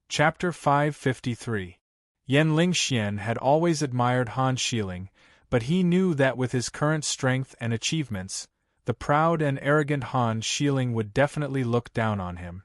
Chapter 553. Yan Lingxian had always admired Han Xiling, but he knew that with his current strength and achievements, the proud and arrogant Han Xiling would definitely look down on him.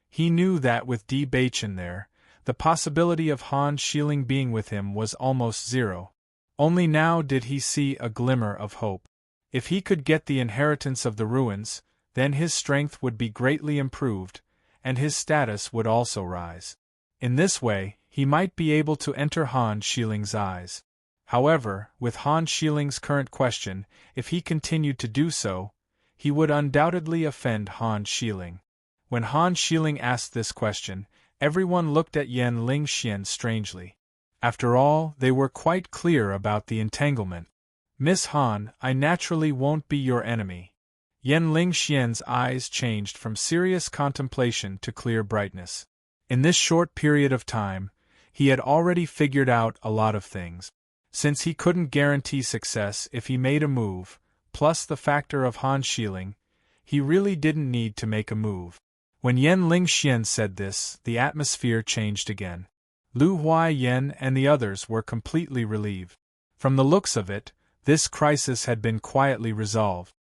He knew that with Di Baichen there, the possibility of Han Xiling being with him was almost zero. Only now did he see a glimmer of hope. If he could get the inheritance of the ruins, then his strength would be greatly improved, and his status would also rise. In this way, he might be able to enter Han Xiling's eyes. However, with Han Xiling's current question, if he continued to do so, he would undoubtedly offend Han Xiling. When Han Xiling asked this question, everyone looked at Yan Lingxian strangely. After all, they were quite clear about the entanglement. "Miss Han, I naturally won't be your enemy." Yan Lingxian's eyes changed from serious contemplation to clear brightness. In this short period of time, he had already figured out a lot of things. Since he couldn't guarantee success if he made a move, plus the factor of Han Xiling, he really didn't need to make a move. When Yan Lingxian said this, the atmosphere changed again. Lu Huaiyan and the others were completely relieved. From the looks of it, this crisis had been quietly resolved.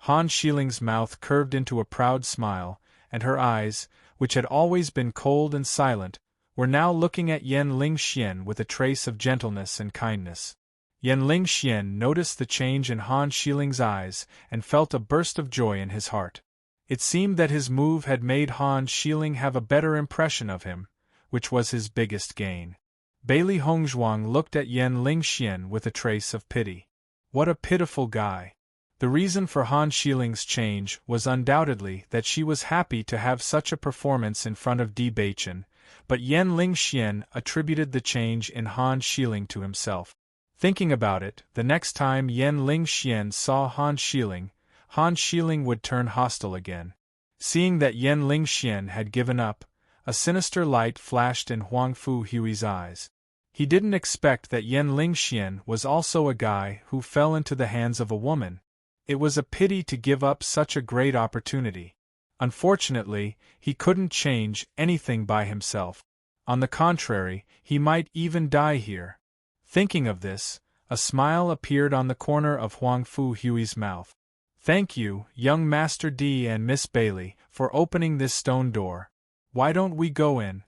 Han Xiling's mouth curved into a proud smile, and her eyes, which had always been cold and silent, were now looking at Yan Lingxian with a trace of gentleness and kindness. Yan Lingxian noticed the change in Han Xiling's eyes and felt a burst of joy in his heart. It seemed that his move had made Han Xiling have a better impression of him, which was his biggest gain. Bailey Hongzhuang looked at Yan Lingxian with a trace of pity. What a pitiful guy. The reason for Han Xiling's change was undoubtedly that she was happy to have such a performance in front of Di Baichen, but Yan Lingxian attributed the change in Han Xiling to himself. Thinking about it, the next time Yan Lingxian saw Han Xiling would turn hostile again. Seeing that Yan Lingxian had given up, a sinister light flashed in Huang Fu Hui's eyes. He didn't expect that Yan Lingxian was also a guy who fell into the hands of a woman. It was a pity to give up such a great opportunity. Unfortunately, he couldn't change anything by himself. On the contrary, he might even die here. Thinking of this, a smile appeared on the corner of Huang Fu Hui's mouth. "Thank you, young Master Di and Miss Bailey, for opening this stone door. Why don't we go in?"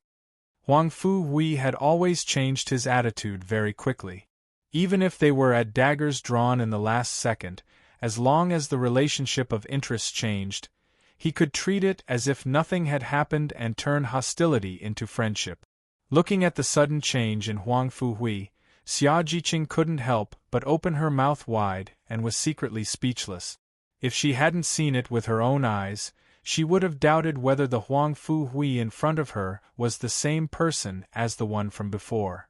Huang Fu Hui had always changed his attitude very quickly. Even if they were at daggers drawn in the last second, as long as the relationship of interest changed, he could treat it as if nothing had happened and turn hostility into friendship. Looking at the sudden change in Huang Fu Hui, Xia Jiqing couldn't help but open her mouth wide and was secretly speechless. If she hadn't seen it with her own eyes, she would have doubted whether the Huang Fu Hui in front of her was the same person as the one from before.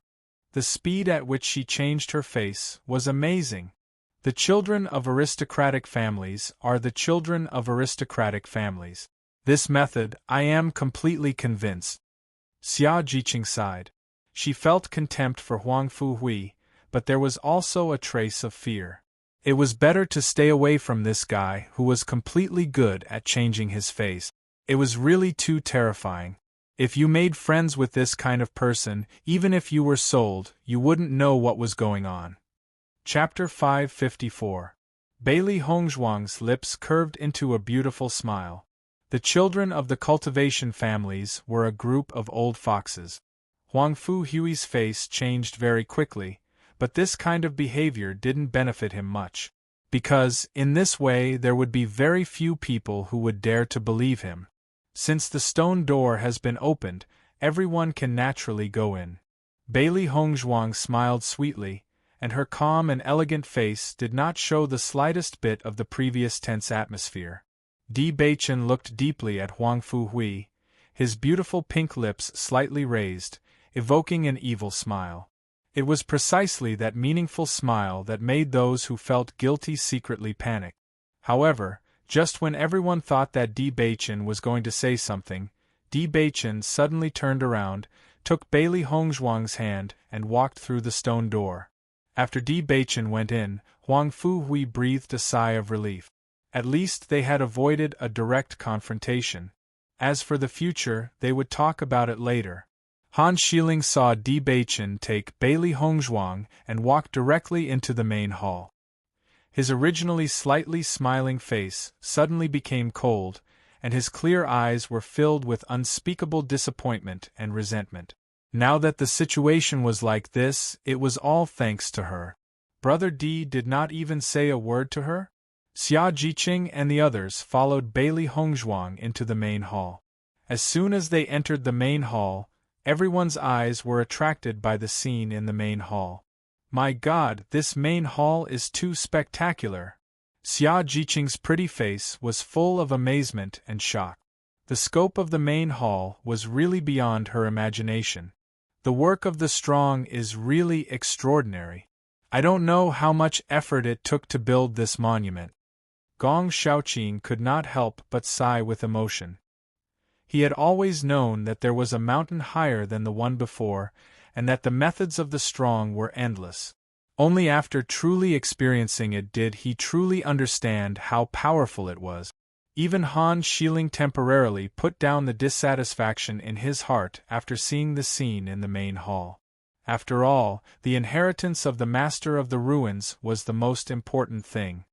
The speed at which she changed her face was amazing. The children of aristocratic families are the children of aristocratic families. This method, I am completely convinced. Xia Jiqing sighed. She felt contempt for Huang Fu Hui, but there was also a trace of fear. It was better to stay away from this guy who was completely good at changing his face. It was really too terrifying. If you made friends with this kind of person, even if you were sold, you wouldn't know what was going on. Chapter 554. Bailey Hongzhuang's lips curved into a beautiful smile. The children of the cultivation families were a group of old foxes. Huang Fu Hui's face changed very quickly, but this kind of behavior didn't benefit him much. Because, in this way, there would be very few people who would dare to believe him. Since the stone door has been opened, everyone can naturally go in. Bailey Hongzhuang smiled sweetly, and her calm and elegant face did not show the slightest bit of the previous tense atmosphere. Di Baichen looked deeply at Huang Fu Hui, his beautiful pink lips slightly raised, evoking an evil smile. It was precisely that meaningful smile that made those who felt guilty secretly panic. However, just when everyone thought that Di Baichen was going to say something, Di Baichen suddenly turned around, took Bailey Hongzhuang's hand, and walked through the stone door. After Di Baichen went in, Huang Fu Hui breathed a sigh of relief. At least they had avoided a direct confrontation. As for the future, they would talk about it later. Han Xiling saw Di Baichen take Bailey Hongzhuang and walk directly into the main hall. His originally slightly smiling face suddenly became cold, and his clear eyes were filled with unspeakable disappointment and resentment. Now that the situation was like this, it was all thanks to her. Brother Di did not even say a word to her? Xia Jiqing and the others followed Bailey Hongzhuang into the main hall. As soon as they entered the main hall, everyone's eyes were attracted by the scene in the main hall. My God, this main hall is too spectacular! Xia Jiqing's pretty face was full of amazement and shock. The scope of the main hall was really beyond her imagination. The work of the strong is really extraordinary. I don't know how much effort it took to build this monument. Gong Shaoqing could not help but sigh with emotion. He had always known that there was a mountain higher than the one before, and that the methods of the strong were endless. Only after truly experiencing it did he truly understand how powerful it was. Even Han Xiling temporarily put down the dissatisfaction in his heart after seeing the scene in the main hall. After all, the inheritance of the Master of the Ruins was the most important thing.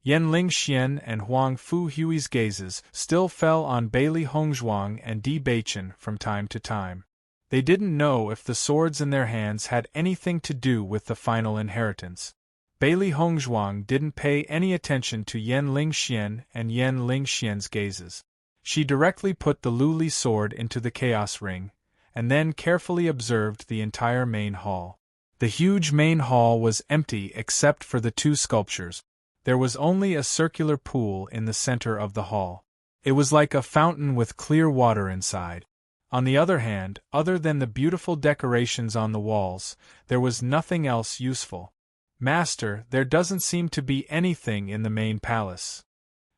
Yan Lingxian and Huang Fuhui's gazes still fell on Bailey Hongzhuang and Di Baichen from time to time. They didn't know if the swords in their hands had anything to do with the final inheritance. Bailey Hongzhuang didn't pay any attention to Yan Lingxian and Yan Lingxian's gazes. She directly put the Luli sword into the Chaos Ring, and then carefully observed the entire main hall. The huge main hall was empty except for the two sculptures. There was only a circular pool in the center of the hall. It was like a fountain with clear water inside. On the other hand, other than the beautiful decorations on the walls, there was nothing else useful. Master, there doesn't seem to be anything in the main palace.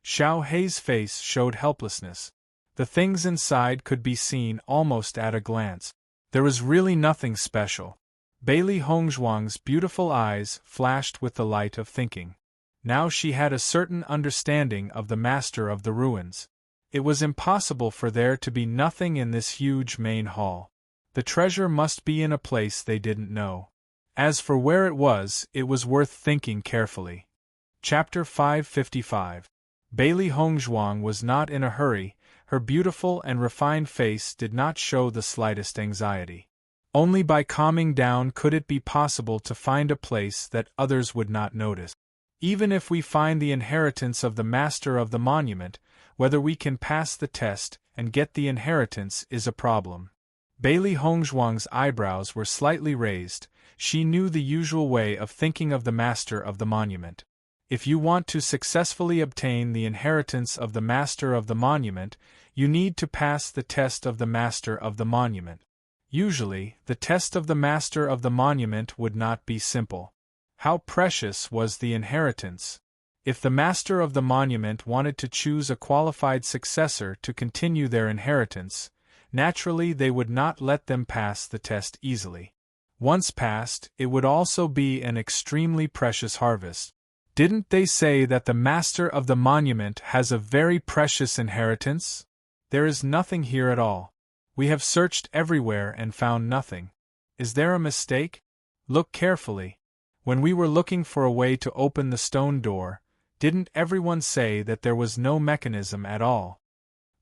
Xiao Hei's face showed helplessness. The things inside could be seen almost at a glance. There was really nothing special. Bailey Hongzhuang's beautiful eyes flashed with the light of thinking. Now she had a certain understanding of the Master of the Ruins. It was impossible for there to be nothing in this huge main hall. The treasure must be in a place they didn't know. As for where it was worth thinking carefully. Chapter 555. Bailey Hongzhuang was not in a hurry. Her beautiful and refined face did not show the slightest anxiety. Only by calming down could it be possible to find a place that others would not notice. Even if we find the inheritance of the Master of the Monument, whether we can pass the test and get the inheritance is a problem. Bailey Hongzhuang's eyebrows were slightly raised. She knew the usual way of thinking of the Master of the Monument. If you want to successfully obtain the inheritance of the Master of the Monument, you need to pass the test of the Master of the Monument. Usually, the test of the Master of the Monument would not be simple. How precious was the inheritance! If the Master of the Monument wanted to choose a qualified successor to continue their inheritance, naturally they would not let them pass the test easily. Once passed, it would also be an extremely precious harvest. Didn't they say that the Master of the Monument has a very precious inheritance? There is nothing here at all. We have searched everywhere and found nothing. Is there a mistake? Look carefully. When we were looking for a way to open the stone door, didn't everyone say that there was no mechanism at all?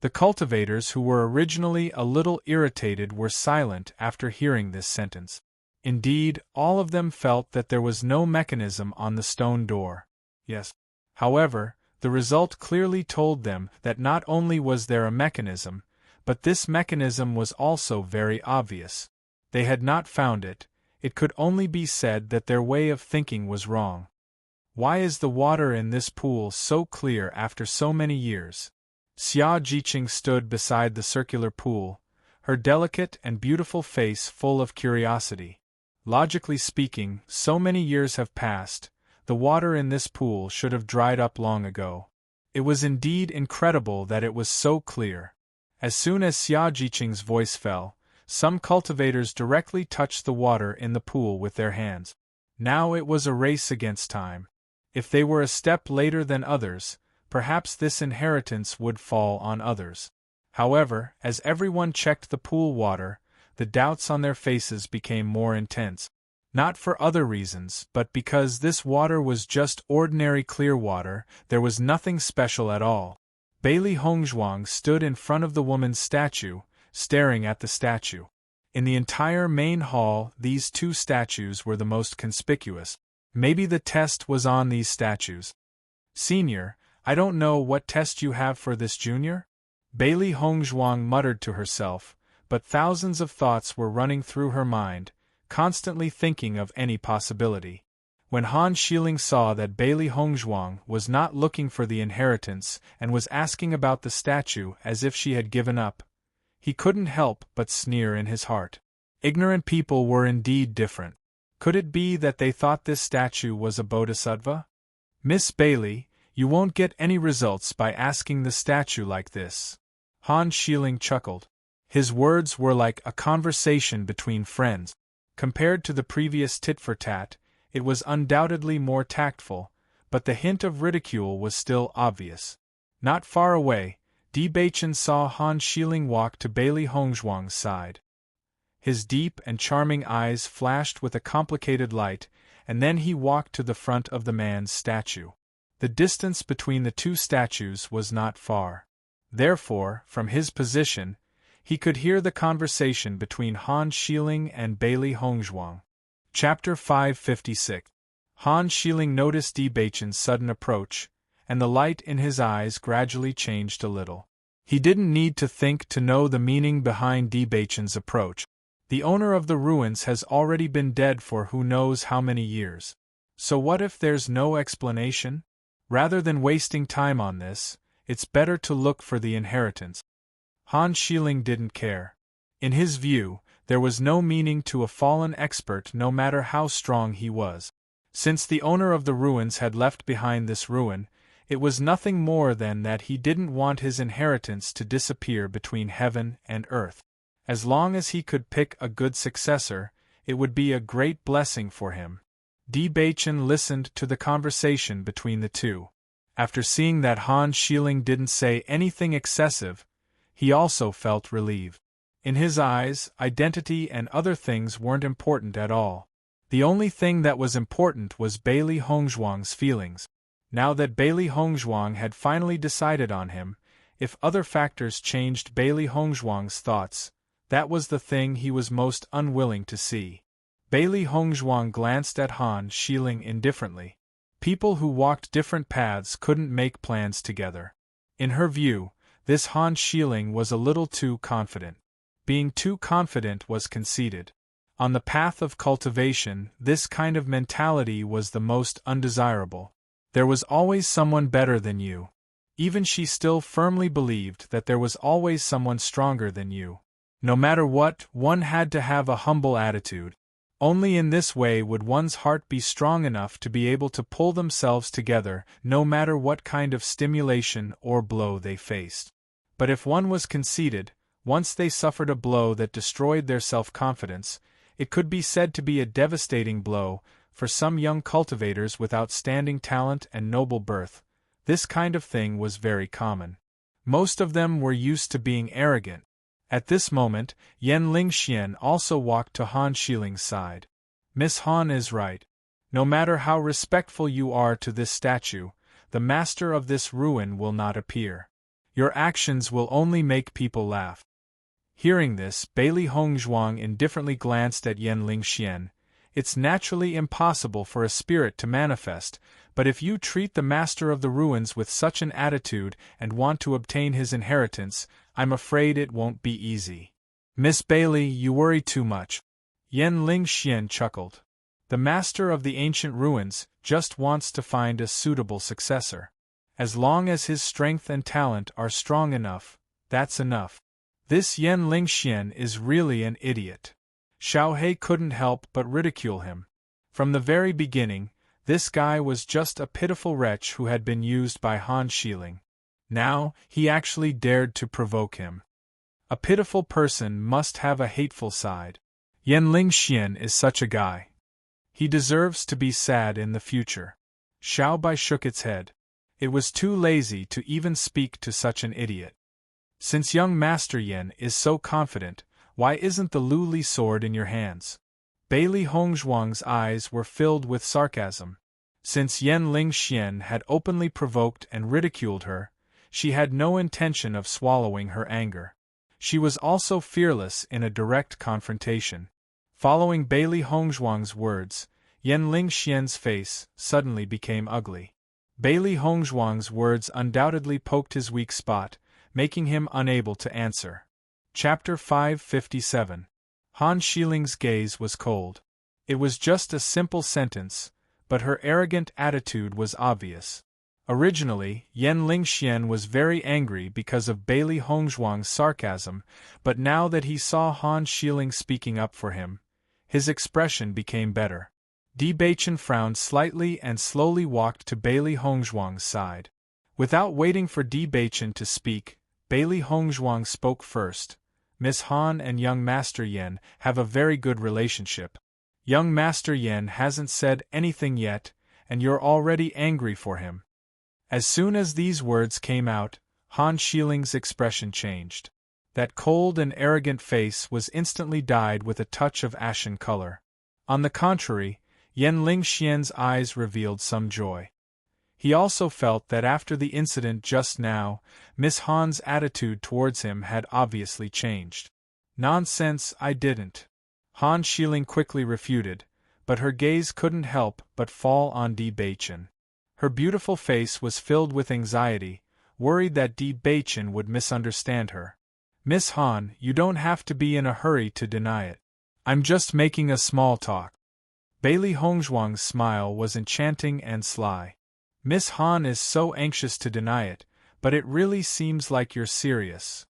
The cultivators who were originally a little irritated were silent after hearing this sentence. Indeed, all of them felt that there was no mechanism on the stone door. Yes. However, the result clearly told them that not only was there a mechanism, but this mechanism was also very obvious. They had not found it. It could only be said that their way of thinking was wrong. Why is the water in this pool so clear after so many years? Xia Jiqing stood beside the circular pool, her delicate and beautiful face full of curiosity. Logically speaking, so many years have passed, the water in this pool should have dried up long ago. It was indeed incredible that it was so clear. As soon as Xia Jiqing's voice fell, some cultivators directly touched the water in the pool with their hands. Now it was a race against time. If they were a step later than others, perhaps this inheritance would fall on others. However, as everyone checked the pool water, the doubts on their faces became more intense. Not for other reasons, but because this water was just ordinary clear water, there was nothing special at all. Bailey Hongzhuang stood in front of the woman's statue, staring at the statue. In the entire main hall, these two statues were the most conspicuous. Maybe the test was on these statues. "Senior, I don't know what test you have for this junior?" Bailey Hongzhuang muttered to herself, but thousands of thoughts were running through her mind, constantly thinking of any possibility. When Han Xiling saw that Bailey Hongzhuang was not looking for the inheritance and was asking about the statue as if she had given up, he couldn't help but sneer in his heart. Ignorant people were indeed different. Could it be that they thought this statue was a bodhisattva? "Miss Bailey, you won't get any results by asking the statue like this." Han Xiling chuckled. His words were like a conversation between friends. Compared to the previous tit-for-tat, it was undoubtedly more tactful, but the hint of ridicule was still obvious. Not far away, Di Beichen saw Han Xiling walk to Bailey Hongzhuang's side. His deep and charming eyes flashed with a complicated light, and then he walked to the front of the man's statue. The distance between the two statues was not far. Therefore, from his position, he could hear the conversation between Han Xiling and Bailey Hongzhuang. Chapter 556. Han Xiling noticed Di Beichen's sudden approach, and the light in his eyes gradually changed a little. He didn't need to think to know the meaning behind Di Beichen's approach. The owner of the ruins has already been dead for who knows how many years. So what if there's no explanation? Rather than wasting time on this, it's better to look for the inheritance. Han Xiling didn't care. In his view, there was no meaning to a fallen expert no matter how strong he was. Since the owner of the ruins had left behind this ruin, it was nothing more than that he didn't want his inheritance to disappear between heaven and earth. As long as he could pick a good successor, it would be a great blessing for him. Di Beichen listened to the conversation between the two. After seeing that Han Xiling didn't say anything excessive, he also felt relieved. In his eyes, identity and other things weren't important at all. The only thing that was important was Bailey Hongzhuang's feelings. Now that Bailey Hongzhuang had finally decided on him, if other factors changed Bailey Hongzhuang's thoughts, that was the thing he was most unwilling to see. Bailey Hongzhuang glanced at Han Xiling indifferently. People who walked different paths couldn't make plans together. In her view, this Han Xiling was a little too confident. Being too confident was conceited. On the path of cultivation, this kind of mentality was the most undesirable. There was always someone better than you. Even she still firmly believed that there was always someone stronger than you. No matter what, one had to have a humble attitude. Only in this way would one's heart be strong enough to be able to pull themselves together no matter what kind of stimulation or blow they faced. But if one was conceited, once they suffered a blow that destroyed their self-confidence, it could be said to be a devastating blow. For some young cultivators with outstanding talent and noble birth, this kind of thing was very common. Most of them were used to being arrogant. At this moment, Yan Lingxian also walked to Han Xiling's side. "Miss Han is right. No matter how respectful you are to this statue, the master of this ruin will not appear. Your actions will only make people laugh." Hearing this, Bailey Hongzhuang indifferently glanced at Yan Lingxian. "It's naturally impossible for a spirit to manifest, but if you treat the master of the ruins with such an attitude and want to obtain his inheritance, I'm afraid it won't be easy." "Miss Bailey, you worry too much." Yan Lingxian chuckled. "The master of the ancient ruins just wants to find a suitable successor. As long as his strength and talent are strong enough, that's enough. This Yan Lingxian is really an idiot." Xiao He couldn't help but ridicule him. From the very beginning, this guy was just a pitiful wretch who had been used by Han Xiling. Now, he actually dared to provoke him. A pitiful person must have a hateful side. Yan Lingxian is such a guy. He deserves to be sad in the future. Xiao Bai shook its head. It was too lazy to even speak to such an idiot. Since young Master Yan is so confident, Why isn't the Lu Li sword in your hands? Bailey Hongzhuang's eyes were filled with sarcasm. Since Yan Lingxian had openly provoked and ridiculed her, she had no intention of swallowing her anger. She was also fearless in a direct confrontation. Following Bailey Hongzhuang's words, Yan Lingxian's face suddenly became ugly. Bailey Hongzhuang's words undoubtedly poked his weak spot, making him unable to answer. Chapter 557. Han Shiling's gaze was cold. It was just a simple sentence, but her arrogant attitude was obvious. Originally, Yan Lingxian was very angry because of Bailey Hongzhuang's sarcasm, but now that he saw Han Shiling speaking up for him, his expression became better. Di Beichen frowned slightly and slowly walked to Bailey Hongzhuang's side. Without waiting for Di Beichen to speak, Bailey Hongzhuang spoke first. Miss Han and young Master Yan have a very good relationship. Young Master Yan hasn't said anything yet, and you're already angry for him. As soon as these words came out, Han Shiling's expression changed. That cold and arrogant face was instantly dyed with a touch of ashen color. On the contrary, Yan Lingxian's eyes revealed some joy. He also felt that after the incident just now, Miss Han's attitude towards him had obviously changed. Nonsense, I didn't. Han Shiling quickly refuted, but her gaze couldn't help but fall on Di Beichen. Her beautiful face was filled with anxiety, worried that Di Beichen would misunderstand her. Miss Han, you don't have to be in a hurry to deny it. I'm just making a small talk. Bailey Hongzhuang's smile was enchanting and sly. Miss Han is so anxious to deny it, but it really seems like you're serious.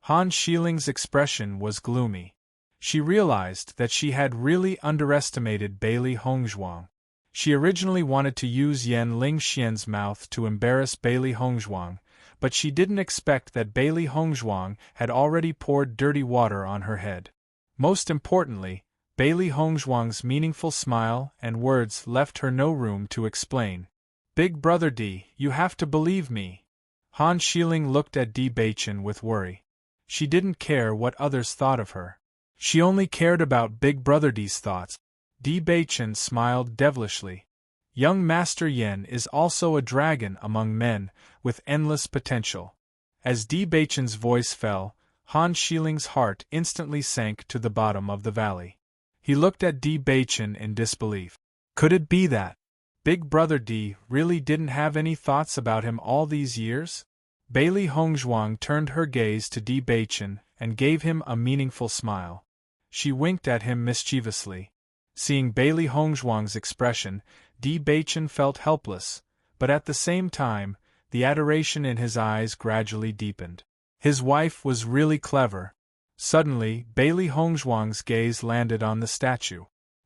Han Shiling's expression was gloomy. She realized that she had really underestimated Bailey Hongzhuang. She originally wanted to use Yan Lingxian's mouth to embarrass Bailey Hongzhuang, but she didn't expect that Bailey Hongzhuang had already poured dirty water on her head. Most importantly, Bailey Hongzhuang's meaningful smile and words left her no room to explain. Big Brother Di, you have to believe me. Han Shiling looked at Di Beichen with worry. She didn't care what others thought of her. She only cared about Big Brother Di's thoughts. Di Beichen smiled devilishly. Young Master Yan is also a dragon among men, with endless potential. As Di Beichen's voice fell, Han Shiling's heart instantly sank to the bottom of the valley. He looked at Di Beichen in disbelief. Could it be that Big Brother Di really didn't have any thoughts about him all these years? Bailey Hongzhuang turned her gaze to Di Beichen and gave him a meaningful smile. She winked at him mischievously. Seeing Bailey Hongzhuang's expression, Di Beichen felt helpless, but at the same time, the adoration in his eyes gradually deepened. His wife was really clever. Suddenly, Bailey Hongzhuang's gaze landed on the statue.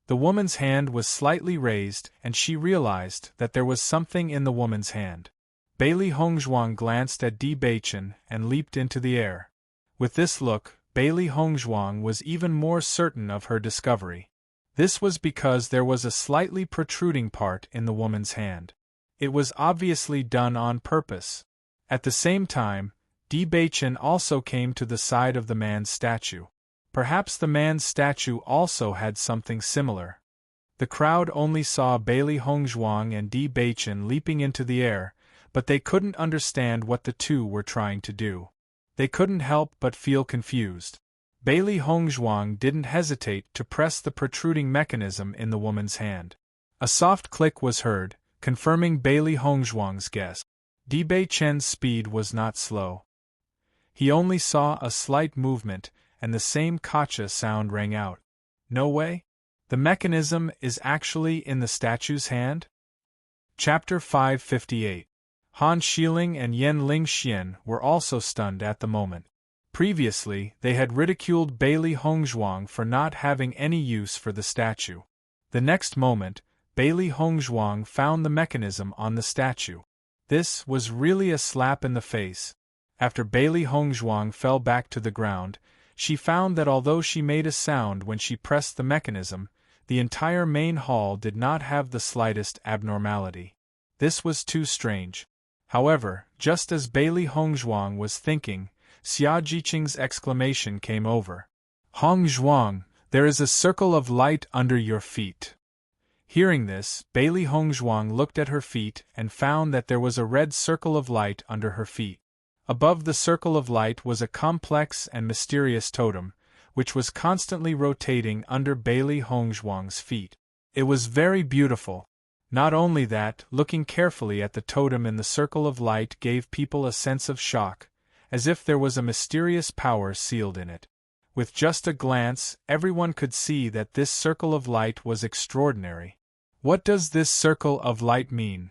The woman's hand was slightly raised, and she realized that there was something in the woman's hand. Bailey Hongzhuang glanced at Di Beichen and leaped into the air. With this look, Bailey Hongzhuang was even more certain of her discovery. This was because there was a slightly protruding part in the woman's hand. It was obviously done on purpose. At the same time, Di Beichen also came to the side of the man's statue. Perhaps the man's statue also had something similar. The crowd only saw Bailey Hongzhuang and Di Beichen leaping into the air, but they couldn't understand what the two were trying to do. They couldn't help but feel confused. Bailey Hongzhuang didn't hesitate to press the protruding mechanism in the woman's hand. A soft click was heard, confirming Bailey Hongzhuang's guess. Di Beichen's speed was not slow. He only saw a slight movement, and the same kacha sound rang out. No way? The mechanism is actually in the statue's hand? Chapter 558. Han Shiling and Yan Lingxian were also stunned at the moment. Previously, they had ridiculed Bailey Hongzhuang for not having any use for the statue. The next moment, Bailey Hongzhuang found the mechanism on the statue. This was really a slap in the face. After Bailey Hongzhuang fell back to the ground, she found that although she made a sound when she pressed the mechanism, the entire main hall did not have the slightest abnormality. This was too strange. However, just as Bailey Hongzhuang was thinking, Xia Jiqing's exclamation came over. Hong Zhuang, there is a circle of light under your feet. Hearing this, Bailey Hong Zhuang looked at her feet and found that there was a red circle of light under her feet. Above the circle of light was a complex and mysterious totem, which was constantly rotating under Bailey Hong Zhuang's feet. It was very beautiful. Not only that, looking carefully at the totem in the circle of light gave people a sense of shock, as if there was a mysterious power sealed in it. With just a glance, everyone could see that this circle of light was extraordinary. What does this circle of light mean?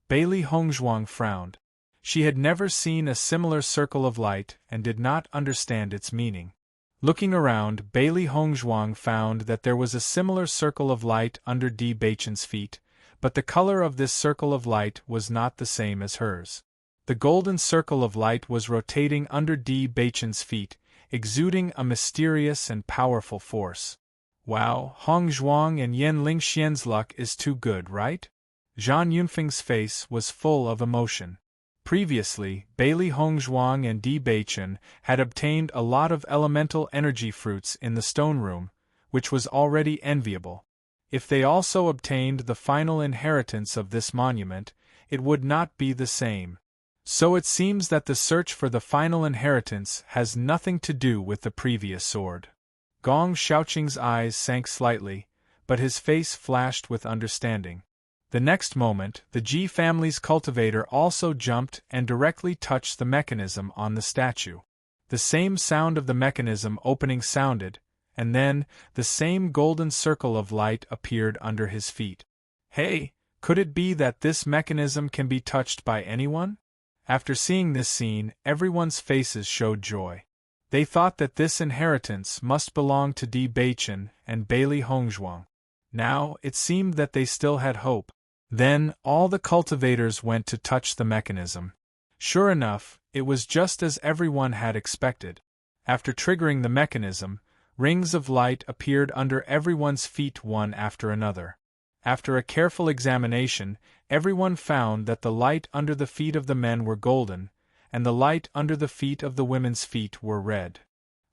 Bailey Hong Zhuang frowned. She had never seen a similar circle of light and did not understand its meaning. Looking around, Bailey Hong Zhuang found that there was a similar circle of light under Di Beichen's feet, but the color of this circle of light was not the same as hers. The golden circle of light was rotating under Di Beichen's feet, exuding a mysterious and powerful force. Wow, Hong Zhuang and Yan Lingxian's luck is too good, right? Zhang Yunfeng's face was full of emotion. Previously, Bailey Hong Zhuang and Di Beichen had obtained a lot of elemental energy fruits in the stone room, which was already enviable. If they also obtained the final inheritance of this monument, it would not be the same. So it seems that the search for the final inheritance has nothing to do with the previous sword. Gong Shaoqing's eyes sank slightly, but his face flashed with understanding. The next moment, the Ji family's cultivator also jumped and directly touched the mechanism on the statue. The same sound of the mechanism opening sounded, and then, the same golden circle of light appeared under his feet. Hey, could it be that this mechanism can be touched by anyone? After seeing this scene, everyone's faces showed joy. They thought that this inheritance must belong to Di Beichen and Bailey Hong Zhuang. Now, it seemed that they still had hope. Then, all the cultivators went to touch the mechanism. Sure enough, it was just as everyone had expected. After triggering the mechanism, rings of light appeared under everyone's feet one after another. After a careful examination, everyone found that the light under the feet of the men were golden, and the light under the feet of the women's feet were red.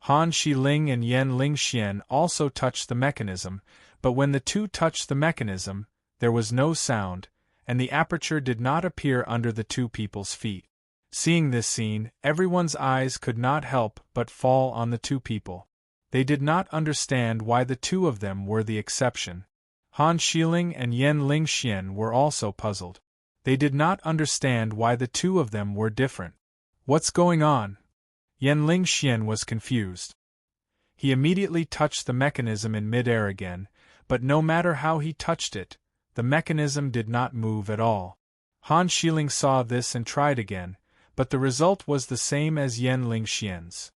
Han Shiling and Yan Lingxian also touched the mechanism, but when the two touched the mechanism, there was no sound, and the aperture did not appear under the two people's feet. Seeing this scene, everyone's eyes could not help but fall on the two people. They did not understand why the two of them were the exception. Han Shiling and Yan Lingxian were also puzzled. They did not understand why the two of them were different. What's going on? Yan Lingxian was confused. He immediately touched the mechanism in mid-air again, but no matter how he touched it, the mechanism did not move at all. Han Shiling saw this and tried again, but the result was the same as Yan Lingxian's.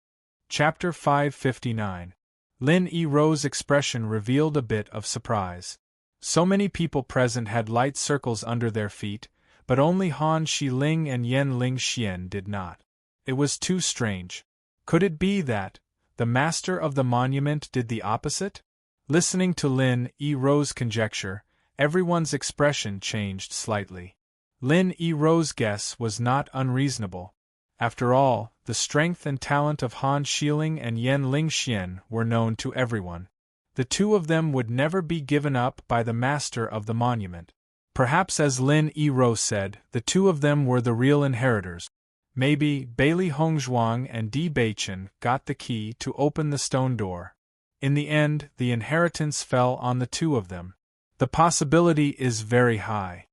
Chapter 559. Lin Yirou's expression revealed a bit of surprise. So many people present had light circles under their feet, but only Han Shiling and Yan Lingxian did not. It was too strange. Could it be that the master of the monument did the opposite? Listening to Lin Yirou's conjecture, everyone's expression changed slightly. Lin Yirou's guess was not unreasonable. After all, the strength and talent of Han Shiling and Yan Lingxian were known to everyone. The two of them would never be given up by the master of the monument. Perhaps, as Lin Yirou said, the two of them were the real inheritors. Maybe Bailey Hong Zhuang and Di Beichen got the key to open the stone door. In the end, the inheritance fell on the two of them. The possibility is very high.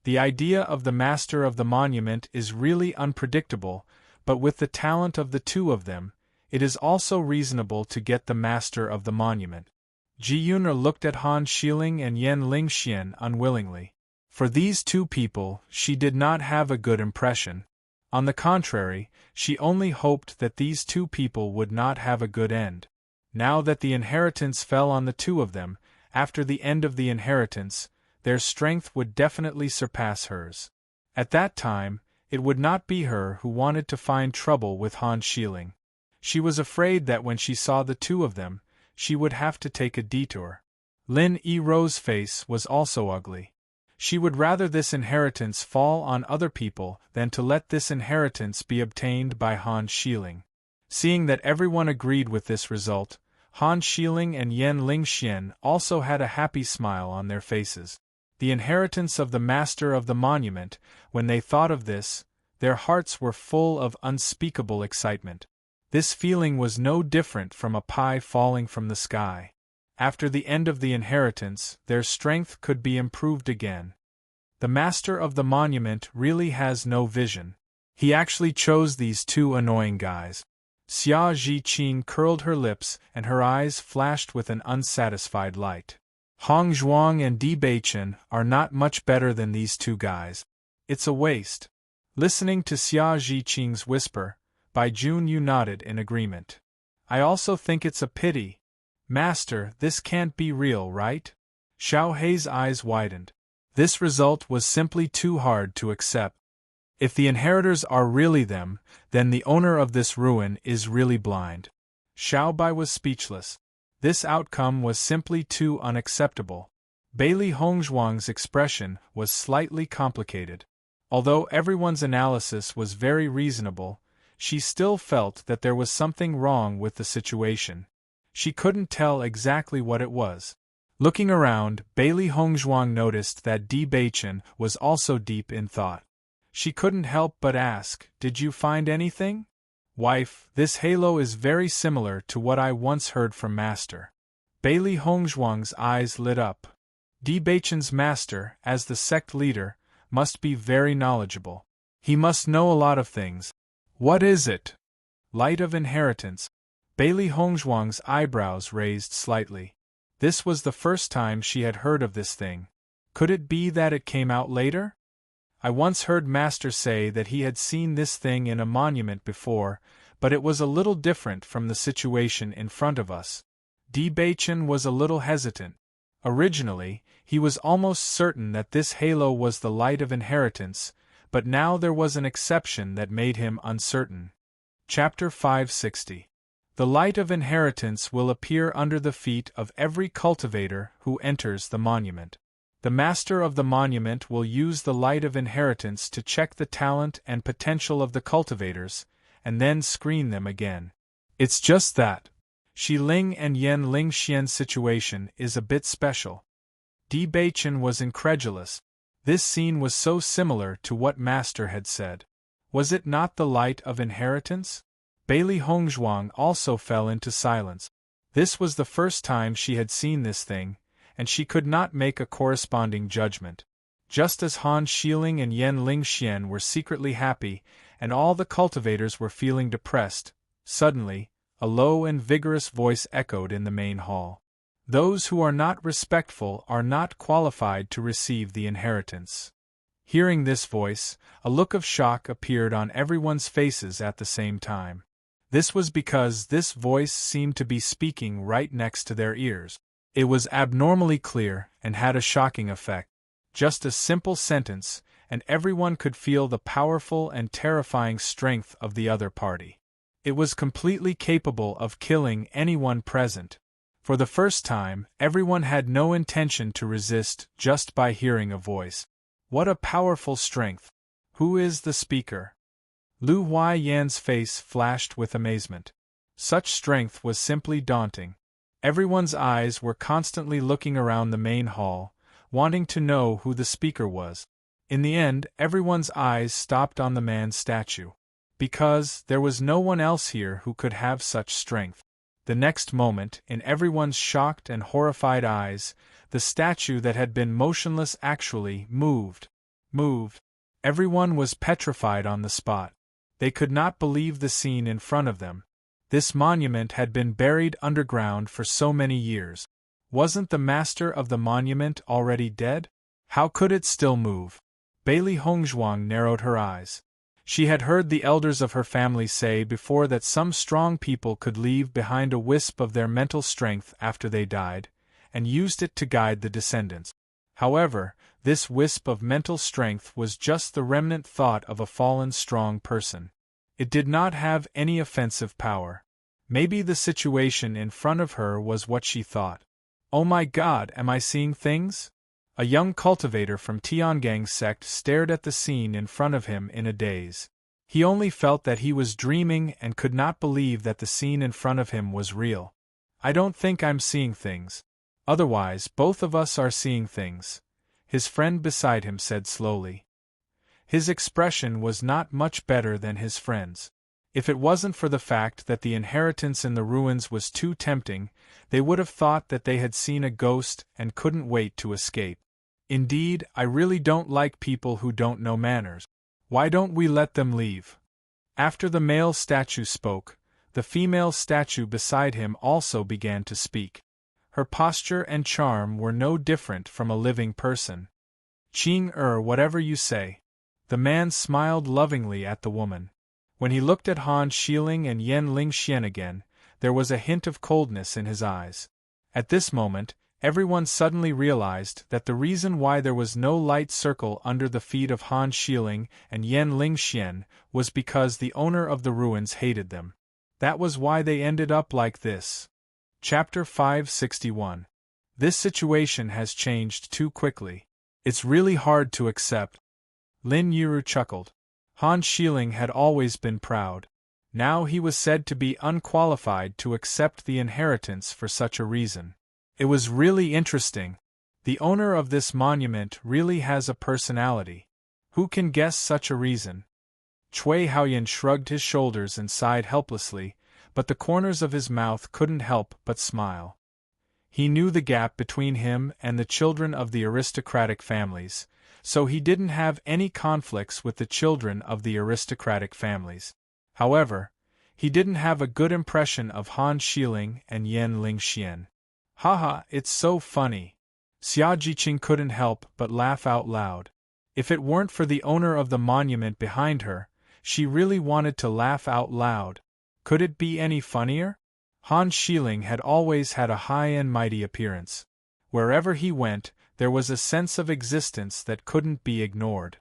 The idea of the master of the monument is really unpredictable, but with the talent of the two of them, it is also reasonable to get the master of the monument. Ji Yuner looked at Han Shiling and Yan Lingxian unwillingly. For these two people, she did not have a good impression. On the contrary, she only hoped that these two people would not have a good end. Now that the inheritance fell on the two of them, after the end of the inheritance, their strength would definitely surpass hers. At that time, it would not be her who wanted to find trouble with Han Shiling. She was afraid that when she saw the two of them, she would have to take a detour. Lin Yirou's face was also ugly. She would rather this inheritance fall on other people than to let this inheritance be obtained by Han Shiling. Seeing that everyone agreed with this result, Han Xiling and Yan Lingxian also had a happy smile on their faces. The inheritance of the master of the monument, when they thought of this, their hearts were full of unspeakable excitement. This feeling was no different from a pie falling from the sky. After the end of the inheritance, their strength could be improved again. The master of the monument really has no vision. He actually chose these two annoying guys. Xia Zhiqing curled her lips and her eyes flashed with an unsatisfied light. Hong Zhuang and Di Beichen are not much better than these two guys. It's a waste. Listening to Xia Zhiqing's whisper, Bai Junyu nodded in agreement. I also think it's a pity. Master, this can't be real, right? Xiao Hei's eyes widened. This result was simply too hard to accept. If the inheritors are really them, then the owner of this ruin is really blind. Xiao Bai was speechless. This outcome was simply too unacceptable. Bailey Hongzhuang's expression was slightly complicated. Although everyone's analysis was very reasonable, she still felt that there was something wrong with the situation. She couldn't tell exactly what it was. Looking around, Bailey Hongzhuang noticed that Di Beichen was also deep in thought. She couldn't help but ask, "Did you find anything?" "Wife, this halo is very similar to what I once heard from Master." Bailey Hongzhuang's eyes lit up. Di Beichen's master, as the sect leader, must be very knowledgeable. He must know a lot of things. What is it? Light of inheritance. Bailey Hongzhuang's eyebrows raised slightly. This was the first time she had heard of this thing. Could it be that it came out later? I once heard Master say that he had seen this thing in a monument before, but it was a little different from the situation in front of us. Di Beichen was a little hesitant. Originally, he was almost certain that this halo was the light of inheritance, but now there was an exception that made him uncertain. Chapter 560. The light of inheritance will appear under the feet of every cultivator who enters the monument. The master of the monument will use the light of inheritance to check the talent and potential of the cultivators, and then screen them again. It's just that. Shi Ling and Yan Lingxian's situation is a bit special. Di Beichen was incredulous. This scene was so similar to what Master had said. Was it not the light of inheritance? Bailey Hongzhuang also fell into silence. This was the first time she had seen this thing, and she could not make a corresponding judgment. Just as Han Xiling and Yan Lingxian were secretly happy, and all the cultivators were feeling depressed, suddenly, a low and vigorous voice echoed in the main hall. Those who are not respectful are not qualified to receive the inheritance. Hearing this voice, a look of shock appeared on everyone's faces at the same time. This was because this voice seemed to be speaking right next to their ears. It was abnormally clear and had a shocking effect. Just a simple sentence, and everyone could feel the powerful and terrifying strength of the other party. It was completely capable of killing anyone present. For the first time, everyone had no intention to resist just by hearing a voice. What a powerful strength! Who is the speaker? Lu Huaiyan's face flashed with amazement. Such strength was simply daunting. Everyone's eyes were constantly looking around the main hall, wanting to know who the speaker was. In the end, everyone's eyes stopped on the man's statue. Because there was no one else here who could have such strength. The next moment, in everyone's shocked and horrified eyes, the statue that had been motionless actually moved. Everyone was petrified on the spot. They could not believe the scene in front of them. This monument had been buried underground for so many years. Wasn't the master of the monument already dead? How could it still move? Bailey Hongzhuang narrowed her eyes. She had heard the elders of her family say before that some strong people could leave behind a wisp of their mental strength after they died, and used it to guide the descendants. However, this wisp of mental strength was just the remnant thought of a fallen strong person. It did not have any offensive power. Maybe the situation in front of her was what she thought. Oh my God, am I seeing things? A young cultivator from Tiangang's sect stared at the scene in front of him in a daze. He only felt that he was dreaming and could not believe that the scene in front of him was real. I don't think I'm seeing things. Otherwise, both of us are seeing things, his friend beside him said slowly. His expression was not much better than his friend's. If it wasn't for the fact that the inheritance in the ruins was too tempting, they would have thought that they had seen a ghost and couldn't wait to escape. Indeed, I really don't like people who don't know manners. Why don't we let them leave? After the male statue spoke, the female statue beside him also began to speak. Her posture and charm were no different from a living person. Whatever you say. The man smiled lovingly at the woman. When he looked at Han Xiling and Yan Lingxian again, there was a hint of coldness in his eyes. At this moment, everyone suddenly realized that the reason why there was no light circle under the feet of Han Xiling and Yan Lingxian was because the owner of the ruins hated them. That was why they ended up like this. Chapter 561. This situation has changed too quickly. It's really hard to accept. Lin Yiru chuckled. Han Xiling had always been proud. Now he was said to be unqualified to accept the inheritance for such a reason. It was really interesting. The owner of this monument really has a personality. Who can guess such a reason? Cui Haoyan shrugged his shoulders and sighed helplessly, but the corners of his mouth couldn't help but smile. He knew the gap between him and the children of the aristocratic families, so he didn't have any conflicts with the children of the aristocratic families. However, he didn't have a good impression of Han Xiling and Yan Lingxian. Haha, it's so funny. Xia Jiqing couldn't help but laugh out loud. If it weren't for the owner of the monument behind her, she really wanted to laugh out loud. Could it be any funnier? Han Xiling had always had a high and mighty appearance. Wherever he went, there was a sense of existence that couldn't be ignored.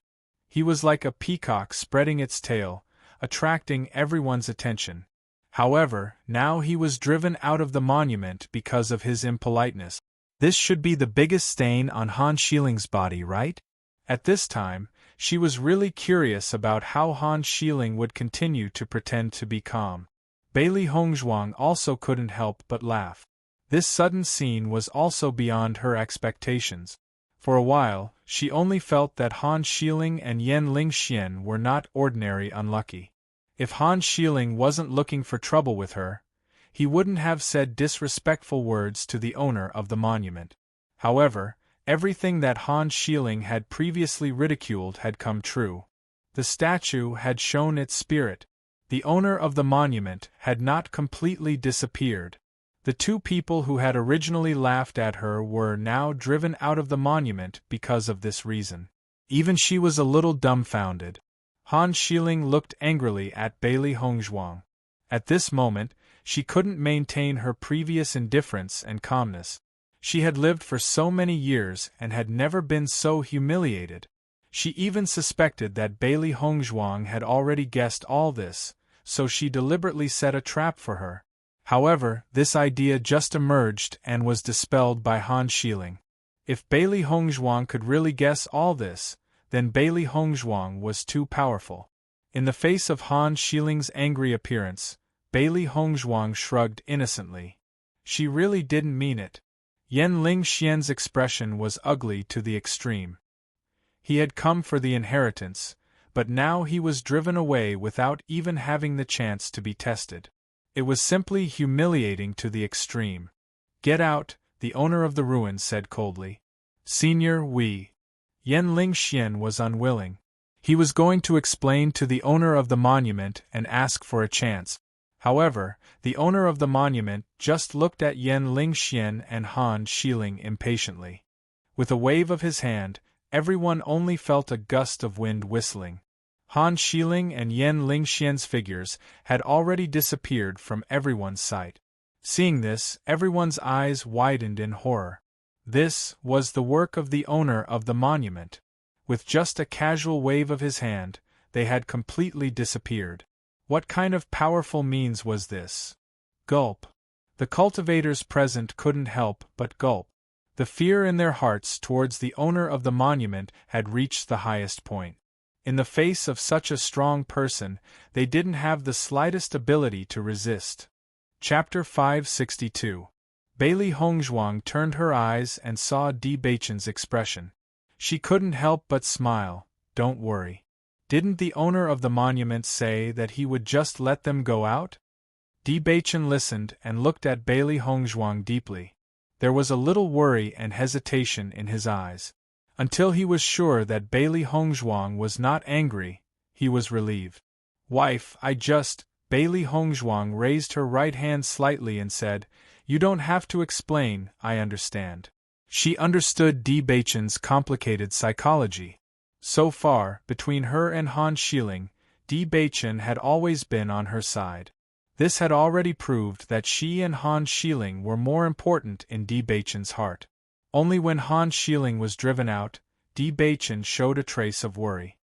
He was like a peacock spreading its tail, attracting everyone's attention. However, now he was driven out of the monument because of his impoliteness. This should be the biggest stain on Han Xiling's body, right? At this time, she was really curious about how Han Xiling would continue to pretend to be calm. Bailey Hongzhuang also couldn't help but laugh. This sudden scene was also beyond her expectations. For a while, she only felt that Han Xiling and Yan Lingxian were not ordinary unlucky. If Han Xiling wasn't looking for trouble with her, he wouldn't have said disrespectful words to the owner of the monument. However, everything that Han Xiling had previously ridiculed had come true. The statue had shown its spirit. The owner of the monument had not completely disappeared. The two people who had originally laughed at her were now driven out of the monument because of this reason. Even she was a little dumbfounded. Han Xiling looked angrily at Bailey Hongzhuang. At this moment, she couldn't maintain her previous indifference and calmness. She had lived for so many years and had never been so humiliated. She even suspected that Bailey Hongzhuang had already guessed all this, so she deliberately set a trap for her. However, this idea just emerged and was dispelled by Han Xiling. If Bailey Hongzhuang could really guess all this, then Bailey Hongzhuang was too powerful. In the face of Han Xiling's angry appearance, Bailey Hongzhuang shrugged innocently. She really didn't mean it. Yan Lingxian's expression was ugly to the extreme. He had come for the inheritance, but now he was driven away without even having the chance to be tested. It was simply humiliating to the extreme. "Get out," the owner of the ruins said coldly. "Senior, Yan Lingxian was unwilling. He was going to explain to the owner of the monument and ask for a chance. However, the owner of the monument just looked at Yan Lingxian and Han Xiling impatiently. With a wave of his hand, everyone only felt a gust of wind whistling. Han Xiling and Yan Lingxian's figures had already disappeared from everyone's sight. Seeing this, everyone's eyes widened in horror. This was the work of the owner of the monument. With just a casual wave of his hand, they had completely disappeared. What kind of powerful means was this? Gulp. The cultivators present couldn't help but gulp. The fear in their hearts towards the owner of the monument had reached the highest point. In the face of such a strong person, they didn't have the slightest ability to resist. Chapter 562. Bailey Hongzhuang turned her eyes and saw Di Beichen's expression. She couldn't help but smile. Don't worry. Didn't the owner of the monument say that he would just let them go out? Di Beichen listened and looked at Bailey Hongzhuang deeply. There was a little worry and hesitation in his eyes. Until he was sure that Bailey Hongzhuang was not angry, he was relieved. Wife, Bailey Hongzhuang raised her right hand slightly and said, You don't have to explain, I understand. She understood Di Beichen's complicated psychology. So far, between her and Han Xiling, Di Beichen had always been on her side. This had already proved that she and Han Xiling were more important in Di Beichen's heart. Only when Han Xiling was driven out, Di Beichen showed a trace of worry.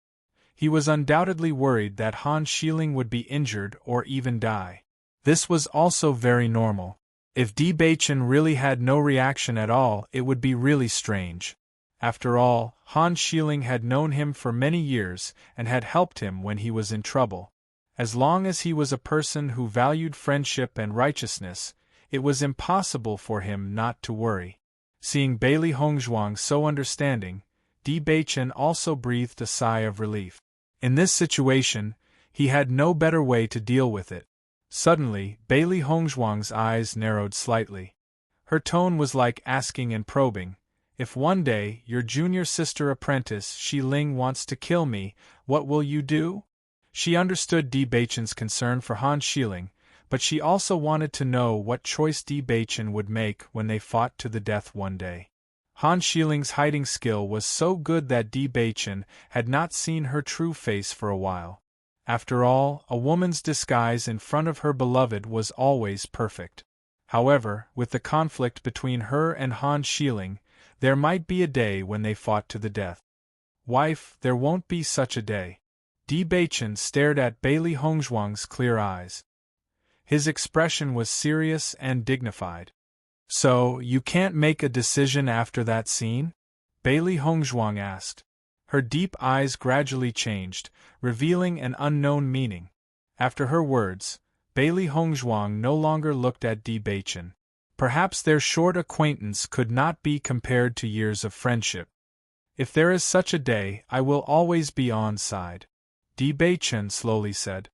He was undoubtedly worried that Han Xiling would be injured or even die. This was also very normal. If Di Beichen really had no reaction at all, it would be really strange. After all, Han Xiling had known him for many years and had helped him when he was in trouble. As long as he was a person who valued friendship and righteousness, it was impossible for him not to worry. Seeing Bailey Hongzhuang so understanding, Di Beichen also breathed a sigh of relief. In this situation, he had no better way to deal with it. Suddenly, Bailey Hongzhuang's eyes narrowed slightly. Her tone was like asking and probing. If one day your junior sister apprentice Shi Ling wants to kill me, what will you do? She understood Di Beichen's concern for Han Xiling, but she also wanted to know what choice Di Beichen would make when they fought to the death one day. Han Xiling's hiding skill was so good that Di Beichen had not seen her true face for a while. After all, a woman's disguise in front of her beloved was always perfect. However, with the conflict between her and Han Xiling, there might be a day when they fought to the death. Wife, there won't be such a day. Di Beichen stared at Bailey Hongzhuang's clear eyes. His expression was serious and dignified. So, you can't make a decision after that scene? Bailey Hongzhuang asked. Her deep eyes gradually changed, revealing an unknown meaning. After her words, Bailey Hongzhuang no longer looked at Di Beichen. Perhaps their short acquaintance could not be compared to years of friendship. If there is such a day, I will always be on side, Di Beichen slowly said.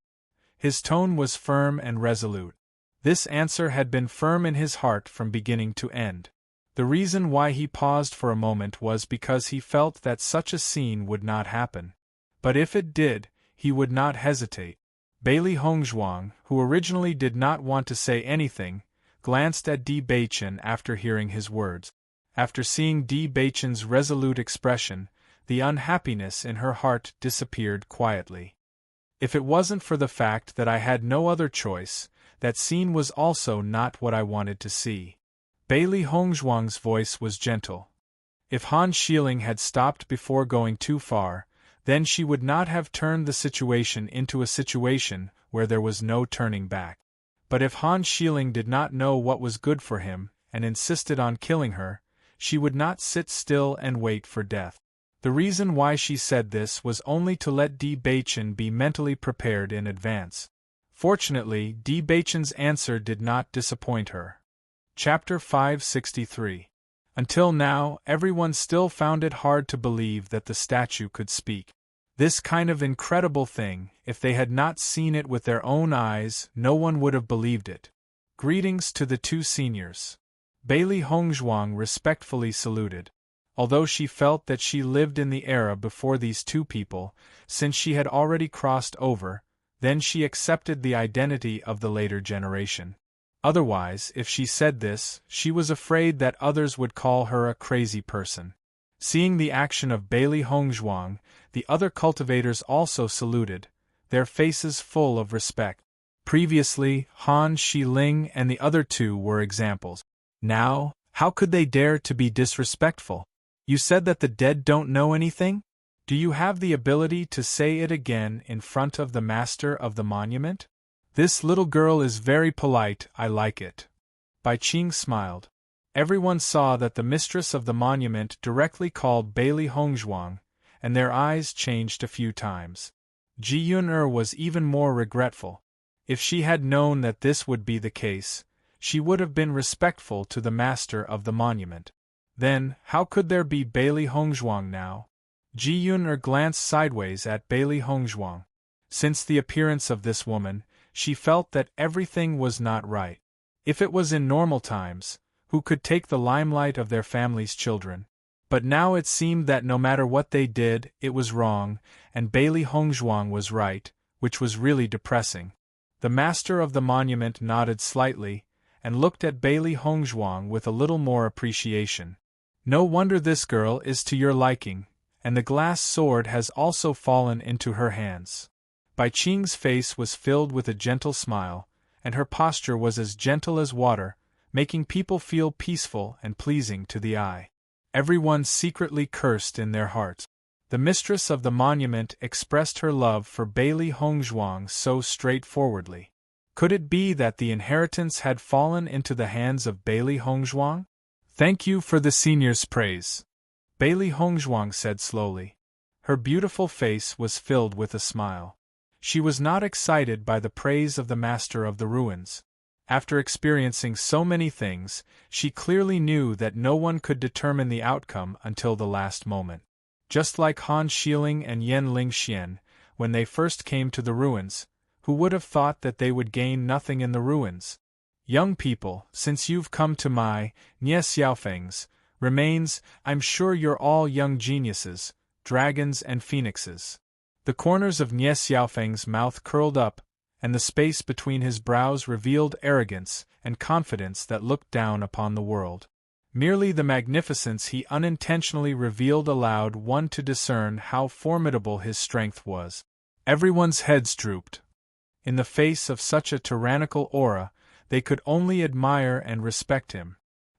His tone was firm and resolute. This answer had been firm in his heart from beginning to end. The reason why he paused for a moment was because he felt that such a scene would not happen. But if it did, he would not hesitate. Bailey Hongzhuang, who originally did not want to say anything, glanced at Di Beichen after hearing his words. After seeing Di Beichen's resolute expression, the unhappiness in her heart disappeared quietly. If it wasn't for the fact that I had no other choice, that scene was also not what I wanted to see. Bailey Hongzhuang's voice was gentle. If Han Xiling had stopped before going too far, then she would not have turned the situation into a situation where there was no turning back. But if Han Xiling did not know what was good for him, and insisted on killing her, she would not sit still and wait for death. The reason why she said this was only to let Di Beichen be mentally prepared in advance. Fortunately, Di Beichen's answer did not disappoint her. Chapter 563. Until now, everyone still found it hard to believe that the statue could speak. This kind of incredible thing, if they had not seen it with their own eyes, no one would have believed it. Greetings to the two seniors. Bailey Hongzhuang respectfully saluted. Although she felt that she lived in the era before these two people, since she had already crossed over, then she accepted the identity of the later generation. Otherwise, if she said this, she was afraid that others would call her a crazy person. Seeing the action of Bailey Hongzhuang, the other cultivators also saluted, their faces full of respect. Previously, Han Xiling and the other two were examples. Now, how could they dare to be disrespectful? You said that the dead don't know anything? Do you have the ability to say it again in front of the master of the monument? This little girl is very polite, I like it. Bai Qing smiled. Everyone saw that the mistress of the monument directly called Bailey Hongzhuang, and their eyes changed a few times. Ji Yun-er was even more regretful. If she had known that this would be the case, she would have been respectful to the master of the monument. Then, how could there be Bailey Hongzhuang now? Ji Yun glanced sideways at Bailey Hongzhuang. Since the appearance of this woman, she felt that everything was not right. If it was in normal times, who could take the limelight of their family's children? But now it seemed that no matter what they did, it was wrong, and Bailey Hongzhuang was right, which was really depressing. The master of the monument nodded slightly, and looked at Bailey Hongzhuang with a little more appreciation. No wonder this girl is to your liking, and the glass sword has also fallen into her hands. Bai Qing's face was filled with a gentle smile, and her posture was as gentle as water, making people feel peaceful and pleasing to the eye. Everyone secretly cursed in their hearts. The mistress of the monument expressed her love for Bailey Hongzhuang so straightforwardly. Could it be that the inheritance had fallen into the hands of Bailey Hongzhuang? Thank you for the senior's praise, Bailey Hongzhuang said slowly. Her beautiful face was filled with a smile. She was not excited by the praise of the master of the ruins. After experiencing so many things, she clearly knew that no one could determine the outcome until the last moment. Just like Han Xiling and Yan Lingxian, when they first came to the ruins, who would have thought that they would gain nothing in the ruins? Young people, since you've come to my, Nie Xiaofeng's, remains, I'm sure you're all young geniuses, dragons and phoenixes. The corners of Nie Xiaofeng's mouth curled up, and the space between his brows revealed arrogance and confidence that looked down upon the world. Merely the magnificence he unintentionally revealed allowed one to discern how formidable his strength was. Everyone's heads drooped. In the face of such a tyrannical aura, they could only admire and respect him.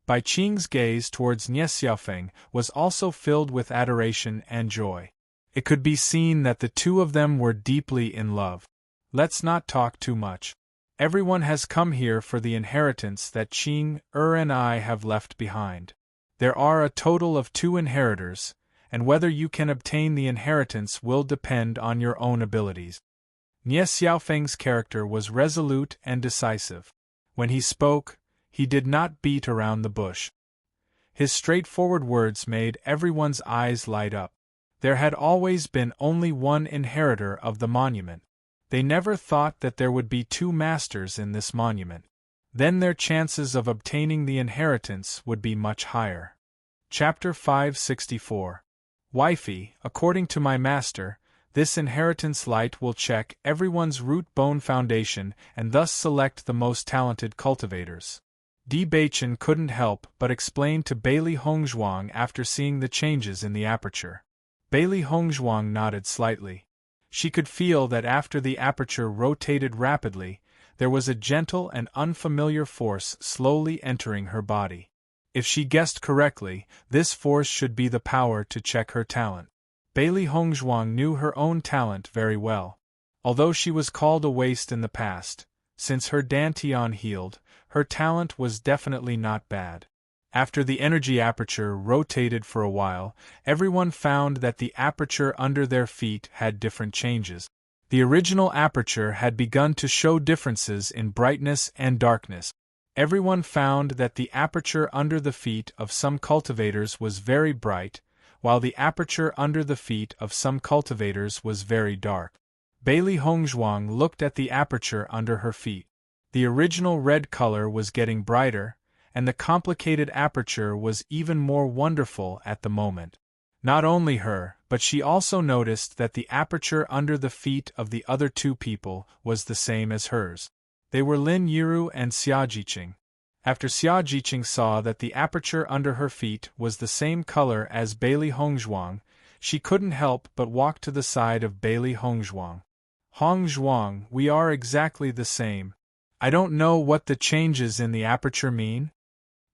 Bai Qing's gaze towards Nie Xiaofeng was also filled with adoration and joy. It could be seen that the two of them were deeply in love. Let's not talk too much. Everyone has come here for the inheritance that Qing, and I have left behind. There are a total of 2 inheritors, and whether you can obtain the inheritance will depend on your own abilities. Nie Xiaofeng's character was resolute and decisive. When he spoke, he did not beat around the bush. His straightforward words made everyone's eyes light up. There had always been only one inheritor of the monument. They never thought that there would be 2 masters in this monument. Then their chances of obtaining the inheritance would be much higher. Chapter 564. Wifey, according to my master, this inheritance light will check everyone's root-bone foundation and thus select the most talented cultivators. Di Baichen couldn't help but explain to Bailey Hongzhuang after seeing the changes in the aperture. Bailey Hongzhuang nodded slightly. She could feel that after the aperture rotated rapidly, there was a gentle and unfamiliar force slowly entering her body. If she guessed correctly, this force should be the power to check her talent. Bailey Hongzhuang knew her own talent very well. Although she was called a waste in the past, since her dantian healed, her talent was definitely not bad. After the energy aperture rotated for a while, everyone found that the aperture under their feet had different changes. The original aperture had begun to show differences in brightness and darkness. Everyone found that the aperture under the feet of some cultivators was very bright, while the aperture under the feet of some cultivators was very dark. Bailey Hongzhuang looked at the aperture under her feet. The original red color was getting brighter, and the complicated aperture was even more wonderful at the moment. Not only her, but she also noticed that the aperture under the feet of the other 2 people was the same as hers. They were Lin Yiru and Xia Jiqing. After Xia Jiqing saw that the aperture under her feet was the same color as Bailey Hongzhuang, she couldn't help but walk to the side of Bailey Hongzhuang. Hongzhuang, we are exactly the same. I don't know what the changes in the aperture mean.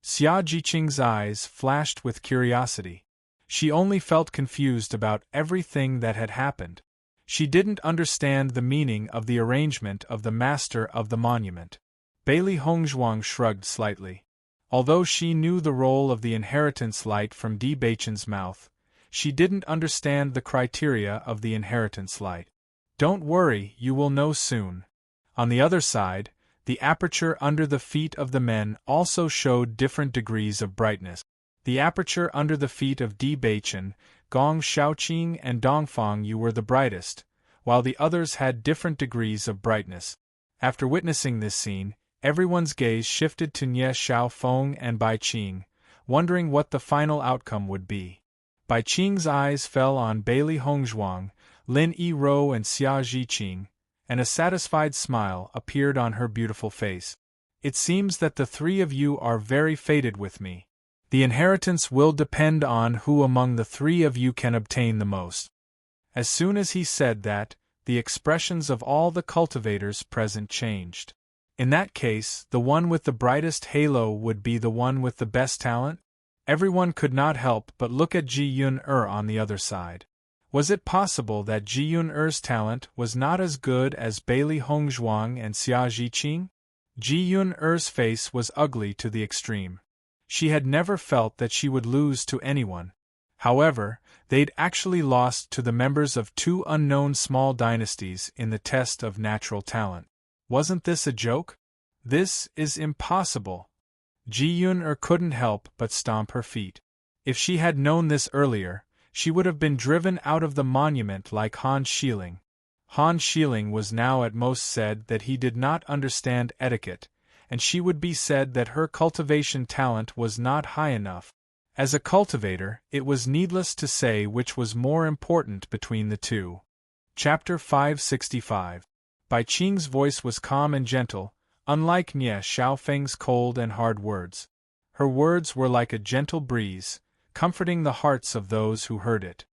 Xia Jiqing's eyes flashed with curiosity. She only felt confused about everything that had happened. She didn't understand the meaning of the arrangement of the master of the monument. Bailey Hongzhuang shrugged slightly. Although she knew the role of the inheritance light from Di Baichen's mouth, she didn't understand the criteria of the inheritance light. Don't worry, you will know soon. On the other side, The aperture under the feet of the men also showed different degrees of brightness. The aperture under the feet of Di Baichen, Gong Shaoqing and Dongfang Yu were the brightest, while the others had different degrees of brightness. After witnessing this scene, everyone's gaze shifted to Nye Xiaofeng and Bai Qing, wondering what the final outcome would be. Bai Qing's eyes fell on Bailey Hongzhuang, Lin Yi-ro and Xia Zhiqing, and a satisfied smile appeared on her beautiful face. It seems that the three of you are very fated with me. The inheritance will depend on who among the three of you can obtain the most. As soon as he said that, the expressions of all the cultivators present changed. In that case, the one with the brightest halo would be the one with the best talent? Everyone could not help but look at Ji Yun-er on the other side. Was it possible that Ji Yun-er's talent was not as good as Bailey Hongzhuang and Xia Zhiqing? Ji Yun-er's face was ugly to the extreme. She had never felt that she would lose to anyone. However, they'd actually lost to the members of two unknown small dynasties in the test of natural talent. Wasn't this a joke? This is impossible. Ji Yun-er couldn't help but stomp her feet. If she had known this earlier, she would have been driven out of the monument like Han Xiling. Han Xiling was now at most said that he did not understand etiquette, and she would be said that her cultivation talent was not high enough. As a cultivator, it was needless to say which was more important between the two. Chapter 565. Bai Qing's voice was calm and gentle, unlike Nye Xiaofeng's cold and hard words. Her words were like a gentle breeze, comforting the hearts of those who heard it.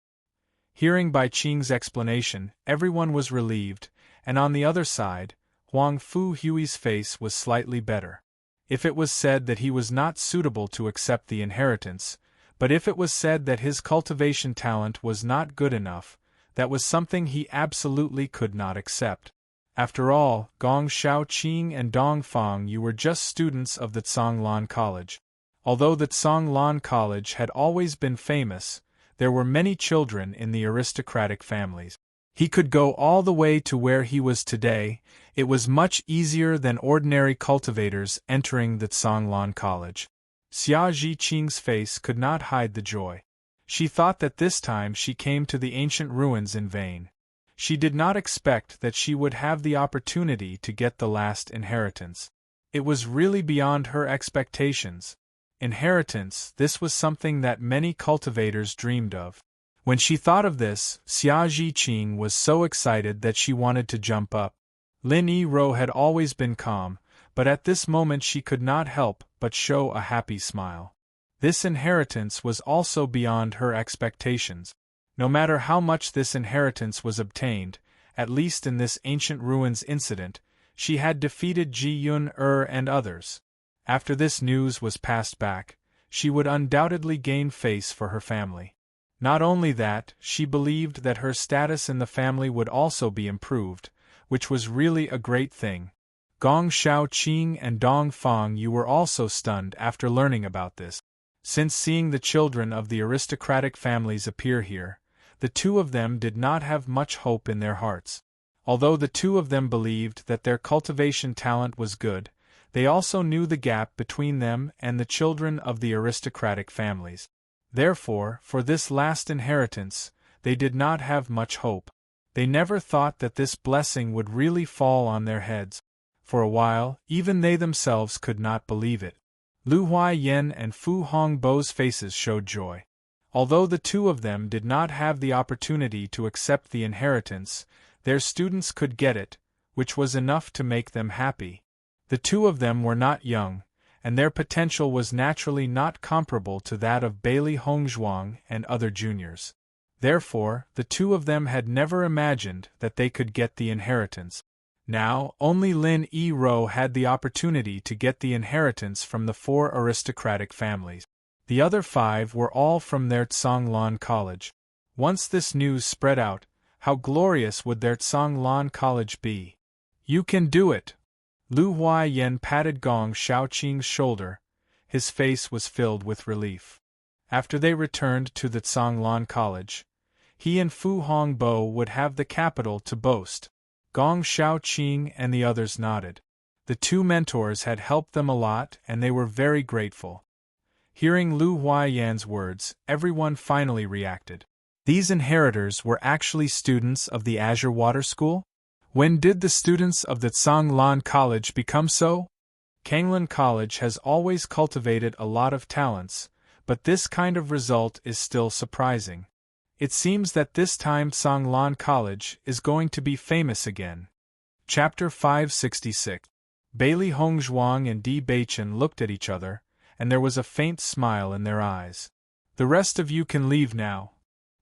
Hearing Bai Qing's explanation, everyone was relieved, and on the other side, Huang Fu Hui's face was slightly better. If it was said that he was not suitable to accept the inheritance, but if it was said that his cultivation talent was not good enough, that was something he absolutely could not accept. After all, Gong Shaoqing and Dongfang Yu were just students of the Tsanglan College. Although the Tsanglan College had always been famous, there were many children in the aristocratic families. He could go all the way to where he was today. It was much easier than ordinary cultivators entering the Tsanglan College. Xia Zhiqing's face could not hide the joy. She thought that this time she came to the ancient ruins in vain. She did not expect that she would have the opportunity to get the last inheritance. It was really beyond her expectations. Inheritance, this was something that many cultivators dreamed of. When she thought of this, Xia Zhiqing was so excited that she wanted to jump up. Lin Yi-ro had always been calm, but at this moment she could not help but show a happy smile. This inheritance was also beyond her expectations. No matter how much this inheritance was obtained, at least in this ancient ruins incident, she had defeated Ji Yun-er and others. After this news was passed back, she would undoubtedly gain face for her family. Not only that, she believed that her status in the family would also be improved, which was really a great thing. Gong Shaoqing and Dongfang Yu were also stunned after learning about this. Since seeing the children of the aristocratic families appear here, the two of them did not have much hope in their hearts. Although the two of them believed that their cultivation talent was good, they also knew the gap between them and the children of the aristocratic families. Therefore, for this last inheritance, they did not have much hope. They never thought that this blessing would really fall on their heads. For a while, even they themselves could not believe it. Lu Huaiyan and Fu Hongbo's faces showed joy. Although the two of them did not have the opportunity to accept the inheritance, their students could get it, which was enough to make them happy. The two of them were not young, and their potential was naturally not comparable to that of Bailey Hongzhuang and other juniors. Therefore, the two of them had never imagined that they could get the inheritance. Now, only Lin Yi-ro had the opportunity to get the inheritance from the four aristocratic families. The other five were all from their Tsanglan College. Once this news spread out, how glorious would their Tsanglan College be! You can do it! Lu Huaiyan patted Gong Shaoqing's shoulder. His face was filled with relief. After they returned to the Tsanglan College, he and Fu Hongbo would have the capital to boast. Gong Shaoqing and the others nodded. The two mentors had helped them a lot and they were very grateful. Hearing Lu Huaiyan's words, everyone finally reacted. These inheritors were actually students of the Azure Water School? When did the students of the Tsanglan College become so? Kanglan College has always cultivated a lot of talents, but this kind of result is still surprising. It seems that this time Tsanglan College is going to be famous again. Chapter 566. Bailey Hongzhuang and Di Beichen looked at each other, and there was a faint smile in their eyes. The rest of you can leave now.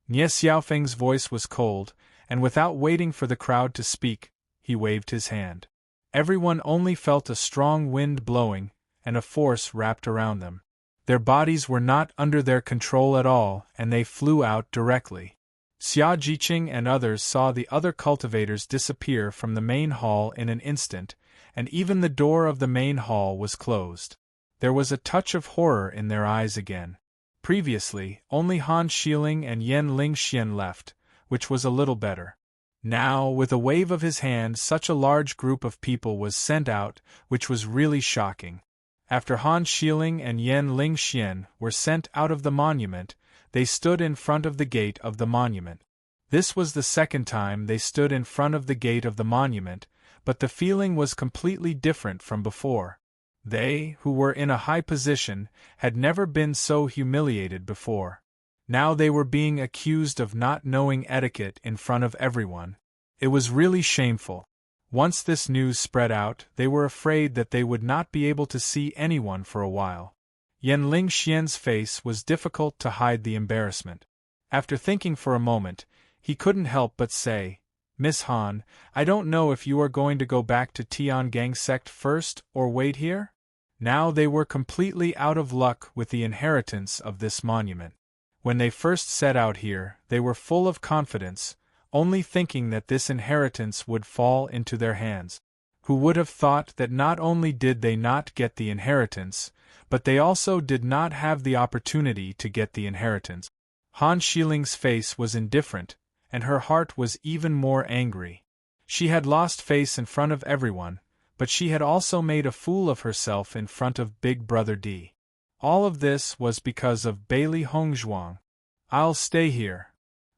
Nie Xiaofeng's voice was cold, and without waiting for the crowd to speak, he waved his hand. Everyone only felt a strong wind blowing, and a force wrapped around them. Their bodies were not under their control at all, and they flew out directly. Xia Jiqing and others saw the other cultivators disappear from the main hall in an instant, and even the door of the main hall was closed. There was a touch of horror in their eyes again. Previously, only Han Xiling and Yan Lingxian left, which was a little better. Now, with a wave of his hand, such a large group of people was sent out, which was really shocking. After Han Xiling and Yan Lingxian were sent out of the monument, they stood in front of the gate of the monument. This was the second time they stood in front of the gate of the monument, but the feeling was completely different from before. They, who were in a high position, had never been so humiliated before. Now they were being accused of not knowing etiquette in front of everyone. It was really shameful. Once this news spread out, they were afraid that they would not be able to see anyone for a while. Yan Lingxian's face was difficult to hide the embarrassment. After thinking for a moment, he couldn't help but say, "Miss Han, I don't know if you are going to go back to Tiangang sect first or wait here?" Now they were completely out of luck with the inheritance of this monument. When they first set out here, they were full of confidence, only thinking that this inheritance would fall into their hands. Who would have thought that not only did they not get the inheritance, but they also did not have the opportunity to get the inheritance? Han Xiling's face was indifferent, and her heart was even more angry. She had lost face in front of everyone, but she had also made a fool of herself in front of Big Brother D. All of this was because of Bailey Hongzhuang. "I'll stay here."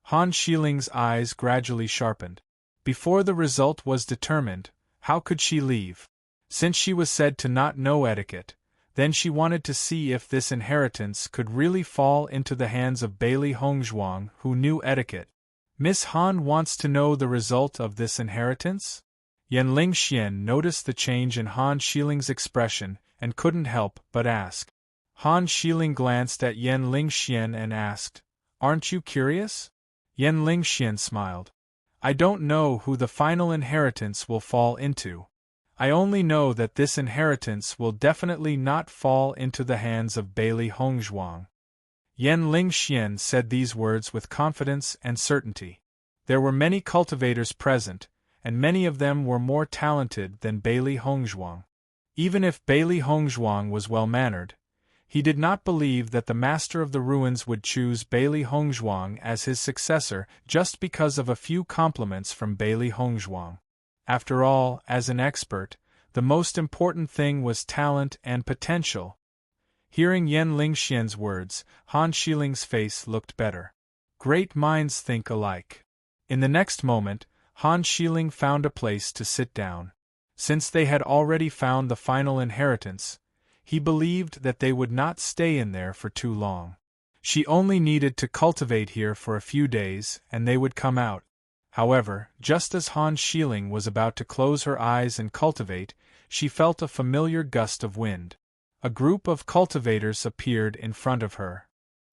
Han Xiling's eyes gradually sharpened. Before the result was determined, how could she leave? Since she was said to not know etiquette, then she wanted to see if this inheritance could really fall into the hands of Bailey Hongzhuang, who knew etiquette. "Miss Han wants to know the result of this inheritance?" Yan Lingxian noticed the change in Han Xiling's expression and couldn't help but ask. Han Xiling glanced at Yan Lingxian and asked, "Aren't you curious?" Yan Lingxian smiled. "I don't know who the final inheritance will fall into. I only know that this inheritance will definitely not fall into the hands of Bailey Hongzhuang." Yan Lingxian said these words with confidence and certainty. There were many cultivators present, and many of them were more talented than Bailey Hongzhuang. Even if Bailey Hongzhuang was well-mannered, he did not believe that the Master of the Ruins would choose Bailey Hongzhuang as his successor just because of a few compliments from Bailey Hongzhuang. After all, as an expert, the most important thing was talent and potential. Hearing Yan Lingxian's words, Han Xiling's face looked better. Great minds think alike. In the next moment, Han Xiling found a place to sit down. Since they had already found the final inheritance, he believed that they would not stay in there for too long. She only needed to cultivate here for a few days, and they would come out. However, just as Han Xiling was about to close her eyes and cultivate, she felt a familiar gust of wind. A group of cultivators appeared in front of her.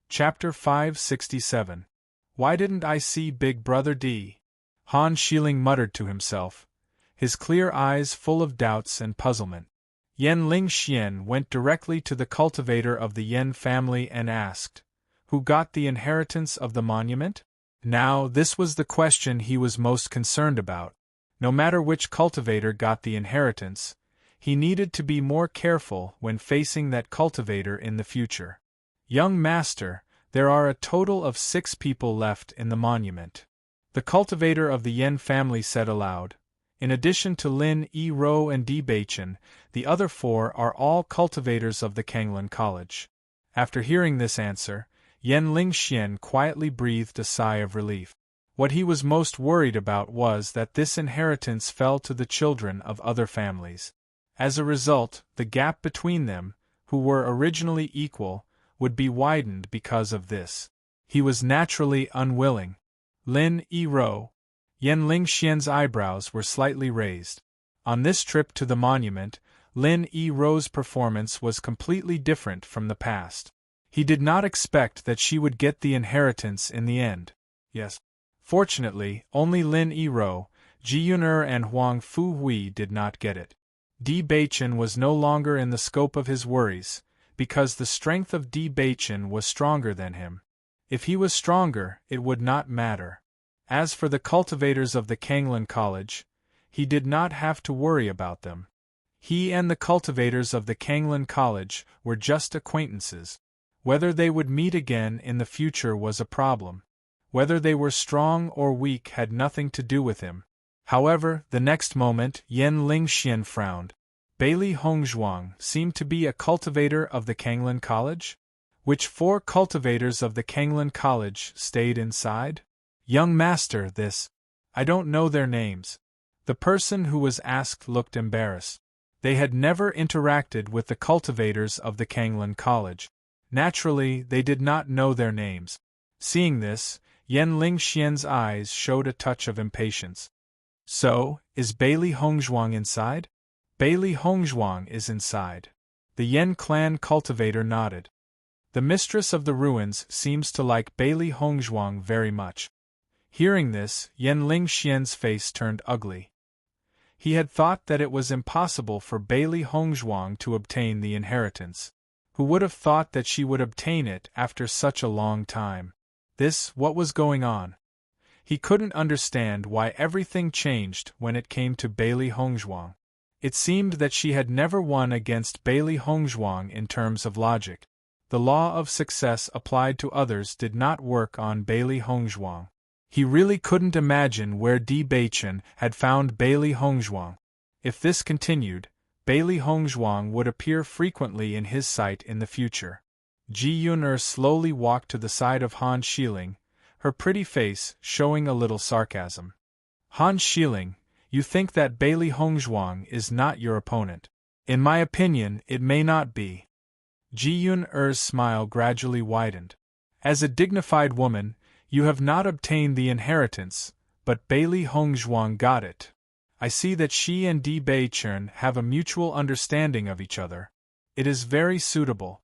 Chapter 567. Why didn't I see Big Brother D? Han Xiling muttered to himself, his clear eyes full of doubts and puzzlement. Yan Lingxian went directly to the cultivator of the Yan family and asked, "Who got the inheritance of the monument?" Now, this was the question he was most concerned about. No matter which cultivator got the inheritance, he needed to be more careful when facing that cultivator in the future. "Young master, there are a total of 6 people left in the monument." The cultivator of the Yan family said aloud, In addition to Lin Yi-ro and Di Beichen, the other 4 are all cultivators of the Kanglan College. After hearing this answer, Yan Lingxian quietly breathed a sigh of relief. What he was most worried about was that this inheritance fell to the children of other families. As a result, the gap between them, who were originally equal, would be widened because of this. He was naturally unwilling. Lin Yi-ro. Yan Lingxian's eyebrows were slightly raised. On this trip to the monument, Lin Yi-ro's performance was completely different from the past. He did not expect that she would get the inheritance in the end. Yes. Fortunately, only Lin Yi-ro, Ji Yun-er and Huang Fu-hui did not get it. Di Beichen was no longer in the scope of his worries, because the strength of Di Beichen was stronger than him. If he was stronger, it would not matter. As for the cultivators of the Kanglan College, he did not have to worry about them. He and the cultivators of the Kanglan College were just acquaintances. Whether they would meet again in the future was a problem. Whether they were strong or weak had nothing to do with him. However, the next moment, Yan Lingxian frowned. Bailey Hongzhuang seemed to be a cultivator of the Kanglan College? Which 4 cultivators of the Kanglan College stayed inside? Young master, I don't know their names. The person who was asked looked embarrassed. They had never interacted with the cultivators of the Kanglan College. Naturally, they did not know their names. Seeing this, Yan Lingxian's eyes showed a touch of impatience. So, is Bailey Hongzhuang inside? Bailey Hongzhuang is inside. The Yan clan cultivator nodded. The mistress of the ruins seems to like Bailey Hongzhuang very much. Hearing this, Yan Lingxian's face turned ugly. He had thought that it was impossible for Bailey Hongzhuang to obtain the inheritance. Who would have thought that she would obtain it after such a long time? What was going on? He couldn't understand why everything changed when it came to Bailey Hongzhuang. It seemed that she had never won against Bailey Hongzhuang in terms of logic. The law of success applied to others did not work on Bailey Hongzhuang. He really couldn't imagine where Di Beichen had found Bailey Hongzhuang. If this continued, Bailey Hongzhuang would appear frequently in his sight in the future. Ji Yun-er slowly walked to the side of Han Xiling, her pretty face showing a little sarcasm. Han Xiling, you think that Bailey Hongzhuang is not your opponent. In my opinion, it may not be. Ji Yun-er's smile gradually widened. As a dignified woman, you have not obtained the inheritance, but Bailey Hongzhuang got it. I see that she and Di Beichen have a mutual understanding of each other. It is very suitable.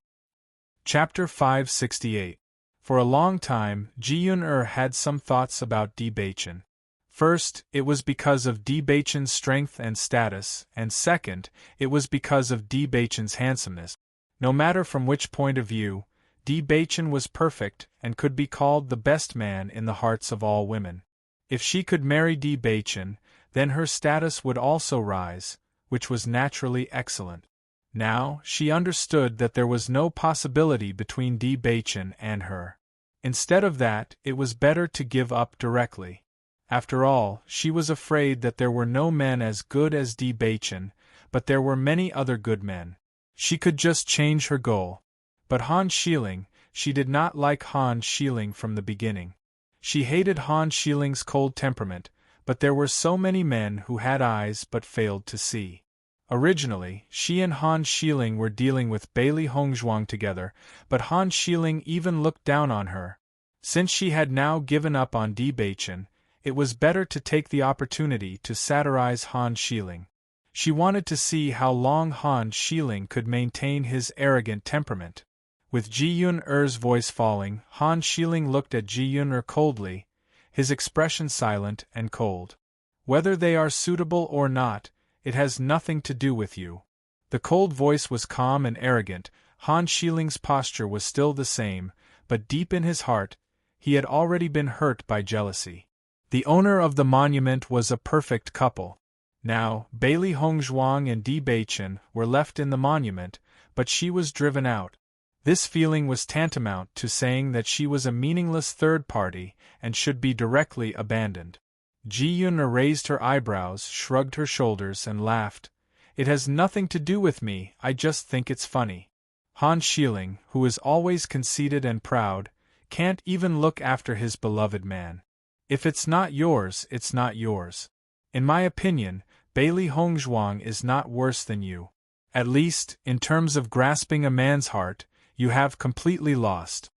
Chapter 568. For a long time, Ji Yun-er had some thoughts about Di Beichen. First, it was because of Di Beichen's strength and status, and second, it was because of Di Beichen's handsomeness. No matter from which point of view, Di Beichen was perfect and could be called the best man in the hearts of all women. If she could marry Di Beichen, then her status would also rise, which was naturally excellent. Now, she understood that there was no possibility between Di Beichen and her. Instead of that, it was better to give up directly. After all, she was afraid that there were no men as good as Di Beichen, but there were many other good men. She could just change her goal. But Han Xiling, she did not like Han Xiling from the beginning. She hated Han Xiling's cold temperament, but there were so many men who had eyes but failed to see. Originally, she and Han Xiling were dealing with Bailey Hongzhuang together, but Han Xiling even looked down on her. Since she had now given up on Di Beichen, it was better to take the opportunity to satirize Han Xiling. She wanted to see how long Han Xiling could maintain his arrogant temperament. With Ji Yun-er's voice falling, Han Xiling looked at Ji Yun-er coldly, his expression silent and cold. Whether they are suitable or not, it has nothing to do with you. The cold voice was calm and arrogant. Han Xiling's posture was still the same, but deep in his heart, he had already been hurt by jealousy. The owner of the monument was a perfect couple. Now, Bailey Hongzhuang and Di Beichen were left in the monument, but she was driven out. This feeling was tantamount to saying that she was a meaningless third party and should be directly abandoned. Ji-yun raised her eyebrows, shrugged her shoulders, and laughed. It has nothing to do with me, I just think it's funny. Han Shieling, who is always conceited and proud, can't even look after his beloved man. If it's not yours, it's not yours. In my opinion, Bailey Hongzhuang is not worse than you. At least, in terms of grasping a man's heart, you have completely lost.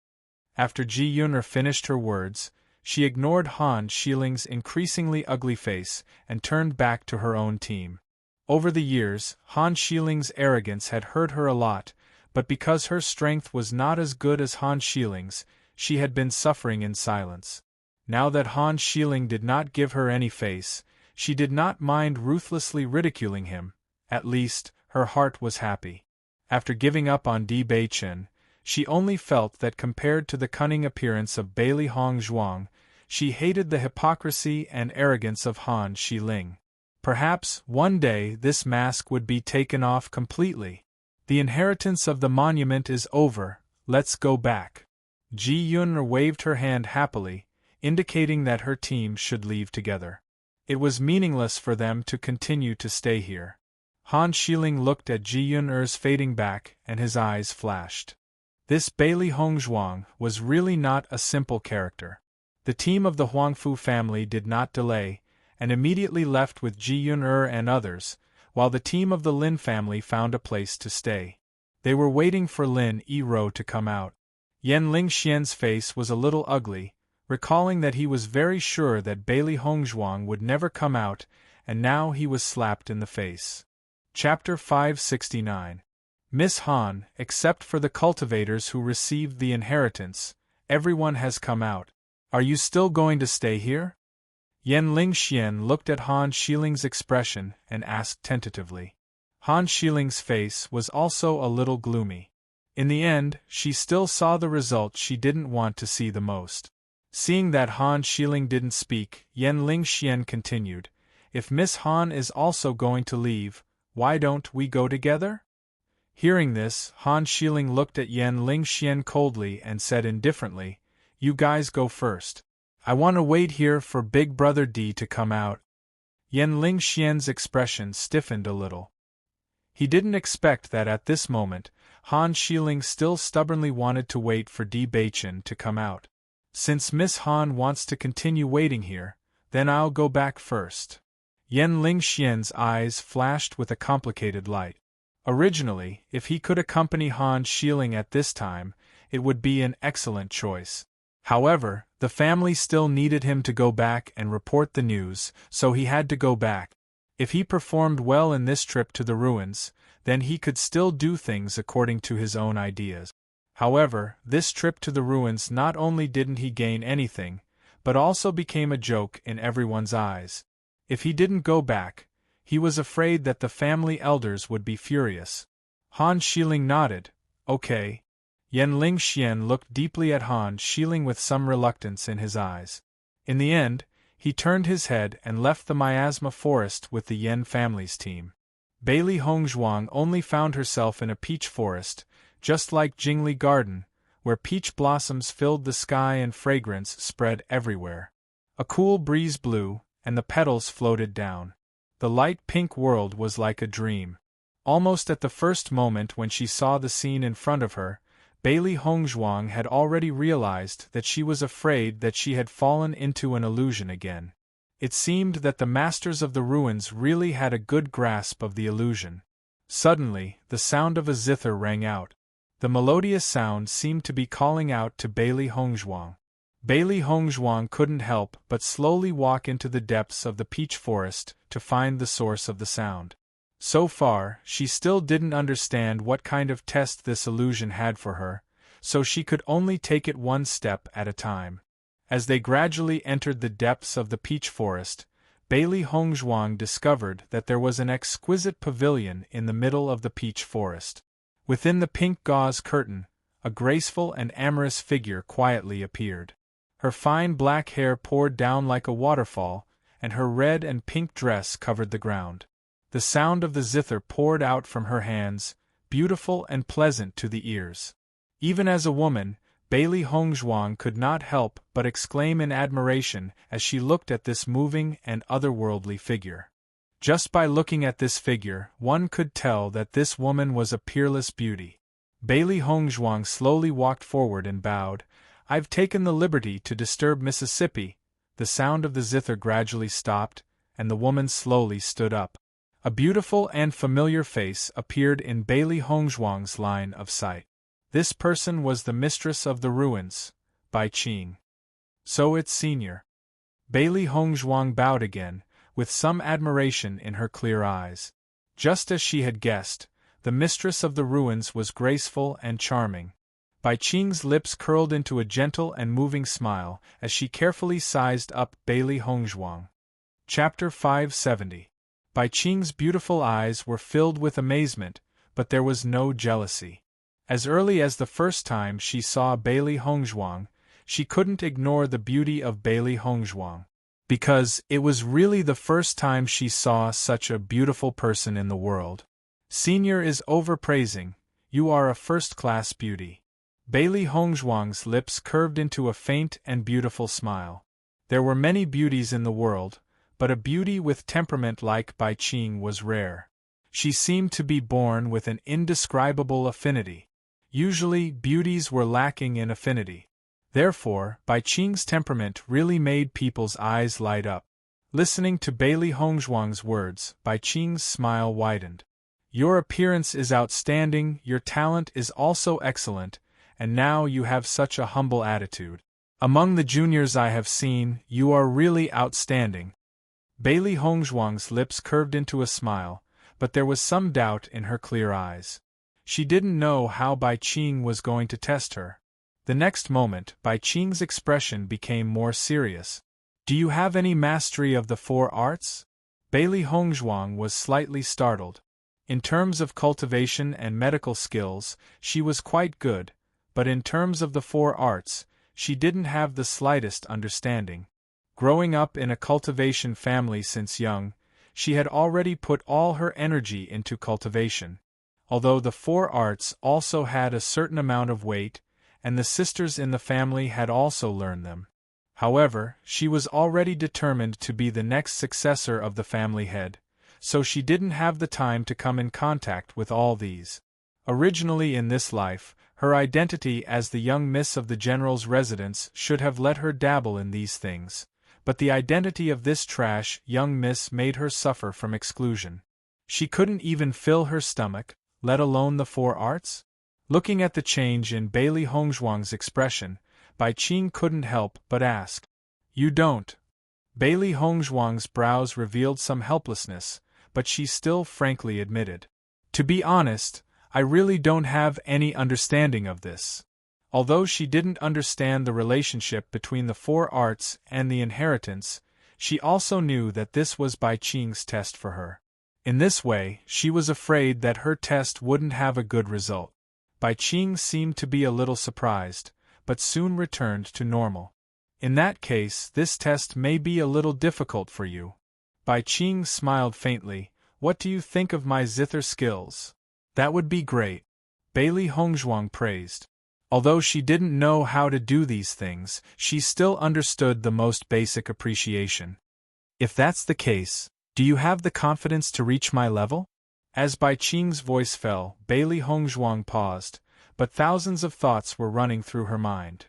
After Ji-yun finished her words, she ignored Han Shieling's increasingly ugly face and turned back to her own team. Over the years, Han Shiling's arrogance had hurt her a lot, but because her strength was not as good as Han Shiling's, she had been suffering in silence. Now that Han Shieling did not give her any face, she did not mind ruthlessly ridiculing him. At least, her heart was happy. After giving up on Di Beichen, she only felt that compared to the cunning appearance of Bailey Hongzhuang, she hated the hypocrisy and arrogance of Han Shiling. Perhaps, one day, this mask would be taken off completely. The inheritance of the monument is over, let's go back. Ji-yun waved her hand happily, indicating that her team should leave together. It was meaningless for them to continue to stay here. Han Shiling looked at Ji-yun's fading back, and his eyes flashed. This Bailey Hongzhuang was really not a simple character. The team of the Huangfu family did not delay, and immediately left with Ji-yun and others, while the team of the Lin family found a place to stay. They were waiting for Lin Yi-ro to come out. Yan Lingxian's face was a little ugly, recalling that he was very sure that Bailey Hongzhuang would never come out, and now he was slapped in the face. Chapter 569. Miss Han, except for the cultivators who received the inheritance, everyone has come out. Are you still going to stay here? Yan Lingxian looked at Han Shiling's expression and asked tentatively. Han Shiling's face was also a little gloomy. In the end, she still saw the result she didn't want to see the most. Seeing that Han Shiling didn't speak, Yan Lingxian continued, "If Miss Han is also going to leave, why don't we go together?" Hearing this, Han Shiling looked at Yan Lingxian coldly and said indifferently, "You guys go first. I want to wait here for Big Brother D to come out." Yan Lingxian's expression stiffened a little. He didn't expect that at this moment, Han Shiling still stubbornly wanted to wait for Di Beichen to come out. "Since Miss Han wants to continue waiting here, then I'll go back first." Yan Lingxian's eyes flashed with a complicated light. Originally, if he could accompany Han Shiling at this time, it would be an excellent choice. However, the family still needed him to go back and report the news, so he had to go back. If he performed well in this trip to the ruins, then he could still do things according to his own ideas. However, this trip to the ruins not only didn't he gain anything, but also became a joke in everyone's eyes. If he didn't go back, he was afraid that the family elders would be furious. Han Shiling nodded. "Okay." Yan Lingxian looked deeply at Han Shiling with some reluctance in his eyes. In the end, he turned his head and left the miasma forest with the Yan family's team. Bailey Hongzhuang only found herself in a peach forest, just like Jingli Garden, where peach blossoms filled the sky and fragrance spread everywhere. A cool breeze blew, and the petals floated down. The light pink world was like a dream. Almost at the first moment when she saw the scene in front of her, Bailey Hongzhuang had already realized that she was afraid that she had fallen into an illusion again. It seemed that the masters of the ruins really had a good grasp of the illusion. Suddenly, the sound of a zither rang out. The melodious sound seemed to be calling out to Bailey Hongzhuang. Bailey Hongzhuang couldn't help but slowly walk into the depths of the peach forest to find the source of the sound. So far, she still didn't understand what kind of test this illusion had for her, so she could only take it one step at a time. As they gradually entered the depths of the peach forest, Bailey Hongzhuang discovered that there was an exquisite pavilion in the middle of the peach forest. Within the pink gauze curtain, a graceful and amorous figure quietly appeared. Her fine black hair poured down like a waterfall, and her red and pink dress covered the ground. The sound of the zither poured out from her hands, beautiful and pleasant to the ears. Even as a woman, Bailey Hongzhuang could not help but exclaim in admiration as she looked at this moving and otherworldly figure. Just by looking at this figure, one could tell that this woman was a peerless beauty. Bailey Hongzhuang slowly walked forward and bowed. "I've taken the liberty to disturb Mississippi." The sound of the zither gradually stopped, and the woman slowly stood up. A beautiful and familiar face appeared in Bailey Hongzhuang's line of sight. This person was the mistress of the ruins, Bai Qing. "So it's Senior." Bailey Hongzhuang bowed again, with some admiration in her clear eyes. Just as she had guessed, the mistress of the ruins was graceful and charming. Bai Qing's lips curled into a gentle and moving smile as she carefully sized up Bailey Hongzhuang. Chapter 570. Bai Qing's beautiful eyes were filled with amazement, but there was no jealousy. As early as the first time she saw Bailey Hongzhuang, she couldn't ignore the beauty of Bailey Hongzhuang. Because it was really the first time she saw such a beautiful person in the world. "Senior is overpraising. You are a first-class beauty." Bailey Hongzhuang's lips curved into a faint and beautiful smile. There were many beauties in the world, but a beauty with temperament like Bai Qing was rare. She seemed to be born with an indescribable affinity. Usually, beauties were lacking in affinity. Therefore, Bai Qing's temperament really made people's eyes light up. Listening to Bailey Hongzhuang's words, Bai Qing's smile widened. "Your appearance is outstanding, your talent is also excellent, and now you have such a humble attitude. Among the juniors I have seen, you are really outstanding." Bailey Hongzhuang's lips curved into a smile, but there was some doubt in her clear eyes. She didn't know how Bai Qing was going to test her. The next moment, Bai Qing's expression became more serious. "Do you have any mastery of the 4 arts?" Bailey Hongzhuang was slightly startled. In terms of cultivation and medical skills, she was quite good, but in terms of the 4 arts, she didn't have the slightest understanding. Growing up in a cultivation family since young, she had already put all her energy into cultivation. Although the 4 arts also had a certain amount of weight, and the sisters in the family had also learned them. However, she was already determined to be the next successor of the family head, so she didn't have the time to come in contact with all these. Originally in this life, her identity as the young miss of the general's residence should have let her dabble in these things, but the identity of this trash young miss made her suffer from exclusion. She couldn't even fill her stomach, let alone the 4 arts? Looking at the change in Bailey Hongzhuang's expression, Bai Qing couldn't help but ask. "You don't?" Bailey Hongzhuang's brows revealed some helplessness, but she still frankly admitted. "To be honest, I really don't have any understanding of this." Although she didn't understand the relationship between the 4 arts and the inheritance, she also knew that this was Bai Qing's test for her. In this way, she was afraid that her test wouldn't have a good result. Bai Qing seemed to be a little surprised, but soon returned to normal. "In that case, this test may be a little difficult for you." Bai Qing smiled faintly. "What do you think of my zither skills?" "That would be great," Bailey Hongzhuang praised. Although she didn't know how to do these things, she still understood the most basic appreciation. "If that's the case, do you have the confidence to reach my level?" As Bai Qing's voice fell, Bailey Hongzhuang paused, but thousands of thoughts were running through her mind.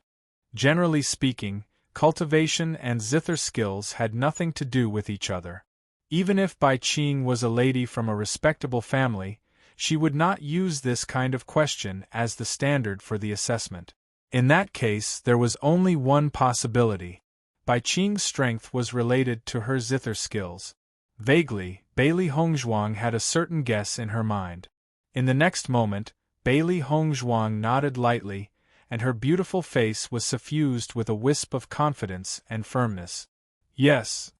Generally speaking, cultivation and zither skills had nothing to do with each other. Even if Bai Qing was a lady from a respectable family, she would not use this kind of question as the standard for the assessment. In that case, there was only one possibility. Bai Qing's strength was related to her zither skills. Vaguely, Bailey Hongzhuang had a certain guess in her mind. In the next moment, Bailey Hongzhuang nodded lightly, and her beautiful face was suffused with a wisp of confidence and firmness. Yes.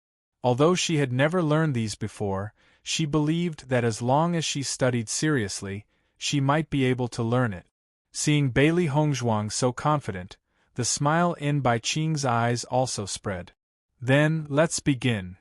Although she had never learned these before, she believed that as long as she studied seriously, she might be able to learn it. Seeing Bailey Hongzhuang so confident, the smile in Bai Qing's eyes also spread. "Then, let's begin."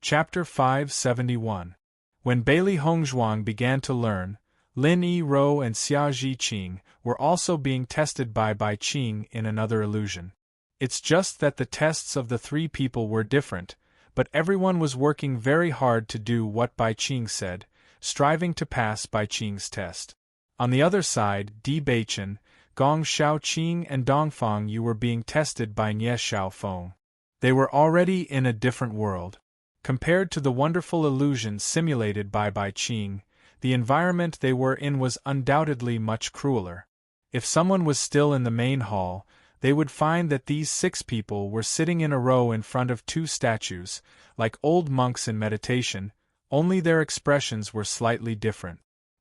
Chapter 571. When Bailey Hongzhuang began to learn, Lin Yi-ro and Xia Ji-qing were also being tested by Bai Qing in another illusion. It's just that the tests of the three people were different, but everyone was working very hard to do what Bai Qing said, striving to pass Bai Qing's test. On the other side, Di Baichen, Gong Shaoqing and Dongfang Yu were being tested by Nye Xiaofeng. They were already in a different world. Compared to the wonderful illusion simulated by Bai Qing, the environment they were in was undoubtedly much crueler. If someone was still in the main hall, they would find that these 6 people were sitting in a row in front of 2 statues, like old monks in meditation, only their expressions were slightly different.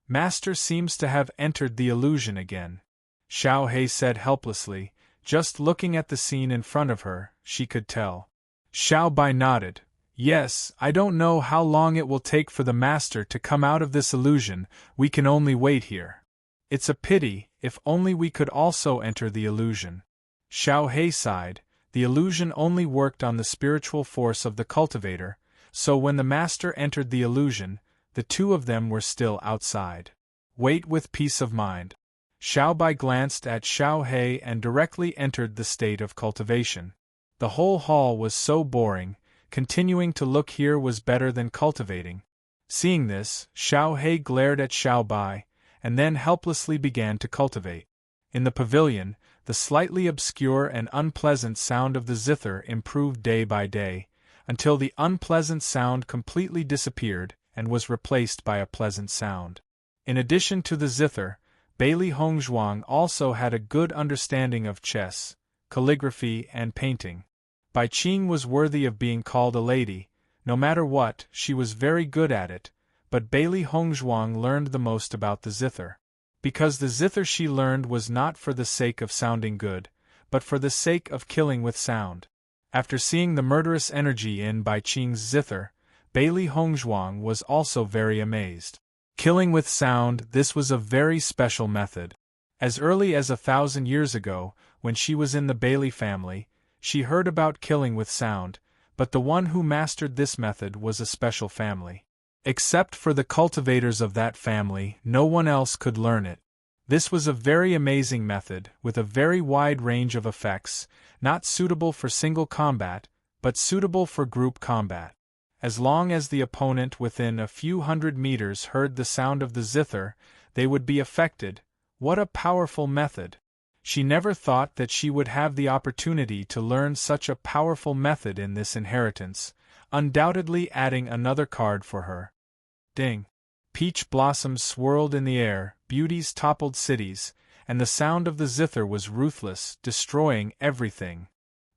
Master seems to have entered the illusion again, Xiao He said helplessly. Just looking at the scene in front of her, she could tell. Xiao Bai nodded. Yes, I don't know how long it will take for the master to come out of this illusion, we can only wait here. It's a pity, if only we could also enter the illusion. Xiao He sighed. The illusion only worked on the spiritual force of the cultivator, so when the master entered the illusion, the 2 of them were still outside. Wait with peace of mind. Xiao Bai glanced at Xiao He and directly entered the state of cultivation. The whole hall was so boring, continuing to look here was better than cultivating. Seeing this, Xiao He glared at Xiao Bai, and then helplessly began to cultivate. In the pavilion, the slightly obscure and unpleasant sound of the zither improved day by day, until the unpleasant sound completely disappeared and was replaced by a pleasant sound. In addition to the zither, Bailey Hongzhuang also had a good understanding of chess, calligraphy, and painting. Bai Qing was worthy of being called a lady. No matter what, she was very good at it, but Bailey Hongzhuang learned the most about the zither. Because the zither she learned was not for the sake of sounding good, but for the sake of killing with sound. After seeing the murderous energy in Bai Qing's zither, Bailey Hongzhuang was also very amazed. Killing with sound, this was a very special method. As early as 1,000 years ago, when she was in the Bailey family, she heard about killing with sound, but the one who mastered this method was a special family. Except for the cultivators of that family, no one else could learn it. This was a very amazing method, with a very wide range of effects, not suitable for single combat, but suitable for group combat. As long as the opponent within a few hundred meters heard the sound of the zither, they would be affected. What a powerful method! She never thought that she would have the opportunity to learn such a powerful method in this inheritance, undoubtedly adding another card for her. Ding! Peach blossoms swirled in the air, beauties toppled cities, and the sound of the zither was ruthless, destroying everything.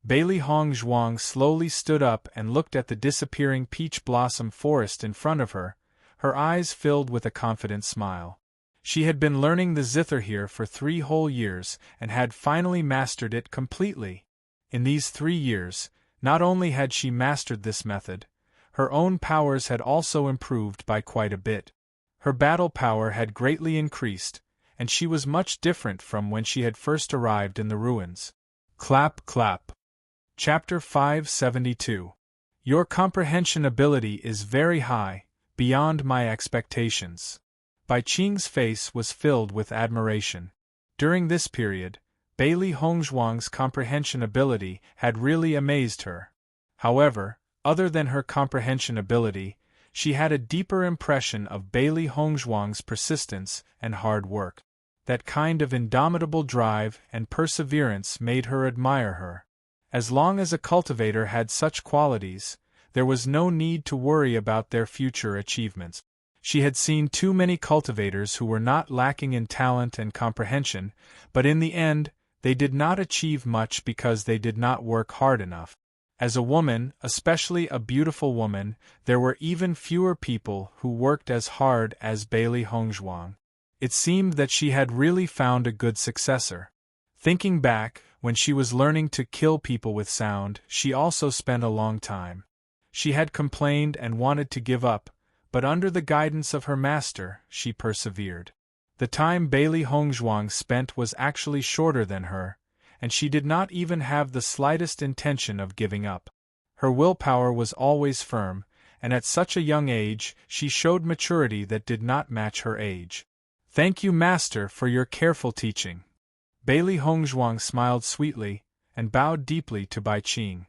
Bailey Hongzhuang slowly stood up and looked at the disappearing peach blossom forest in front of her, her eyes filled with a confident smile. She had been learning the zither here for 3 whole years and had finally mastered it completely. In these 3 years, not only had she mastered this method, her own powers had also improved by quite a bit. Her battle power had greatly increased, and she was much different from when she had first arrived in the ruins. Clap, clap. Chapter 572. Your comprehension ability is very high, beyond my expectations. Bai Qing's face was filled with admiration. During this period, Bailey Hongzhuang's comprehension ability had really amazed her. However, other than her comprehension ability, she had a deeper impression of Bailey Hongzhuang's persistence and hard work. That kind of indomitable drive and perseverance made her admire her. As long as a cultivator had such qualities, there was no need to worry about their future achievements. She had seen too many cultivators who were not lacking in talent and comprehension, but in the end, they did not achieve much because they did not work hard enough. As a woman, especially a beautiful woman, there were even fewer people who worked as hard as Bailey Hongzhuang. It seemed that she had really found a good successor. Thinking back, when she was learning to kill people with sound, she also spent a long time. She had complained and wanted to give up, but under the guidance of her master, she persevered. The time Bailey Hongzhuang spent was actually shorter than her, and she did not even have the slightest intention of giving up. Her willpower was always firm, and at such a young age she showed maturity that did not match her age. Thank you, Master, for your careful teaching. Bailey Hongzhuang smiled sweetly, and bowed deeply to Bai Qing.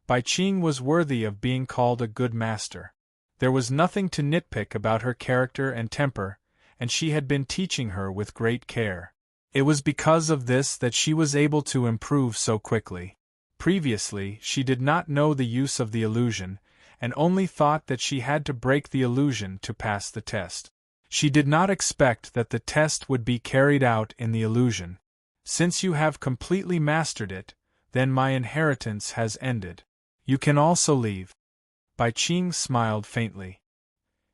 Bai Qing was worthy of being called a good master. There was nothing to nitpick about her character and temper, and she had been teaching her with great care. It was because of this that she was able to improve so quickly. Previously, she did not know the use of the illusion, and only thought that she had to break the illusion to pass the test. She did not expect that the test would be carried out in the illusion. Since you have completely mastered it, then my inheritance has ended. You can also leave. Bai Qing smiled faintly.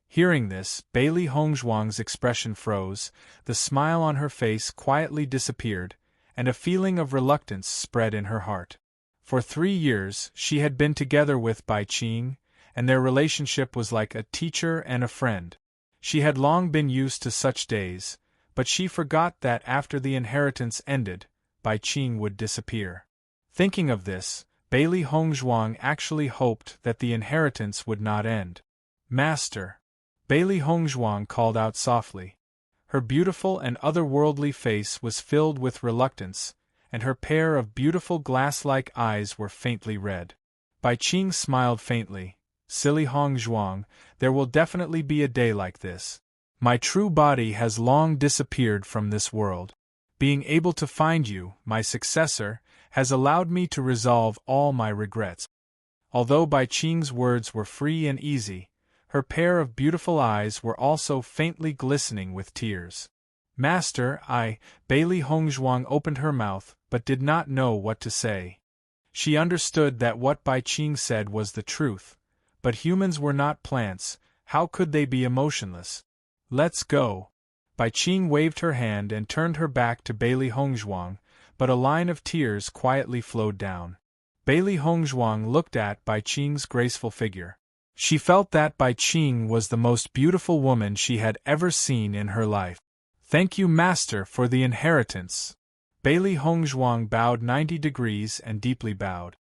Hearing this, Bailey Hongzhuang's expression froze, the smile on her face quietly disappeared, and a feeling of reluctance spread in her heart. For 3 years, she had been together with Bai Qing, and their relationship was like a teacher and a friend. She had long been used to such days, but she forgot that after the inheritance ended, Bai Qing would disappear. Thinking of this, Bailey Hongzhuang actually hoped that the inheritance would not end. Master! Bailey Hongzhuang called out softly. Her beautiful and otherworldly face was filled with reluctance, and her pair of beautiful glass-like eyes were faintly red. Bai Qing smiled faintly. Silly Hongzhuang, there will definitely be a day like this. My true body has long disappeared from this world. Being able to find you, my successor, has allowed me to resolve all my regrets. Although Bai Qing's words were free and easy, her pair of beautiful eyes were also faintly glistening with tears. Master, Bailey Hongzhuang opened her mouth but did not know what to say. She understood that what Bai Qing said was the truth, but humans were not plants, how could they be emotionless? Let's go. Bai Qing waved her hand and turned her back to Bailey Hongzhuang, but a line of tears quietly flowed down. Bailey Hongzhuang looked at Bai Qing's graceful figure. She felt that Bai Qing was the most beautiful woman she had ever seen in her life. Thank you, Master, for the inheritance. Bailey Hongzhuang bowed 90 degrees and deeply bowed.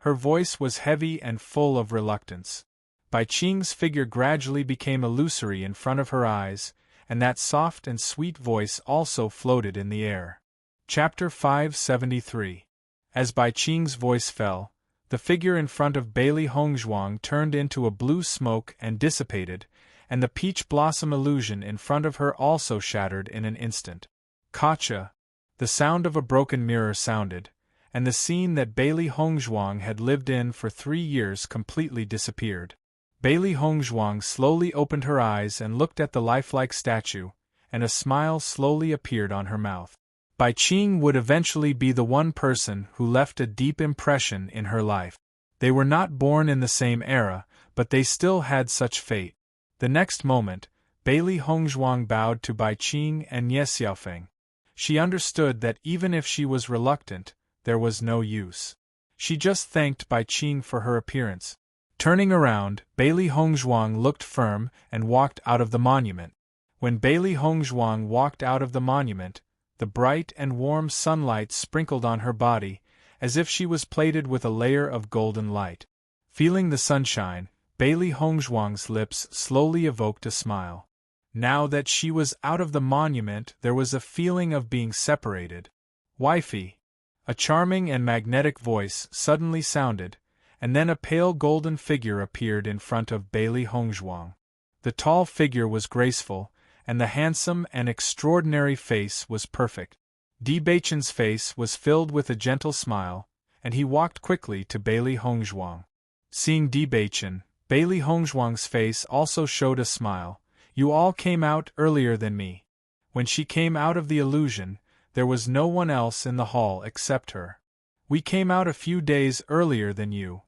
Her voice was heavy and full of reluctance. Bai Qing's figure gradually became illusory in front of her eyes, and that soft and sweet voice also floated in the air. Chapter 573. As Bai Qing's voice fell, the figure in front of Bailey Hongzhuang turned into a blue smoke and dissipated, and the peach blossom illusion in front of her also shattered in an instant. Kacha! The sound of a broken mirror sounded, and the scene that Bailey Hongzhuang had lived in for 3 years completely disappeared. Bailey Hongzhuang slowly opened her eyes and looked at the lifelike statue, and a smile slowly appeared on her mouth. Bai Qing would eventually be the one person who left a deep impression in her life. They were not born in the same era, but they still had such fate. The next moment, Bailey Hongzhuang bowed to Bai Qing and Ye Xiaofeng. She understood that even if she was reluctant, there was no use. She just thanked Bai Qing for her appearance. Turning around, Bailey Hongzhuang looked firm and walked out of the monument. When Bailey Hongzhuang walked out of the monument, the bright and warm sunlight sprinkled on her body, as if she was plated with a layer of golden light. Feeling the sunshine, Bailey Hongzhuang's lips slowly evoked a smile. Now that she was out of the monument, there was a feeling of being separated. Wifey! A charming and magnetic voice suddenly sounded, and then a pale golden figure appeared in front of Bailey Hongzhuang. The tall figure was graceful, and the handsome and extraordinary face was perfect. Di Beichen's face was filled with a gentle smile, and he walked quickly to Bailey Hongzhuang. Seeing Di Beichen, Bailey Hongzhuang's face also showed a smile. You all came out earlier than me. When she came out of the illusion, there was no one else in the hall except her. We came out a few days earlier than you.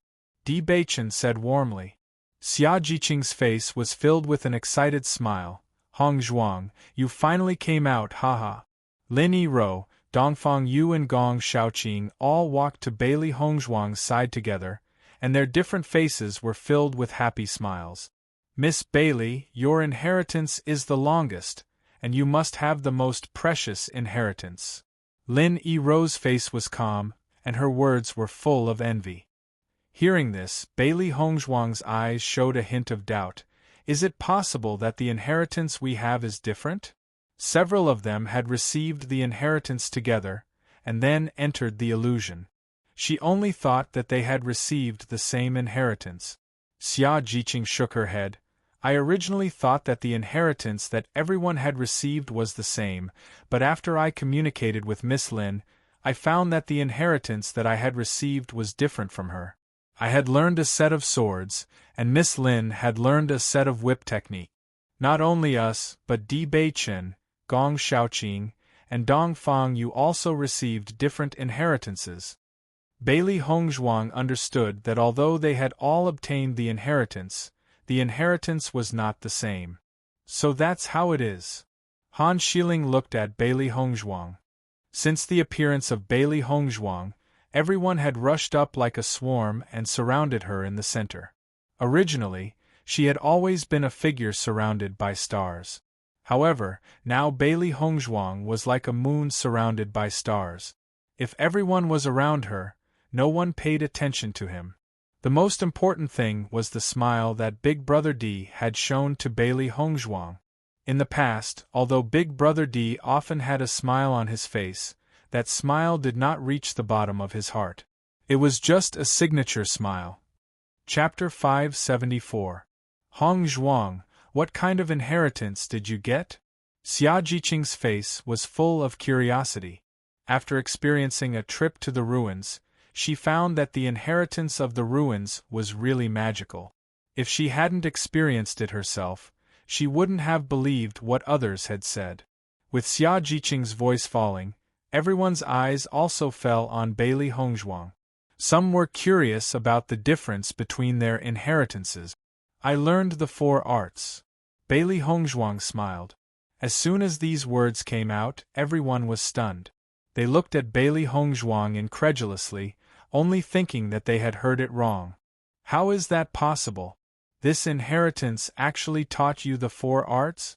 Di Beichen said warmly. Xia Jiqing's face was filled with an excited smile. Hongzhuang, you finally came out, haha. Lin Yirou, Dongfang Yu and Gong Shaoqing all walked to Bailey Hongzhuang's side together, and their different faces were filled with happy smiles. Miss Bailey, your inheritance is the longest, and you must have the most precious inheritance. Lin Yirou's face was calm, and her words were full of envy. Hearing this, Bailey Hongzhuang's eyes showed a hint of doubt. Is it possible that the inheritance we have is different? Several of them had received the inheritance together, and then entered the illusion. She only thought that they had received the same inheritance. Xia Jiqing shook her head. I originally thought that the inheritance that everyone had received was the same, but after I communicated with Miss Lin, I found that the inheritance that I had received was different from her. I had learned a set of swords, and Miss Lin had learned a set of whip technique. Not only us, but Di Beichen, Gong Shaoqing, and Dong Fang you also received different inheritances. Bailey Hongzhuang understood that although they had all obtained the inheritance was not the same. So that's how it is. Han Xiling looked at Bailey Hongzhuang. Since the appearance of Bailey Hongzhuang, everyone had rushed up like a swarm and surrounded her in the center. Originally, she had always been a figure surrounded by stars. However, now Bailey Hongzhuang was like a moon surrounded by stars. If everyone was around her, no one paid attention to him. The most important thing was the smile that Big Brother D had shown to Bailey Hongzhuang. In the past, although Big Brother D often had a smile on his face, that smile did not reach the bottom of his heart. It was just a signature smile. Chapter 574. Hongzhuang, what kind of inheritance did you get? Xia Jiqing's face was full of curiosity. After experiencing a trip to the ruins, she found that the inheritance of the ruins was really magical. If she hadn't experienced it herself, she wouldn't have believed what others had said. With Xia Jiqing's voice falling, everyone's eyes also fell on Bailey Hongzhuang. Some were curious about the difference between their inheritances. I learned the 4 arts. Bailey Hongzhuang smiled. As soon as these words came out, everyone was stunned. They looked at Bailey Hongzhuang incredulously, only thinking that they had heard it wrong. How is that possible? This inheritance actually taught you the 4 arts?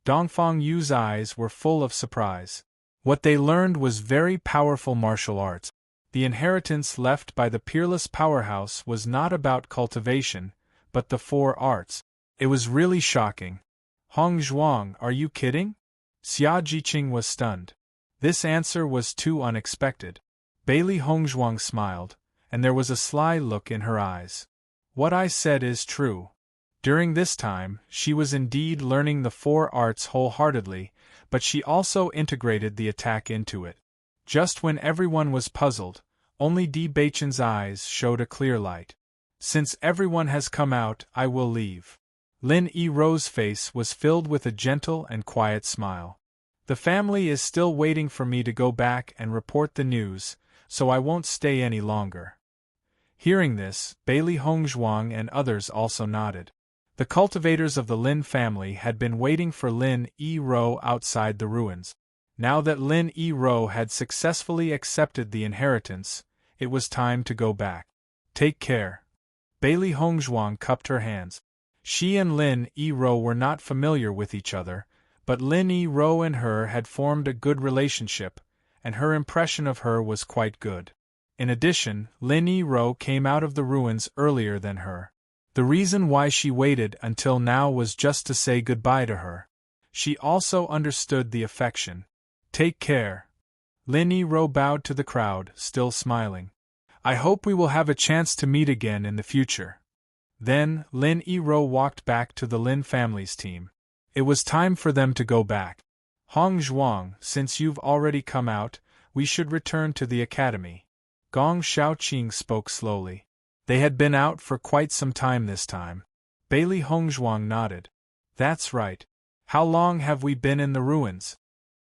Dongfang Yu's eyes were full of surprise. What they learned was very powerful martial arts. The inheritance left by the peerless powerhouse was not about cultivation, but the 4 arts. It was really shocking. Hongzhuang, are you kidding? Xia Jiqing was stunned. This answer was too unexpected. Bailey Hongzhuang smiled, and there was a sly look in her eyes. What I said is true. During this time, she was indeed learning the 4 arts wholeheartedly, but she also integrated the attack into it. Just when everyone was puzzled, only Di Beichen's eyes showed a clear light. Since everyone has come out, I will leave. Lin Yirou's face was filled with a gentle and quiet smile. The family is still waiting for me to go back and report the news, so I won't stay any longer. Hearing this, Bailey Hongzhuang and others also nodded. The cultivators of the Lin family had been waiting for Lin Yirou outside the ruins. Now that Lin Yirou had successfully accepted the inheritance, it was time to go back. Take care. Bailey Hongzhuang cupped her hands. She and Lin Yirou were not familiar with each other, but Lin Yirou and her had formed a good relationship, and her impression of her was quite good. In addition, Lin Yirou came out of the ruins earlier than her. The reason why she waited until now was just to say goodbye to her. She also understood the affection. Take care. Lin Yirou bowed to the crowd, still smiling. I hope we will have a chance to meet again in the future. Then, Lin Yirou walked back to the Lin family's team. It was time for them to go back. Hongzhuang, since you've already come out, we should return to the academy. Gong Shaoqing spoke slowly. They had been out for quite some time this time. Bailey Hongzhuang nodded. That's right. How long have we been in the ruins?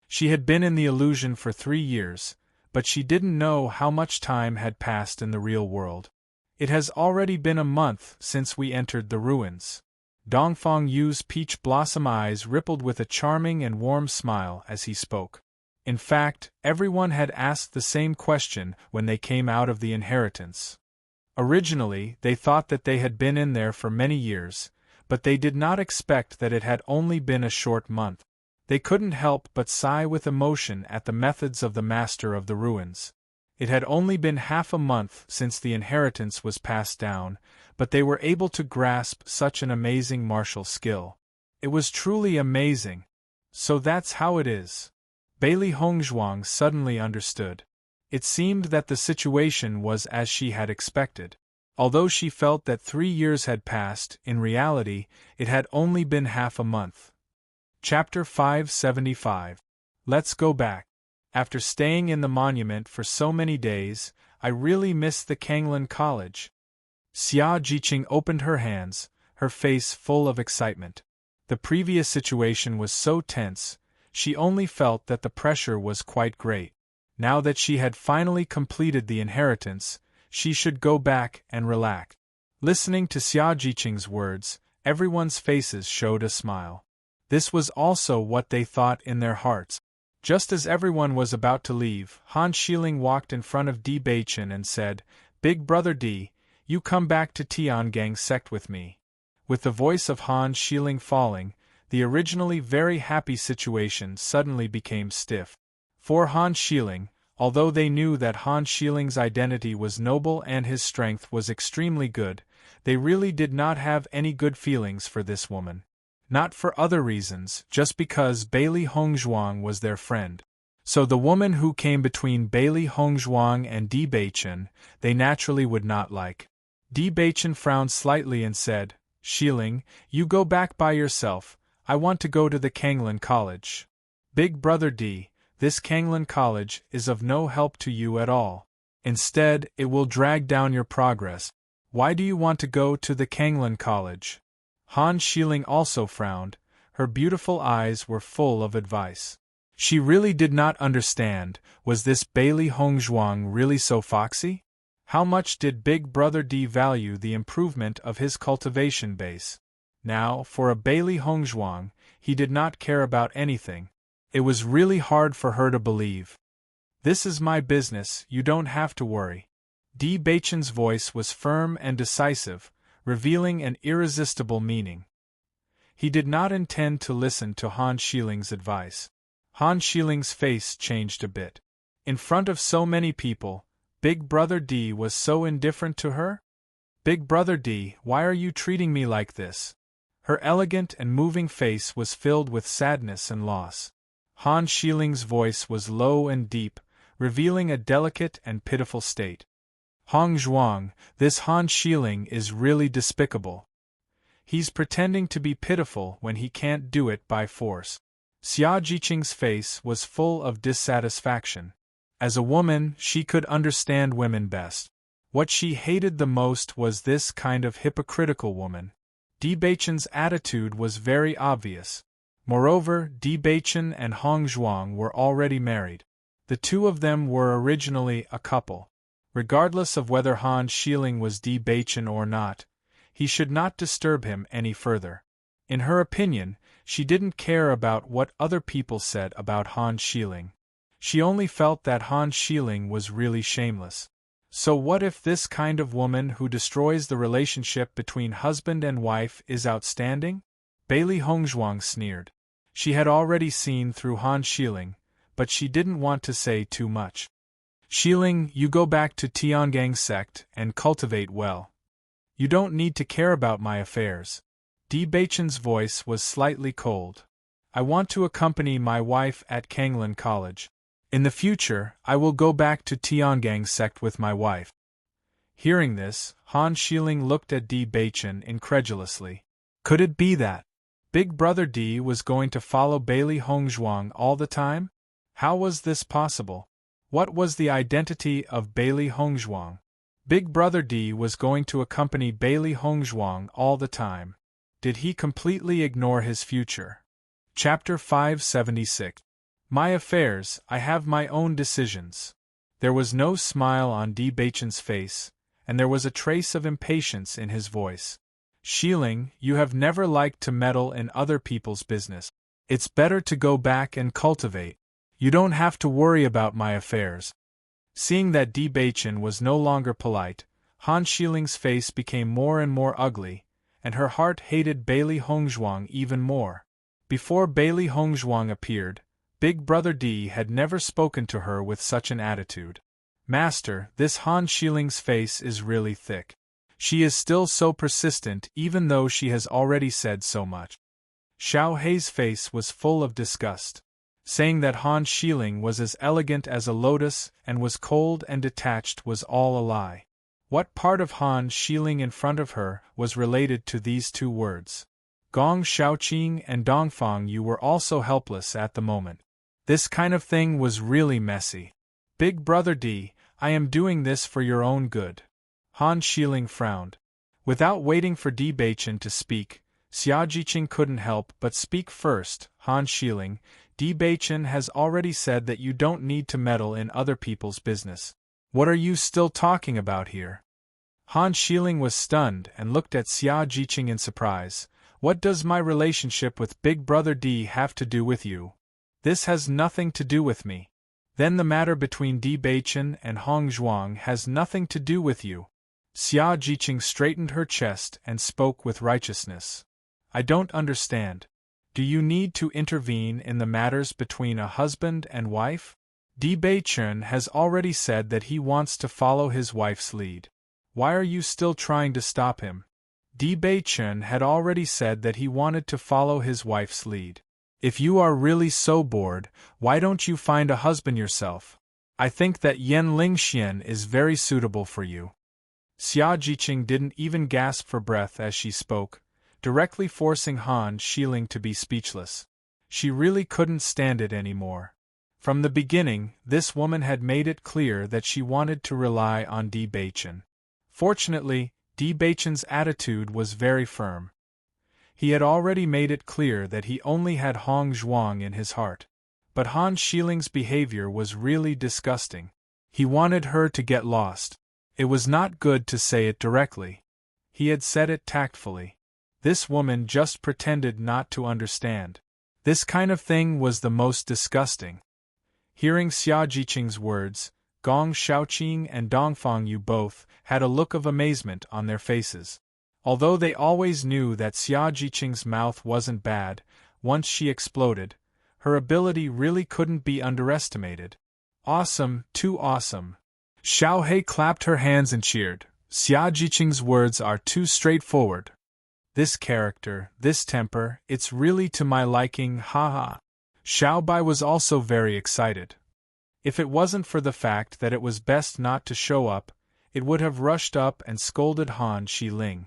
She had been in the illusion for 3 years, but she didn't know how much time had passed in the real world. It has already been a month since we entered the ruins. Dongfang Yu's peach blossom eyes rippled with a charming and warm smile as he spoke. In fact, everyone had asked the same question when they came out of the inheritance. Originally, they thought that they had been in there for many years, but they did not expect that it had only been a short month. They couldn't help but sigh with emotion at the methods of the master of the ruins. It had only been half a month since the inheritance was passed down, but they were able to grasp such an amazing martial skill. It was truly amazing. So that's how it is. Bailey Hongzhuang suddenly understood. It seemed that the situation was as she had expected. Although she felt that 3 years had passed, in reality, it had only been half a month. Chapter 575. Let's go back. After staying in the monument for so many days, I really miss the Kanglan College. Xia Jiqing opened her hands, her face full of excitement. The previous situation was so tense, she only felt that the pressure was quite great. Now that she had finally completed the inheritance, she should go back and relax. Listening to Xia Jiqing's words, everyone's faces showed a smile. This was also what they thought in their hearts. Just as everyone was about to leave, Han Xiling walked in front of Di Beichen and said, "Big brother Di, you come back to Tiangang sect with me." With the voice of Han Xiling falling, the originally very happy situation suddenly became stiff. For Han Xiling, although they knew that Han Xiling's identity was noble and his strength was extremely good, they really did not have any good feelings for this woman. Not for other reasons, just because Bailey Hongzhuang was their friend. So the woman who came between Bailey Hongzhuang and Di Beichen, they naturally would not like. Di Beichen frowned slightly and said, "Xiling, you go back by yourself, I want to go to the Kanglan College." "Big brother Di, this Kanglan College is of no help to you at all. Instead, it will drag down your progress. Why do you want to go to the Kanglan College?" Han Xiling also frowned, her beautiful eyes were full of advice. She really did not understand, was this Bailey Hongzhuang really so foxy? How much did Big Brother Di value the improvement of his cultivation base? Now, for a Bailey Hongzhuang, he did not care about anything. It was really hard for her to believe. "This is my business, you don't have to worry." Di Beichen's voice was firm and decisive, revealing an irresistible meaning. He did not intend to listen to Han Xiling's advice. Han Xiling's face changed a bit. In front of so many people, Big Brother Di was so indifferent to her? "Big Brother Di, why are you treating me like this?" Her elegant and moving face was filled with sadness and loss. Han Xiling's voice was low and deep, revealing a delicate and pitiful state. "Hongzhuang, this Han Xiling is really despicable. He's pretending to be pitiful when he can't do it by force." Xia Jiqing's face was full of dissatisfaction. As a woman, she could understand women best. What she hated the most was this kind of hypocritical woman. Di Beichen's attitude was very obvious. Moreover, Di Beichen and Hongzhuang were already married. The two of them were originally a couple. Regardless of whether Han Xiling was Di Beichen or not, he should not disturb him any further. In her opinion, she didn't care about what other people said about Han Xiling. She only felt that Han Xiling was really shameless. So what if this kind of woman who destroys the relationship between husband and wife is outstanding? Bailey Hongzhuang sneered. She had already seen through Han Xiling, but she didn't want to say too much. "Xiling, you go back to Tiangang sect and cultivate well. You don't need to care about my affairs." Di Beichen's voice was slightly cold. "I want to accompany my wife at Kanglan College. In the future, I will go back to Tiangang sect with my wife." Hearing this, Han Xiling looked at Di Beichen incredulously. Could it be that Big Brother Di was going to follow Bailey Hongzhuang all the time? How was this possible? What was the identity of Bailey Hongzhuang? Big Brother Di was going to accompany Bailey Hongzhuang all the time. Did he completely ignore his future? Chapter 576. My affairs, I have my own decisions. There was no smile on Di Beichen's face, and there was a trace of impatience in his voice. "Xiling, you have never liked to meddle in other people's business. It's better to go back and cultivate. You don't have to worry about my affairs." Seeing that Di Beichen was no longer polite, Han Xiling's face became more and more ugly, and her heart hated Bailey Hongzhuang even more. Before Bailey Hongzhuang appeared, Big Brother Di had never spoken to her with such an attitude. "Master, this Han Xiling's face is really thick. She is still so persistent even though she has already said so much." Xiao Hei's face was full of disgust. Saying that Han Xiling was as elegant as a lotus and was cold and detached was all a lie. What part of Han Xiling in front of her was related to these two words? Gong Shaoqing and Dongfang Yu were also helpless at the moment. This kind of thing was really messy. Big Brother D, I am doing this for your own good. Han Xiling frowned. Without waiting for Di Beichen to speak, Xia Jiqing couldn't help but speak first. Han Xiling, Di Beichen has already said that you don't need to meddle in other people's business. What are you still talking about here? Han Xiling was stunned and looked at Xia Jiqing in surprise. What does my relationship with Big Brother D have to do with you? This has nothing to do with me. Then the matter between Di Beichen and Hong Zhuang has nothing to do with you. Xia Jiqing straightened her chest and spoke with righteousness. I don't understand. Do you need to intervene in the matters between a husband and wife? Di Beichen has already said that he wants to follow his wife's lead. Why are you still trying to stop him? Di Beichen had already said that he wanted to follow his wife's lead. If you are really so bored, why don't you find a husband yourself? I think that Yan Lingxian is very suitable for you. Xia Jiqing didn't even gasp for breath as she spoke, directly forcing Han Xiling to be speechless. She really couldn't stand it anymore. From the beginning, this woman had made it clear that she wanted to rely on Di Beichen. Fortunately, Di Beichen's attitude was very firm. He had already made it clear that he only had Hong Zhuang in his heart. But Han Xiling's behavior was really disgusting. He wanted her to get lost. It was not good to say it directly. He had said it tactfully. This woman just pretended not to understand. This kind of thing was the most disgusting. Hearing Xia Jiqing's words, Gong Shaoqing and Dongfang Yu both had a look of amazement on their faces. Although they always knew that Xia Jiqing's mouth wasn't bad, once she exploded, her ability really couldn't be underestimated. Awesome, too awesome. Xiao Hei clapped her hands and cheered. Xia Jiqing's words are too straightforward. This character, this temper, it's really to my liking, haha. Xiao Bai was also very excited. If it wasn't for the fact that it was best not to show up, it would have rushed up and scolded Han Xiling.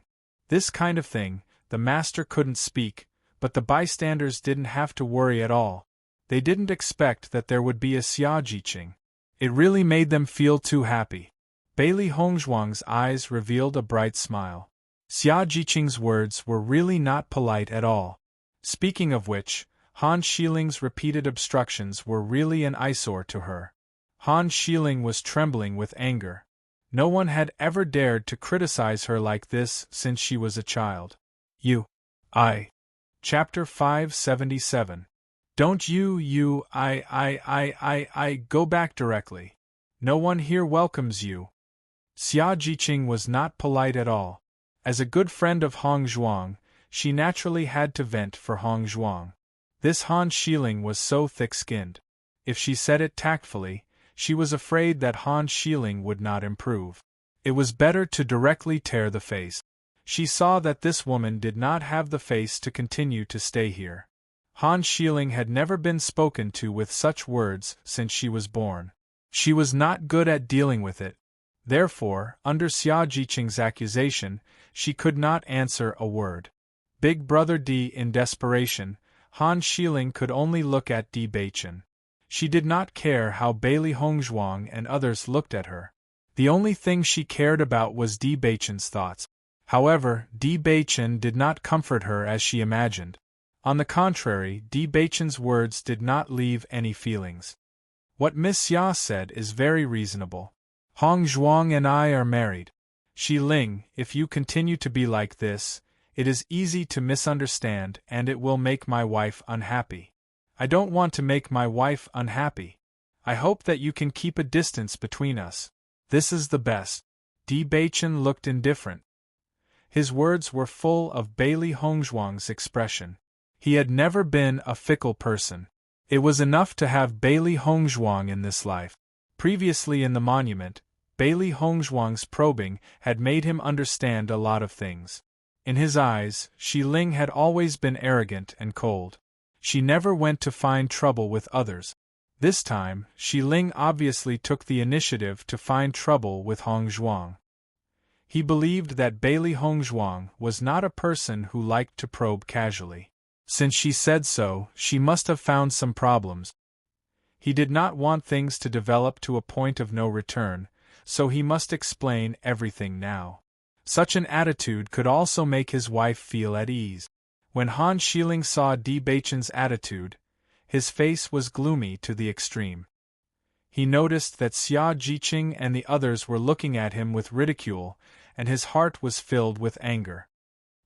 This kind of thing, the master couldn't speak, but the bystanders didn't have to worry at all. They didn't expect that there would be a Xia Jiqing. It really made them feel too happy. Bailey Hongzhuang's eyes revealed a bright smile. Xia Jiqing's words were really not polite at all. Speaking of which, Han Xiling's repeated obstructions were really an eyesore to her. Han Xiling was trembling with anger. No one had ever dared to criticize her like this since she was a child. Chapter 577. Don't I go back directly. No one here welcomes you. Xia Jiqing was not polite at all. As a good friend of Hong Zhuang, she naturally had to vent for Hong Zhuang. This Han Xiling was so thick-skinned. If she said it tactfully, she was afraid that Han Xiling would not improve. It was better to directly tear the face. She saw that this woman did not have the face to continue to stay here. Han Xiling had never been spoken to with such words since she was born. She was not good at dealing with it. Therefore, under Xia Jiqing's accusation, she could not answer a word. Big Brother D in desperation, Han Xiling could only look at Di Beichen. She did not care how Bailey Hongzhuang and others looked at her. The only thing she cared about was Di Beichen's thoughts. However, Di Beichen did not comfort her as she imagined. On the contrary, Di Beichen's words did not leave any feelings. What Miss Xia said is very reasonable. Hong Zhuang and I are married. Xiling, if you continue to be like this, it is easy to misunderstand and it will make my wife unhappy. I don't want to make my wife unhappy. I hope that you can keep a distance between us. This is the best. Di Beichen looked indifferent. His words were full of Bailey Hongzhuang's expression. He had never been a fickle person. It was enough to have Bailey Hongzhuang in this life. Previously in the monument, Bailey Hongzhuang's probing had made him understand a lot of things. In his eyes, Shi Ling had always been arrogant and cold. She never went to find trouble with others. This time, Shi Ling obviously took the initiative to find trouble with Hong Zhuang. He believed that Bailey Hong Zhuang was not a person who liked to probe casually. Since she said so, she must have found some problems. He did not want things to develop to a point of no return, so he must explain everything now. Such an attitude could also make his wife feel at ease. When Han Xiling saw Di Beichen's attitude, his face was gloomy to the extreme. He noticed that Xia Jiqing and the others were looking at him with ridicule, and his heart was filled with anger.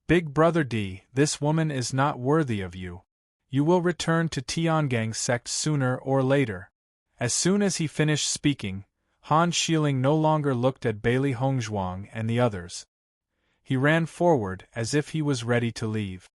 Big Brother Di, this woman is not worthy of you. You will return to Tiangang sect sooner or later. As soon as he finished speaking, Han Xiling no longer looked at Bailey Hongzhuang and the others. He ran forward as if he was ready to leave.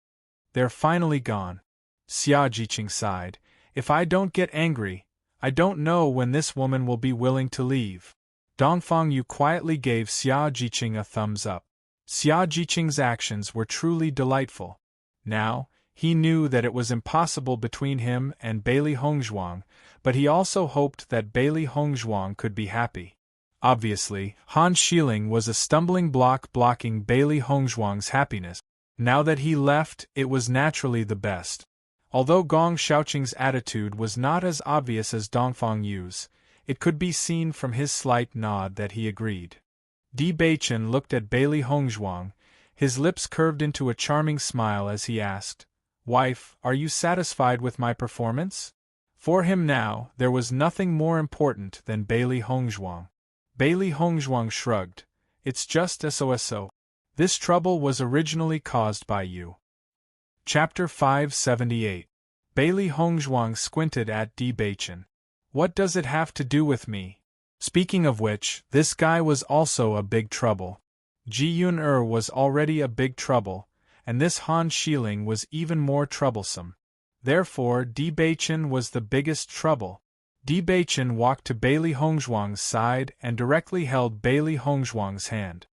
They're finally gone. Xia Jiqing sighed. If I don't get angry, I don't know when this woman will be willing to leave. Dongfang Yu quietly gave Xia Jiqing a thumbs up. Xia Jiqing's actions were truly delightful. Now, he knew that it was impossible between him and Bailey Hongzhuang, but he also hoped that Bailey Hongzhuang could be happy. Obviously, Han Xiling was a stumbling block blocking Bailey Hongzhuang's happiness. Now that he left, it was naturally the best. Although Gong Xiaoqing's attitude was not as obvious as Dongfang Yu's, it could be seen from his slight nod that he agreed. Di Beichen looked at Bailey Hongzhuang, his lips curved into a charming smile as he asked, "Wife, are you satisfied with my performance?" For him now, there was nothing more important than Bailey Hongzhuang. Bailey Hongzhuang shrugged. It's just so. This trouble was originally caused by you. Chapter 578. Bailey Hongzhuang squinted at Di Beichen. What does it have to do with me? Speaking of which, this guy was also a big trouble. Ji Yun-er was already a big trouble, and this Han Xiling was even more troublesome. Therefore, Di Beichen was the biggest trouble. Di Beichen walked to Bailey Hongzhuang's side and directly held Bailey Hongzhuang's hand.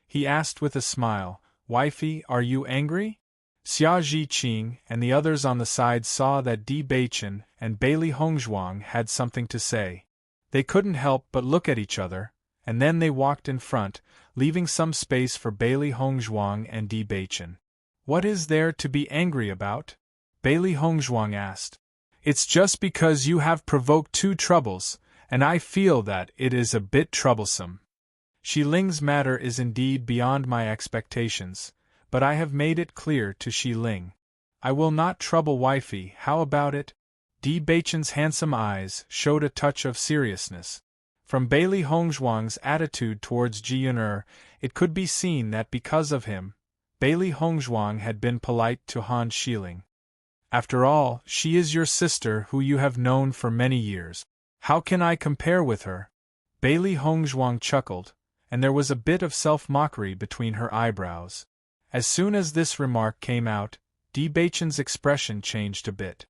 He asked with a smile, "Wifey, are you angry?" Xia Jiqing and the others on the side saw that Di Beichen and Bailey Hongzhuang had something to say. They couldn't help but look at each other, and then they walked in front, leaving some space for Bailey Hongzhuang and Di Beichen. "What is there to be angry about?" Bailey Hongzhuang asked. "It's just because you have provoked two troubles, and I feel that it is a bit troublesome. Shi Ling's matter is indeed beyond my expectations, but I have made it clear to Shi Ling. I will not trouble wifey, how about it?" Di Beichen's handsome eyes showed a touch of seriousness. From Bailey Hongzhuang's attitude towards Ji Yun-er, it could be seen that because of him, Bailey Hongzhuang had been polite to Han Xiling. After all, she is your sister who you have known for many years. How can I compare with her? Bailey Hongzhuang chuckled, and there was a bit of self-mockery between her eyebrows. As soon as this remark came out, Di Beichen's expression changed a bit.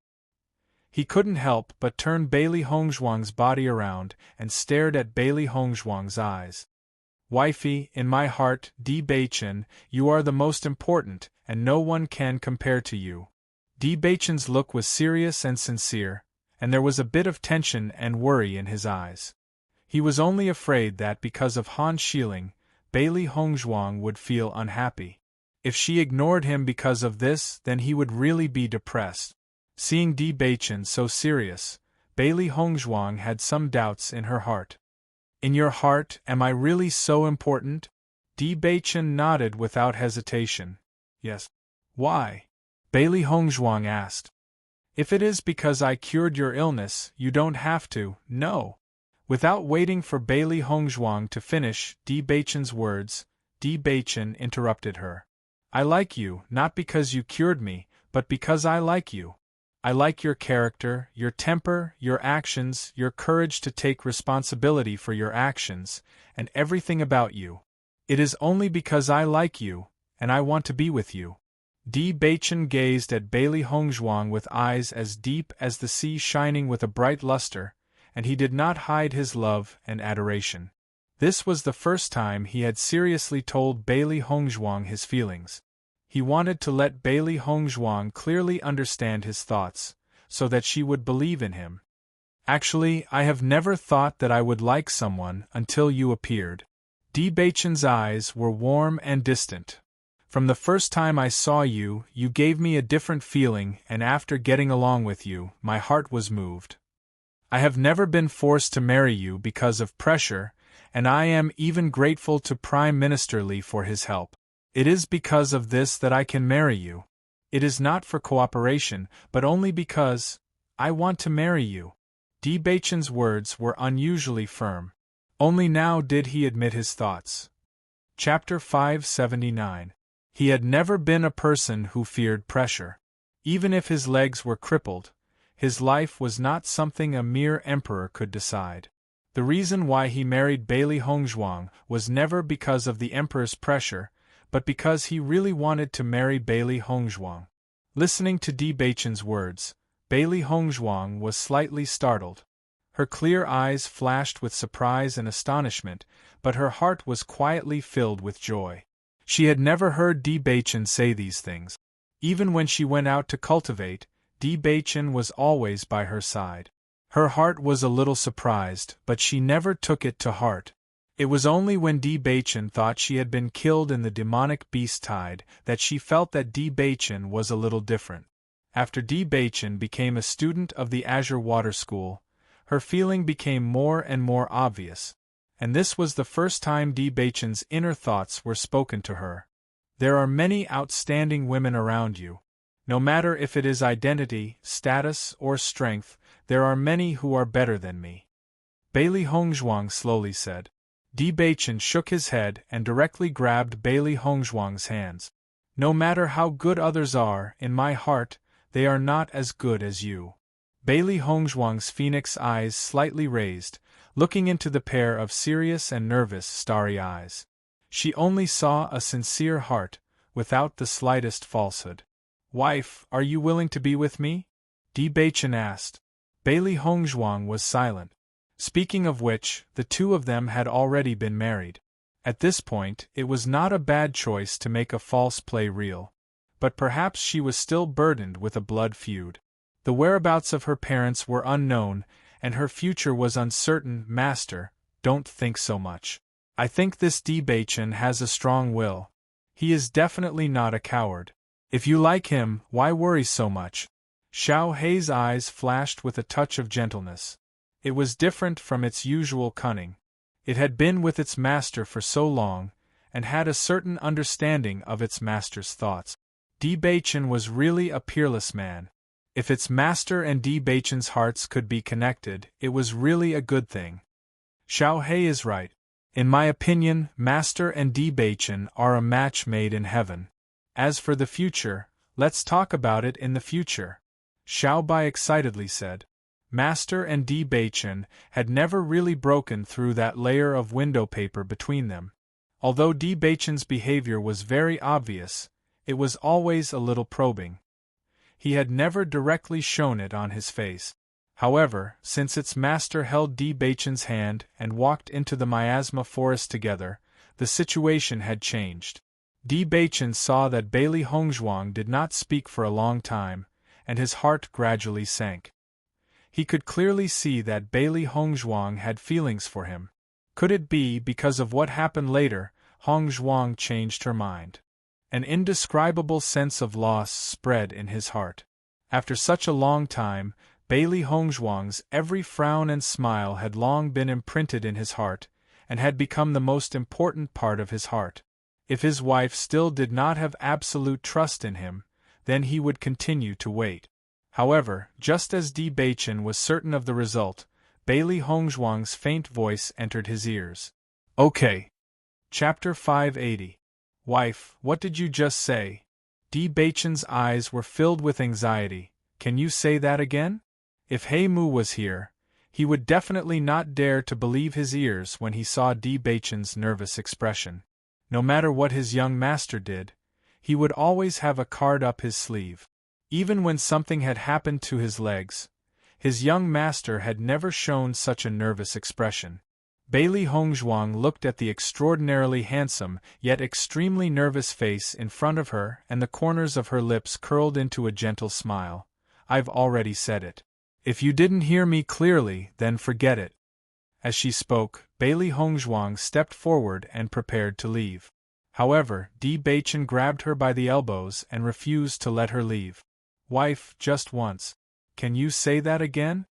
He couldn't help but turn Bailey Hongzhuang's body around and stared at Bailey Hongzhuang's eyes. "Wifey, in my heart, Di Beichen, you are the most important, and no one can compare to you." Di Beichen's look was serious and sincere, and there was a bit of tension and worry in his eyes. He was only afraid that because of Han Xiling, Bailey Hongzhuang would feel unhappy. If she ignored him because of this, then he would really be depressed. Seeing Di Beichen so serious, Bailey Hongzhuang had some doubts in her heart. "In your heart, am I really so important?" Di Beichen nodded without hesitation. "Yes." "Why?" Bailey Hongzhuang asked. "If it is because I cured your illness, you don't have to, no." Without waiting for Bailey Hongzhuang to finish Di Beichen's words, Di Beichen interrupted her. "I like you, not because you cured me, but because I like you. I like your character, your temper, your actions, your courage to take responsibility for your actions, and everything about you. It is only because I like you, and I want to be with you." Di Beichen gazed at Bailey Hongzhuang with eyes as deep as the sea shining with a bright luster, and he did not hide his love and adoration. This was the first time he had seriously told Bailey Hongzhuang his feelings. He wanted to let Bailey Hongzhuang clearly understand his thoughts, so that she would believe in him. Actually, I have never thought that I would like someone until you appeared. Di Beichen's eyes were warm and distant. From the first time I saw you, you gave me a different feeling, and after getting along with you, my heart was moved. I have never been forced to marry you because of pressure, and I am even grateful to Prime Minister Li for his help. It is because of this that I can marry you. It is not for cooperation, but only because I want to marry you. Di Beichen's words were unusually firm. Only now did he admit his thoughts. Chapter 579. He had never been a person who feared pressure. Even if his legs were crippled, his life was not something a mere emperor could decide. The reason why he married Bailey Hongzhuang was never because of the emperor's pressure, but because he really wanted to marry Bailey Hongzhuang. Listening to Di Beichen's words, Bailey Hongzhuang was slightly startled. Her clear eyes flashed with surprise and astonishment, but her heart was quietly filled with joy. She had never heard Di Beichen say these things. Even when she went out to cultivate, Di Beichen was always by her side. Her heart was a little surprised, but she never took it to heart. It was only when Di Beichen thought she had been killed in the demonic beast tide that she felt that Di Beichen was a little different. After Di Beichen became a student of the Azure Water School, her feeling became more and more obvious, and this was the first time Di Beichen's inner thoughts were spoken to her. There are many outstanding women around you. No matter if it is identity, status, or strength, there are many who are better than me. Bailey Hongzhuang slowly said. Di Beichen shook his head and directly grabbed Bailey Hongzhuang's hands. No matter how good others are, in my heart, they are not as good as you. Bailey Hongzhuang's phoenix eyes slightly raised, looking into the pair of serious and nervous starry eyes. She only saw a sincere heart, without the slightest falsehood. Wife, are you willing to be with me? Di Beichen asked. Bailey Hongzhuang was silent. Speaking of which, the two of them had already been married. At this point, it was not a bad choice to make a false play real. But perhaps she was still burdened with a blood feud. The whereabouts of her parents were unknown, and her future was uncertain. Master, don't think so much. I think this Di Beichen has a strong will. He is definitely not a coward. If you like him, why worry so much? Xiao Hei's eyes flashed with a touch of gentleness. It was different from its usual cunning. It had been with its master for so long, and had a certain understanding of its master's thoughts. Di Beichen was really a peerless man. If its master and Di Beichen's hearts could be connected, it was really a good thing. Xiao Hei is right. In my opinion, Master and Di Beichen are a match made in heaven. As for the future, let's talk about it in the future, Xiao Bai excitedly said. Master and Di Beichen had never really broken through that layer of window paper between them. Although Di Beichen's behavior was very obvious, it was always a little probing. He had never directly shown it on his face. However, since its master held Di Beichen's hand and walked into the miasma forest together, the situation had changed. Di Beichen saw that Bailey Hongzhuang did not speak for a long time, and his heart gradually sank. He could clearly see that Bailey Hongzhuang had feelings for him. Could it be because of what happened later, Hongzhuang changed her mind? An indescribable sense of loss spread in his heart. After such a long time, Bailey Hongzhuang's every frown and smile had long been imprinted in his heart, and had become the most important part of his heart. If his wife still did not have absolute trust in him, then he would continue to wait. However, just as Di Beichen was certain of the result, Bailey Hongzhuang's faint voice entered his ears. Okay. Chapter 580. Wife, what did you just say? Di Beichen's eyes were filled with anxiety. Can you say that again? If He Mu was here, he would definitely not dare to believe his ears when he saw Di Beichen's nervous expression. No matter what his young master did, he would always have a card up his sleeve. Even when something had happened to his legs, his young master had never shown such a nervous expression. Bailey Hongzhuang looked at the extraordinarily handsome, yet extremely nervous face in front of her, and the corners of her lips curled into a gentle smile. I've already said it. If you didn't hear me clearly, then forget it. As she spoke, Bailey Hongzhuang stepped forward and prepared to leave. However, Di Baichen grabbed her by the elbows and refused to let her leave. Wife, just once. Can you say that again?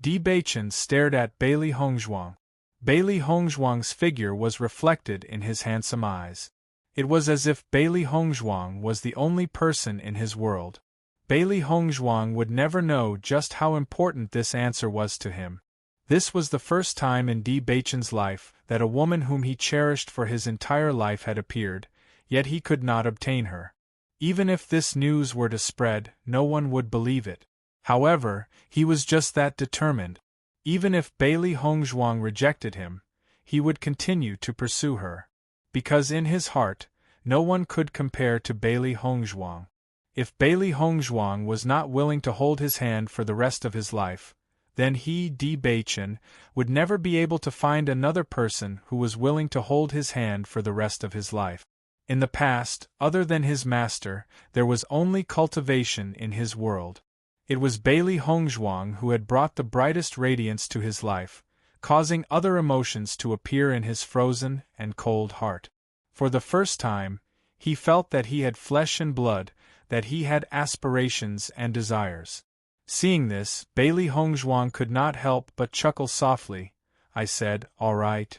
Di Baichen stared at Bailey Hongzhuang. Bailey Hongzhuang's figure was reflected in his handsome eyes. It was as if Bailey Hongzhuang was the only person in his world. Bailey Hongzhuang would never know just how important this answer was to him. This was the first time in Di Baichen's life that a woman whom he cherished for his entire life had appeared, yet he could not obtain her. Even if this news were to spread, no one would believe it. However, he was just that determined. Even if Bailey Hongzhuang rejected him, he would continue to pursue her. Because in his heart, no one could compare to Bailey Hongzhuang. If Bailey Hongzhuang was not willing to hold his hand for the rest of his life, then he, Di Baichen, would never be able to find another person who was willing to hold his hand for the rest of his life. In the past, other than his master, there was only cultivation in his world. It was Bailey Hongzhuang who had brought the brightest radiance to his life, causing other emotions to appear in his frozen and cold heart. For the first time, he felt that he had flesh and blood, that he had aspirations and desires. Seeing this, Bailey Hongzhuang could not help but chuckle softly. I said, "All right."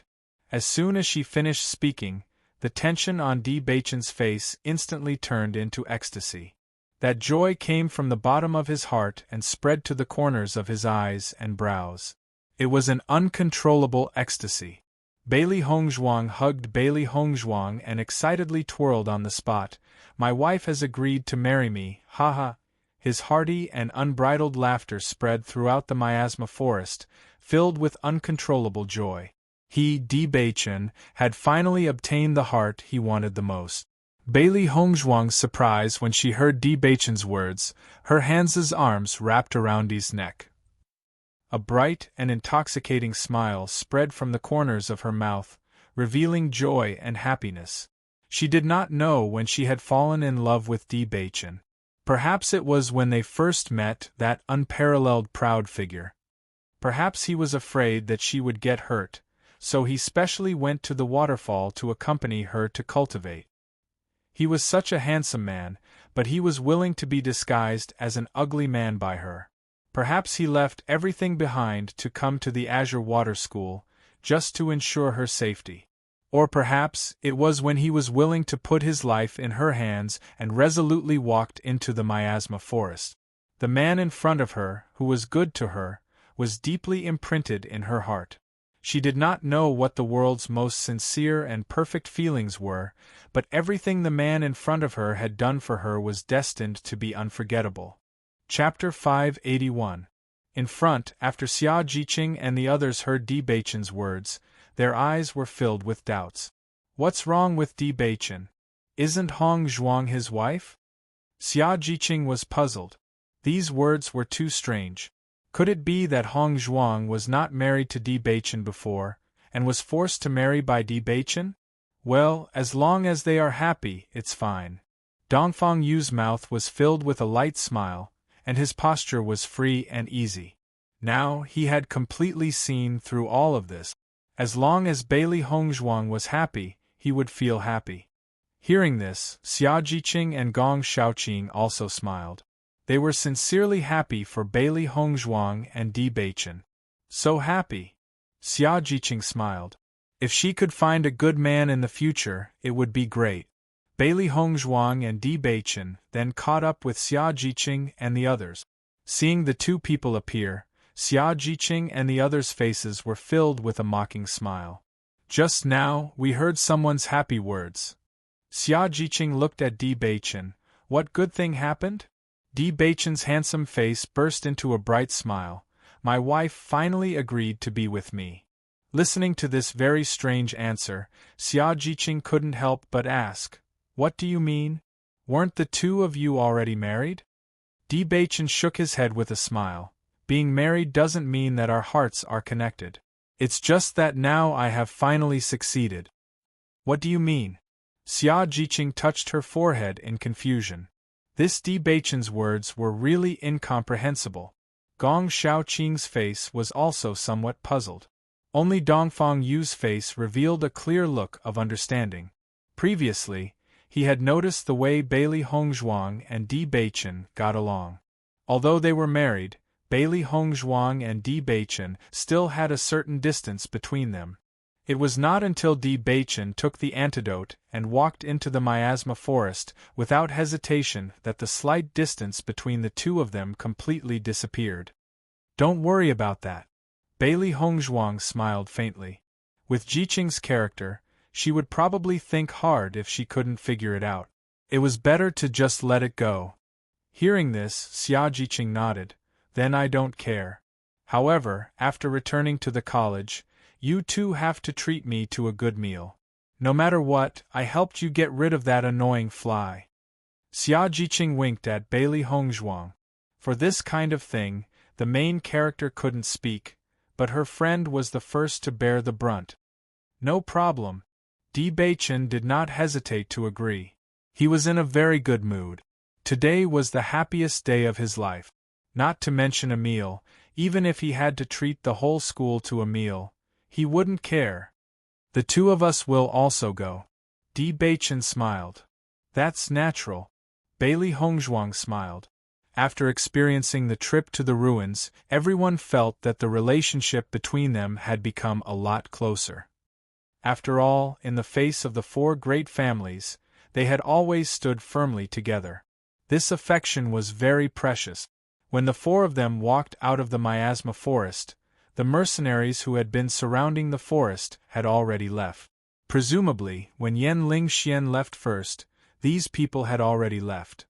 As soon as she finished speaking, the tension on Di Baichen's face instantly turned into ecstasy. That joy came from the bottom of his heart and spread to the corners of his eyes and brows. It was an uncontrollable ecstasy. Bailey Hongzhuang hugged Bailey Hongzhuang and excitedly twirled on the spot. "My wife has agreed to marry me, haha." His hearty and unbridled laughter spread throughout the miasma forest, filled with uncontrollable joy. He, Di Baichen, had finally obtained the heart he wanted the most. Bailey Hongzhuang's surprise when she heard Di Baichen's words, her hands' arms wrapped around Di's neck. A bright and intoxicating smile spread from the corners of her mouth, revealing joy and happiness. She did not know when she had fallen in love with Di Baichen. Perhaps it was when they first met, that unparalleled proud figure. Perhaps he was afraid that she would get hurt, so he specially went to the waterfall to accompany her to cultivate. He was such a handsome man, but he was willing to be disguised as an ugly man by her. Perhaps he left everything behind to come to the Azure Water School, just to ensure her safety. Or perhaps it was when he was willing to put his life in her hands and resolutely walked into the miasma forest. The man in front of her, who was good to her, was deeply imprinted in her heart. She did not know what the world's most sincere and perfect feelings were, but everything the man in front of her had done for her was destined to be unforgettable. Chapter 581. In front, after Xia Jiqing and the others heard Di Baichen's words, their eyes were filled with doubts. What's wrong with Di Baichen? Isn't Hongzhuang his wife? Xia Jiqing was puzzled. These words were too strange. Could it be that Hongzhuang was not married to Di Baichen before, and was forced to marry by Di Baichen? Well, as long as they are happy, it's fine. Dongfang Yu's mouth was filled with a light smile, and his posture was free and easy. Now he had completely seen through all of this. As long as Bailey Hongzhuang was happy, he would feel happy. Hearing this, Xia Jiqing and Gong Shaoqing also smiled. They were sincerely happy for Bailey Hongzhuang and Di Baichen. So happy. Xia Jiqing smiled. If she could find a good man in the future, it would be great. Bailey Hongzhuang and Di Baichen then caught up with Xia Jiqing and the others. Seeing the two people appear, Xia Jiqing and the others' faces were filled with a mocking smile. Just now, we heard someone's happy words. Xia Jiqing looked at Di Baichen. What good thing happened? Di Baichen's handsome face burst into a bright smile. My wife finally agreed to be with me. Listening to this very strange answer, Xia Jiqing couldn't help but ask, "What do you mean? Weren't the two of you already married?" Di Baichen shook his head with a smile. Being married doesn't mean that our hearts are connected. It's just that now I have finally succeeded. What do you mean? Xia Jiqing touched her forehead in confusion. This Di Beichen's words were really incomprehensible. Gong Shaoqing's face was also somewhat puzzled. Only Dongfang Yu's face revealed a clear look of understanding. Previously, he had noticed the way Bailey Hongzhuang and Di Beichen got along. Although they were married, Bailey Hongzhuang and Di Beichen still had a certain distance between them. It was not until Di Beichen took the antidote and walked into the miasma forest without hesitation that the slight distance between the two of them completely disappeared. Don't worry about that. Bailey Hongzhuang smiled faintly. With Jiqing's character, she would probably think hard if she couldn't figure it out. It was better to just let it go. Hearing this, Xia Jiqing nodded. Then I don't care. However, after returning to the college, you two have to treat me to a good meal. No matter what, I helped you get rid of that annoying fly. Xia Jiqing winked at Bailey Hongzhuang. For this kind of thing, the main character couldn't speak, but her friend was the first to bear the brunt. No problem. Di Beichen did not hesitate to agree. He was in a very good mood. Today was the happiest day of his life. Not to mention a meal, even if he had to treat the whole school to a meal, he wouldn't care. The two of us will also go. Di Beichen smiled. That's natural. Bailey Hongzhuang smiled. After experiencing the trip to the ruins, everyone felt that the relationship between them had become a lot closer. After all, in the face of the four great families, they had always stood firmly together. This affection was very precious. When the four of them walked out of the miasma forest, the mercenaries who had been surrounding the forest had already left. Presumably, when Yan Lingxian left first, these people had already left.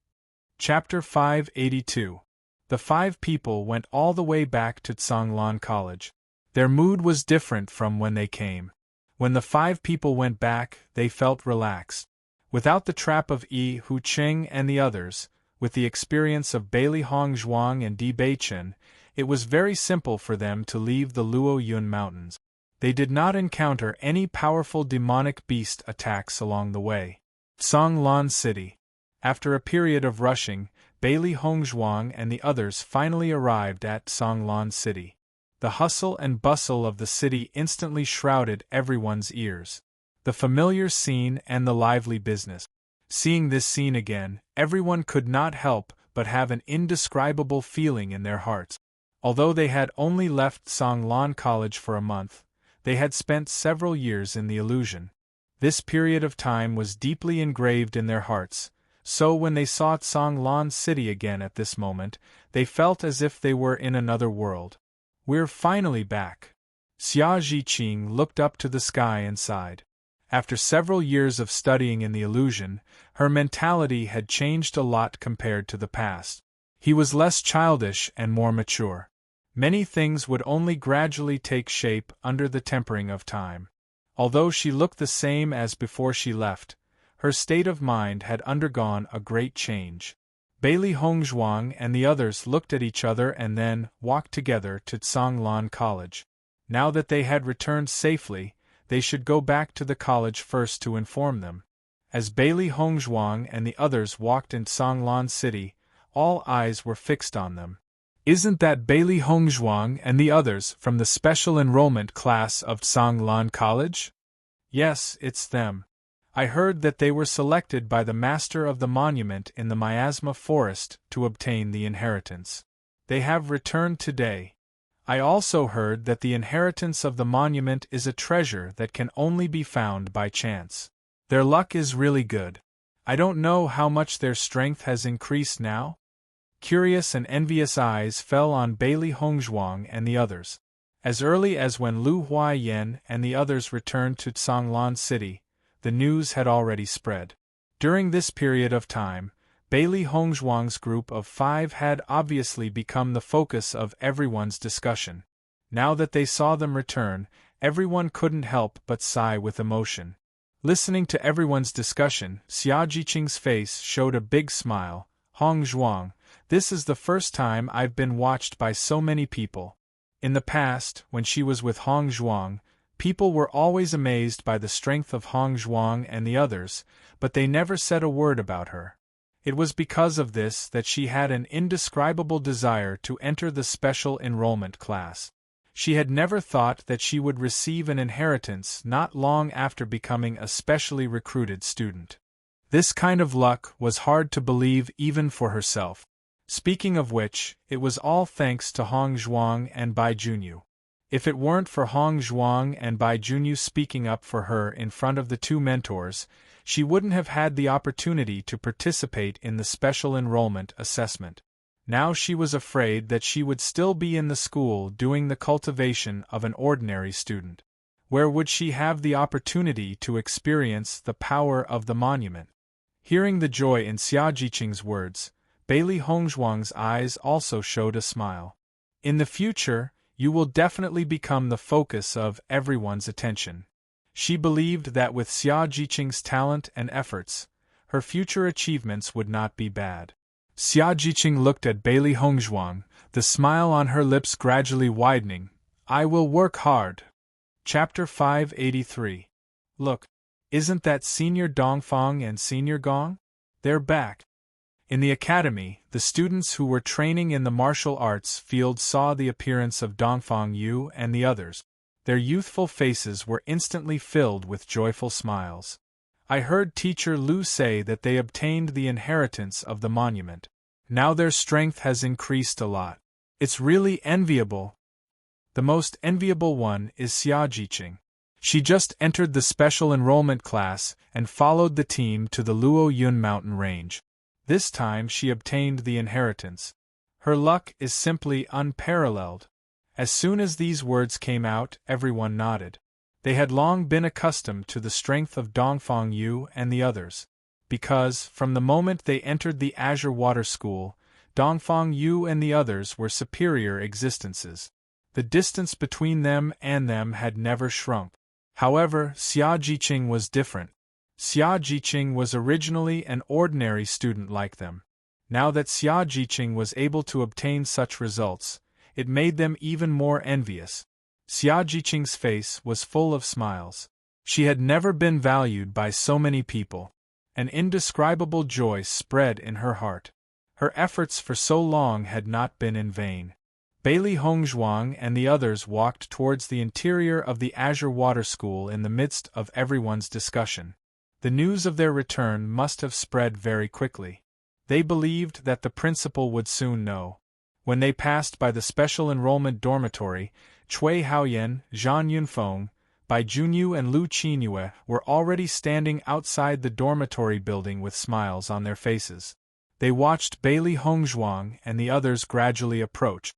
Chapter 582. The five people went all the way back to Tsanglan College. Their mood was different from when they came. When the five people went back, they felt relaxed. Without the trap of Yi Hu Qing and the others, with the experience of Bailey Hongzhuang and Di Beichen, it was very simple for them to leave the Luo Yun Mountains. They did not encounter any powerful demonic beast attacks along the way. Tsanglan City. After a period of rushing, Bailey Hongzhuang and the others finally arrived at Tsanglan City. The hustle and bustle of the city instantly shrouded everyone's ears. The familiar scene and the lively business. Seeing this scene again, everyone could not help but have an indescribable feeling in their hearts. Although they had only left Tsanglan College for a month, they had spent several years in the illusion. This period of time was deeply engraved in their hearts, so when they saw Tsanglan City again at this moment, they felt as if they were in another world. We're finally back. Xia Jiqing looked up to the sky and sighed. After several years of studying in the illusion, her mentality had changed a lot compared to the past. He was less childish and more mature. Many things would only gradually take shape under the tempering of time. Although she looked the same as before she left, her state of mind had undergone a great change. Bailey Hongzhuang and the others looked at each other and then walked together to Tsanglan College. Now that they had returned safely, they should go back to the college first to inform them. As Bailey Hongzhuang and the others walked in Tsanglan City, all eyes were fixed on them. Isn't that Bailey Hongzhuang and the others from the special enrollment class of Tsanglan College? Yes, it's them. I heard that they were selected by the master of the monument in the miasma forest to obtain the inheritance. They have returned today. I also heard that the inheritance of the monument is a treasure that can only be found by chance. Their luck is really good. I don't know how much their strength has increased now. Curious and envious eyes fell on Bailey Hongzhuang and the others. As early as when Lu Huaiyan and the others returned to Tsanglan City, the news had already spread. During this period of time, Bailey Hongzhuang's group of five had obviously become the focus of everyone's discussion. Now that they saw them return, everyone couldn't help but sigh with emotion. Listening to everyone's discussion, Xia Jiqing's face showed a big smile. Hongzhuang, this is the first time I've been watched by so many people. In the past, when she was with Hong Zhuang, people were always amazed by the strength of Hong Zhuang and the others, but they never said a word about her. It was because of this that she had an indescribable desire to enter the special enrollment class. She had never thought that she would receive an inheritance not long after becoming a specially recruited student. This kind of luck was hard to believe even for herself. Speaking of which, it was all thanks to Hong Zhuang and Bai Junyu. If it weren't for Hong Zhuang and Bai Junyu speaking up for her in front of the two mentors, she wouldn't have had the opportunity to participate in the special enrollment assessment. Now she was afraid that she would still be in the school doing the cultivation of an ordinary student. Where would she have the opportunity to experience the power of the monument? Hearing the joy in Xia Jiqing's words, Bailey Hongzhuang's eyes also showed a smile. In the future, you will definitely become the focus of everyone's attention. She believed that with Xia Jiqing's talent and efforts, her future achievements would not be bad. Xia Jiqing looked at Bailey Hongzhuang, the smile on her lips gradually widening. I will work hard. Chapter 583. Look, isn't that Senior Dongfang and Senior Gong? They're back. In the academy, the students who were training in the martial arts field saw the appearance of Dongfang Yu and the others. Their youthful faces were instantly filled with joyful smiles. I heard Teacher Lu say that they obtained the inheritance of the monument. Now their strength has increased a lot. It's really enviable. The most enviable one is Xia Jiqing. She just entered the special enrollment class and followed the team to the Luo Yun mountain range. This time she obtained the inheritance. Her luck is simply unparalleled. As soon as these words came out, everyone nodded. They had long been accustomed to the strength of Dongfang Yu and the others, because, from the moment they entered the Azure Water School, Dongfang Yu and the others were superior existences. The distance between them and them had never shrunk. However, Xia Jiqing was different. Xia Jiqing was originally an ordinary student like them. Now that Xia Jiqing was able to obtain such results, it made them even more envious. Xia Jiqing's face was full of smiles. She had never been valued by so many people. An indescribable joy spread in her heart. Her efforts for so long had not been in vain. Bailey Hongzhuang and the others walked towards the interior of the Azure Water School in the midst of everyone's discussion. The news of their return must have spread very quickly. They believed that the principal would soon know. When they passed by the special enrollment dormitory, Cui Haoyan, Zhang Yunfeng, Bai Junyu and Lu Qinyue were already standing outside the dormitory building with smiles on their faces. They watched Bailey Hongzhuang and the others gradually approach.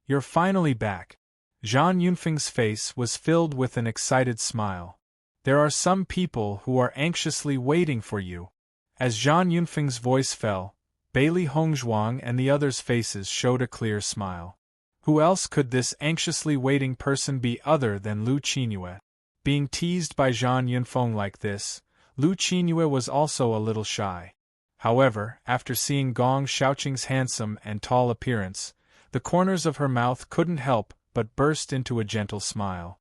You're finally back. Zhang Yunfeng's face was filled with an excited smile. There are some people who are anxiously waiting for you. As Zhang Yunfeng's voice fell, Bailey Hongzhuang and the others' faces showed a clear smile. Who else could this anxiously waiting person be other than Lu Qinyue? Being teased by Zhang Yunfeng like this, Lu Qinyue was also a little shy. However, after seeing Gong Shaoqing's handsome and tall appearance, the corners of her mouth couldn't help but burst into a gentle smile.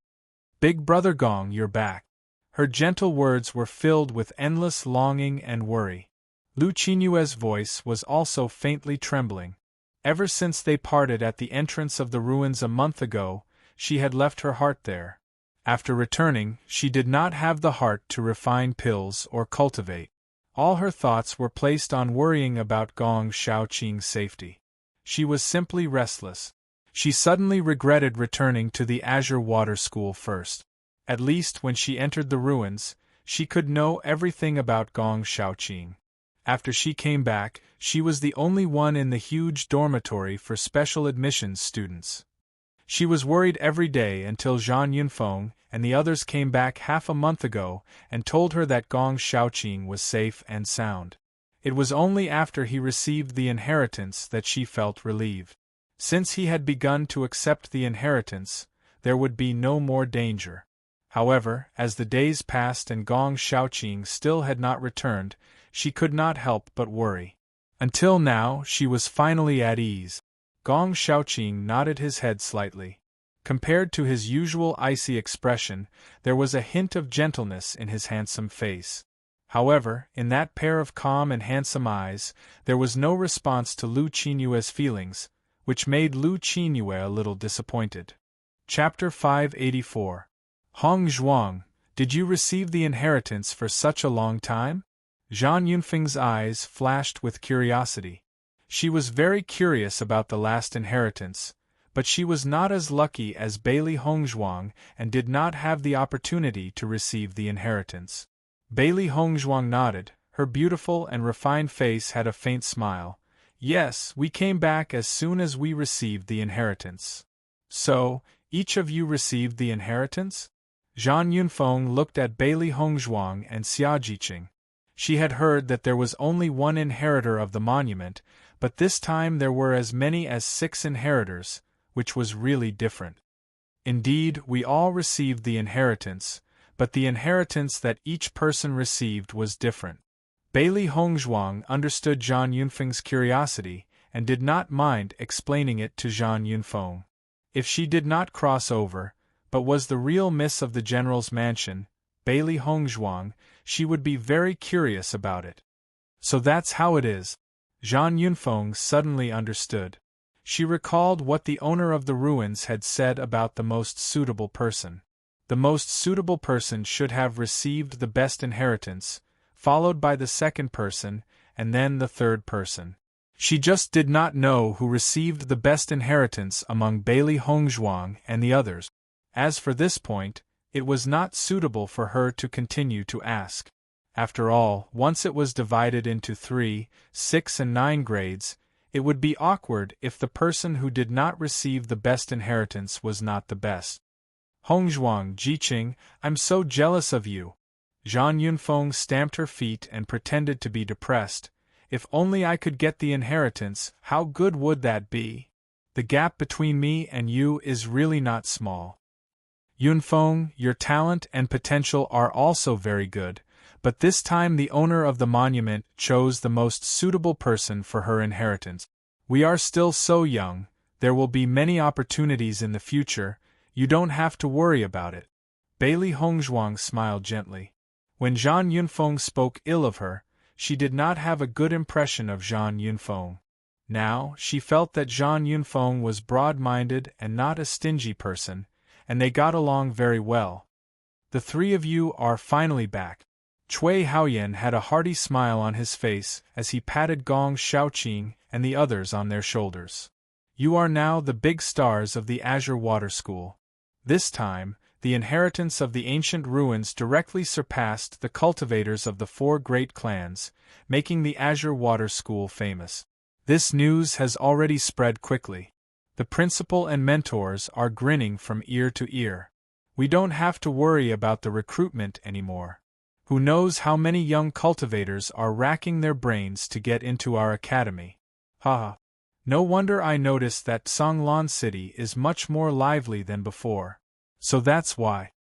Big brother Gong, you're back. Her gentle words were filled with endless longing and worry. Lu Qinyue's voice was also faintly trembling. Ever since they parted at the entrance of the ruins a month ago, she had left her heart there. After returning, she did not have the heart to refine pills or cultivate. All her thoughts were placed on worrying about Gong Shaoqing's safety. She was simply restless. She suddenly regretted returning to the Azure Water School first. At least when she entered the ruins, she could know everything about Gong Shaoqing. After she came back, she was the only one in the huge dormitory for special admissions students. She was worried every day until Zhang Yunfeng and the others came back half a month ago and told her that Gong Shaoqing was safe and sound. It was only after he received the inheritance that she felt relieved. Since he had begun to accept the inheritance, there would be no more danger. However, as the days passed and Gong Shaoqing still had not returned, she could not help but worry. Until now, she was finally at ease. Gong Shaoqing nodded his head slightly. Compared to his usual icy expression, there was a hint of gentleness in his handsome face. However, in that pair of calm and handsome eyes, there was no response to Lu Qinyue's feelings, which made Lu Qinyue a little disappointed. Chapter 584. Hong Zhuang, did you receive the inheritance for such a long time? Zhang Yunfeng's eyes flashed with curiosity. She was very curious about the last inheritance, but she was not as lucky as Bailey Hongzhuang and did not have the opportunity to receive the inheritance. Bailey Hongzhuang nodded. Her beautiful and refined face had a faint smile. Yes, we came back as soon as we received the inheritance. So, each of you received the inheritance? Zhang Yunfeng looked at Bailey Hongzhuang and Xia Jiqing. She had heard that there was only one inheritor of the monument, but this time there were as many as 6 inheritors, which was really different. Indeed, we all received the inheritance, but the inheritance that each person received was different. Bailey Hongzhuang understood Zhang Yunfeng's curiosity and did not mind explaining it to Zhang Yunfeng. If she did not cross over, but was the real miss of the general's mansion, Bailey Hongzhuang, she would be very curious about it. So that's how it is. Zhang Yunfeng suddenly understood. She recalled what the owner of the ruins had said about the most suitable person. The most suitable person should have received the best inheritance, followed by the second person, and then the third person. She just did not know who received the best inheritance among Bailey Hongzhuang and the others. As for this point, it was not suitable for her to continue to ask. After all, once it was divided into 3, 6 and 9 grades, it would be awkward if the person who did not receive the best inheritance was not the best. Hongzhuang, Jiqing, I'm so jealous of you. Zhang Yunfeng stamped her feet and pretended to be depressed. If only I could get the inheritance, how good would that be? The gap between me and you is really not small. Yunfeng, your talent and potential are also very good, but this time the owner of the monument chose the most suitable person for her inheritance. We are still so young, there will be many opportunities in the future, you don't have to worry about it. Bailey Hongzhuang smiled gently. When Zhang Yunfeng spoke ill of her, she did not have a good impression of Zhang Yunfeng. Now, she felt that Zhang Yunfeng was broad-minded and not a stingy person, and they got along very well. The 3 of you are finally back. Cui Haoyan had a hearty smile on his face as he patted Gong Shaoqing and the others on their shoulders. You are now the big stars of the Azure Water School. This time, the inheritance of the ancient ruins directly surpassed the cultivators of the 4 great clans, making the Azure Water School famous. This news has already spread quickly. The principal and mentors are grinning from ear to ear. We don't have to worry about the recruitment anymore. Who knows how many young cultivators are racking their brains to get into our academy. Haha. No wonder I noticed that Songlan City is much more lively than before. So that's why.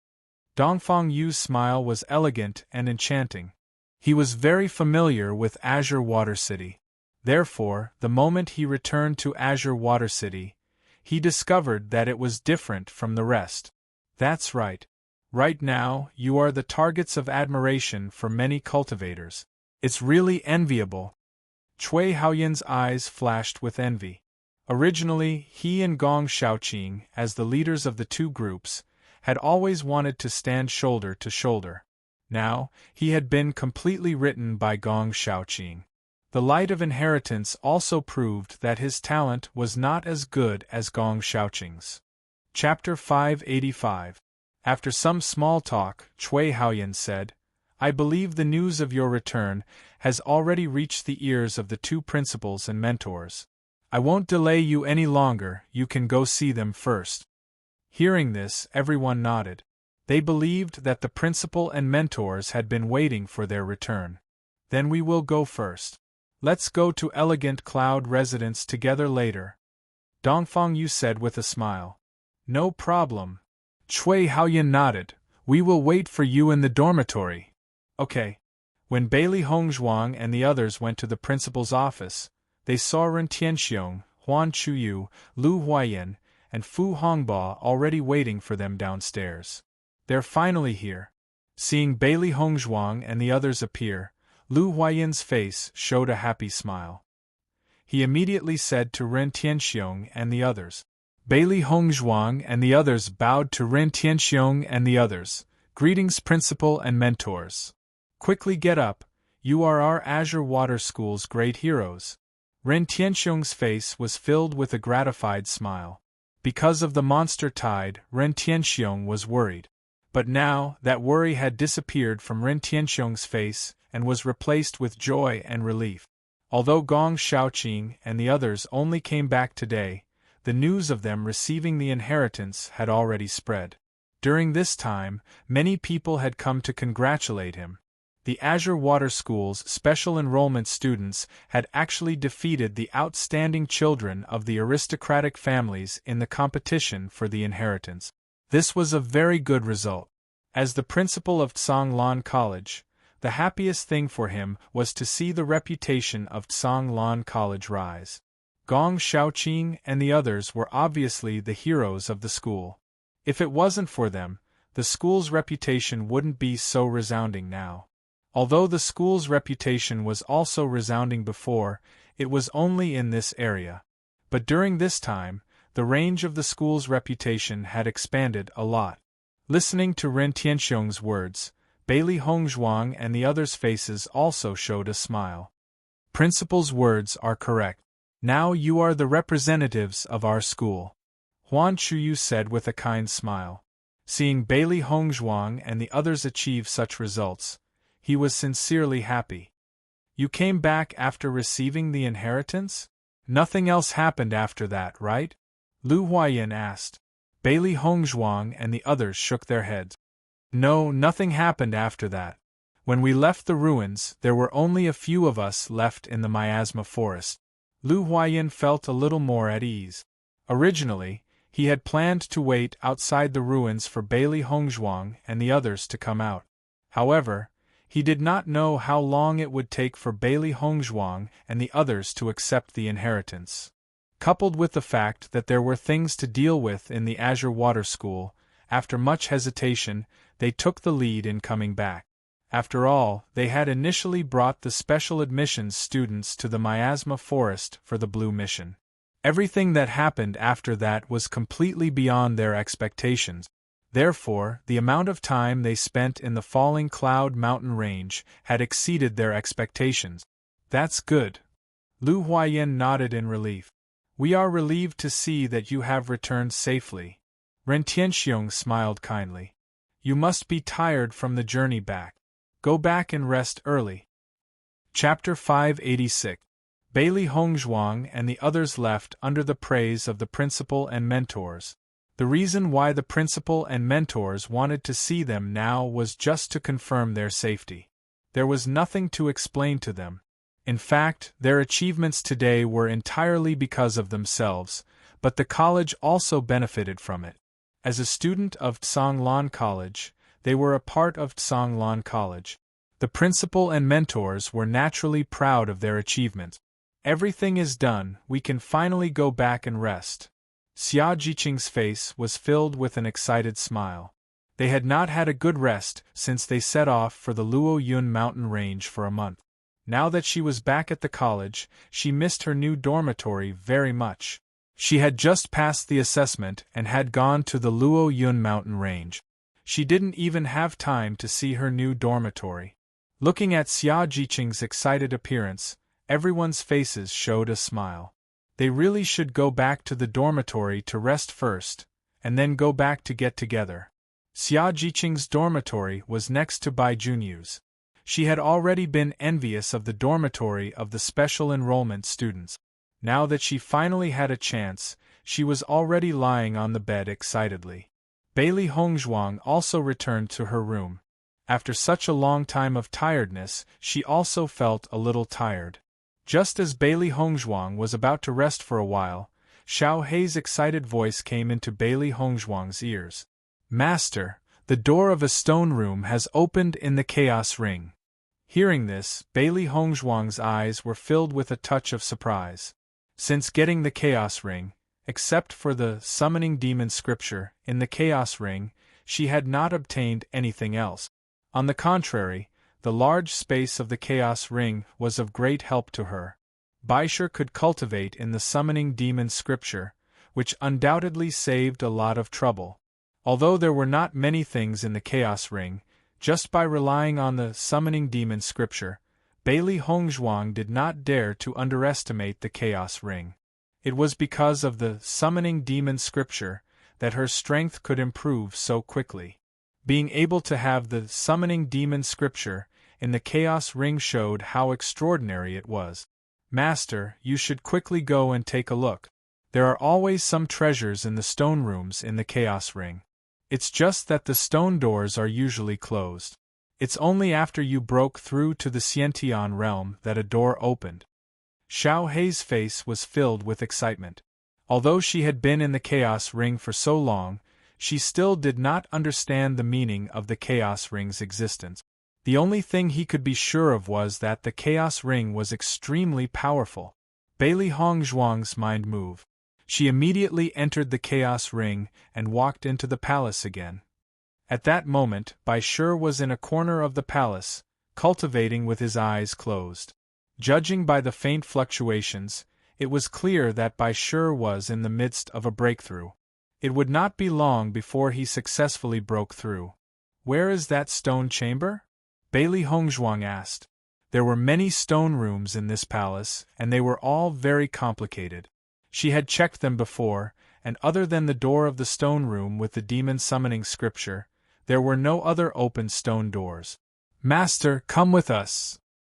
Dongfang Yu's smile was elegant and enchanting. He was very familiar with Azure Water City. Therefore, the moment he returned to Azure Water City, he discovered that it was different from the rest. That's right. Right now, you are the targets of admiration for many cultivators. It's really enviable. Cui Haoyan's eyes flashed with envy. Originally, he and Gong Shaoqing, as the leaders of the 2 groups, had always wanted to stand shoulder to shoulder. Now, he had been completely written by Gong Shaoqing. The light of inheritance also proved that his talent was not as good as Gong Shaoqing's. Chapter 585. After some small talk, Cui Haoyan said, I believe the news of your return has already reached the ears of the 2 principals and mentors. I won't delay you any longer, you can go see them first. Hearing this, everyone nodded. They believed that the principal and mentors had been waiting for their return. Then we will go first. Let's go to Elegant Cloud Residence together later. Dongfang Yu said with a smile. No problem. Cui Haoyan nodded. We will wait for you in the dormitory. Okay. When Bailey Hongzhuang and the others went to the principal's office, they saw Ren Tianxiong, Huan Chuyu, Lu Huayan, and Fu Hongba already waiting for them downstairs. They're finally here. Seeing Bailey Hongzhuang and the others appear, Lu Huayan's face showed a happy smile. He immediately said to Ren Tianxiong and the others. Bailey Hongzhuang and the others bowed to Ren Tianxiong and the others. Greetings, principal and mentors. Quickly get up, you are our Azure Water School's great heroes. Ren Tianxiong's face was filled with a gratified smile. Because of the monster tide, Ren Tianxiong was worried. But now, that worry had disappeared from Ren Tianxiong's face and was replaced with joy and relief. Although Gong Xiaoqing and the others only came back today, the news of them receiving the inheritance had already spread. During this time, many people had come to congratulate him. The Azure Water School's special enrollment students had actually defeated the outstanding children of the aristocratic families in the competition for the inheritance. This was a very good result. As the principal of Tsanglan College, the happiest thing for him was to see the reputation of Tsanglan College rise. Gong Xiaoqing and the others were obviously the heroes of the school. If it wasn't for them, the school's reputation wouldn't be so resounding now. Although the school's reputation was also resounding before, it was only in this area. But during this time, the range of the school's reputation had expanded a lot. Listening to Ren Tianxiong's words, Bailey Hongzhuang and the others' faces also showed a smile. Principal's words are correct. Now you are the representatives of our school, Huan Chuyu said with a kind smile. Seeing Bailey Hongzhuang and the others achieve such results, he was sincerely happy. You came back after receiving the inheritance? Nothing else happened after that, right? Lu Huayan asked. Bailey Hongzhuang and the others shook their heads. No, nothing happened after that. When we left the ruins, there were only a few of us left in the miasma forest. Lu Huayan felt a little more at ease. Originally, he had planned to wait outside the ruins for Bailey Hongzhuang and the others to come out. However, he did not know how long it would take for Bailey Hongzhuang and the others to accept the inheritance. Coupled with the fact that there were things to deal with in the Azure Water School, after much hesitation, they took the lead in coming back. After all, they had initially brought the special admissions students to the miasma forest for the Blue Mission. Everything that happened after that was completely beyond their expectations. Therefore, the amount of time they spent in the Falling Cloud mountain range had exceeded their expectations. That's good. Lu Huayan nodded in relief. We are relieved to see that you have returned safely. Ren Tianxiong smiled kindly. You must be tired from the journey back. Go back and rest early. Chapter 586. Bailey Hongzhuang and the others left under the praise of the principal and mentors. The reason why the principal and mentors wanted to see them now was just to confirm their safety. There was nothing to explain to them. In fact, their achievements today were entirely because of themselves, but the college also benefited from it. As a student of Tsanglan College, they were a part of Tsanglan College. The principal and mentors were naturally proud of their achievements. Everything is done, we can finally go back and rest. Xia Jiqing's face was filled with an excited smile. They had not had a good rest since they set off for the Luo Yun mountain range for a month. Now that she was back at the college, she missed her new dormitory very much. She had just passed the assessment and had gone to the Luo Yun mountain range. She didn't even have time to see her new dormitory. Looking at Xia Jiqing's excited appearance, everyone's faces showed a smile. They really should go back to the dormitory to rest first, and then go back to get together. Xia Jiqing's dormitory was next to Bai Junyu's. She had already been envious of the dormitory of the special enrollment students. Now that she finally had a chance, she was already lying on the bed excitedly. Bailey Hongzhuang also returned to her room. After such a long time of tiredness, she also felt a little tired. Just as Bailey Hongzhuang was about to rest for a while, Xiao Hei's excited voice came into Bailey Hongzhuang's ears. Master, the door of a stone room has opened in the Chaos Ring. Hearing this, Bailey Hongzhuang's eyes were filled with a touch of surprise. Since getting the Chaos Ring, Except for the summoning demon scripture in the Chaos Ring, she had not obtained anything else. On the contrary, the large space of the Chaos Ring was of great help to her. Baisher could cultivate in the summoning demon scripture, which undoubtedly saved a lot of trouble. Although there were not many things in the Chaos Ring, just by relying on the summoning demon scripture, Bailey Hongzhuang did not dare to underestimate the Chaos Ring. It was because of the summoning demon scripture that her strength could improve so quickly. Being able to have the summoning demon scripture in the Chaos Ring showed how extraordinary it was. Master, you should quickly go and take a look. There are always some treasures in the stone rooms in the Chaos Ring. It's just that the stone doors are usually closed. It's only after you broke through to the Xiantian realm that a door opened. Xiao Hei's face was filled with excitement. Although she had been in the Chaos Ring for so long, she still did not understand the meaning of the Chaos Ring's existence. The only thing he could be sure of was that the Chaos Ring was extremely powerful. Bailey Hongzhuang's mind moved. She immediately entered the Chaos Ring and walked into the palace again. At that moment, Baisher was in a corner of the palace, cultivating with his eyes closed. Judging by the faint fluctuations, it was clear that Baisher was in the midst of a breakthrough. It would not be long before he successfully broke through. Where is that stone chamber? Bailey Hongzhuang asked. There were many stone rooms in this palace, and they were all very complicated. She had checked them before, and other than the door of the stone room with the demon summoning scripture, there were no other open stone doors. Master, come with us.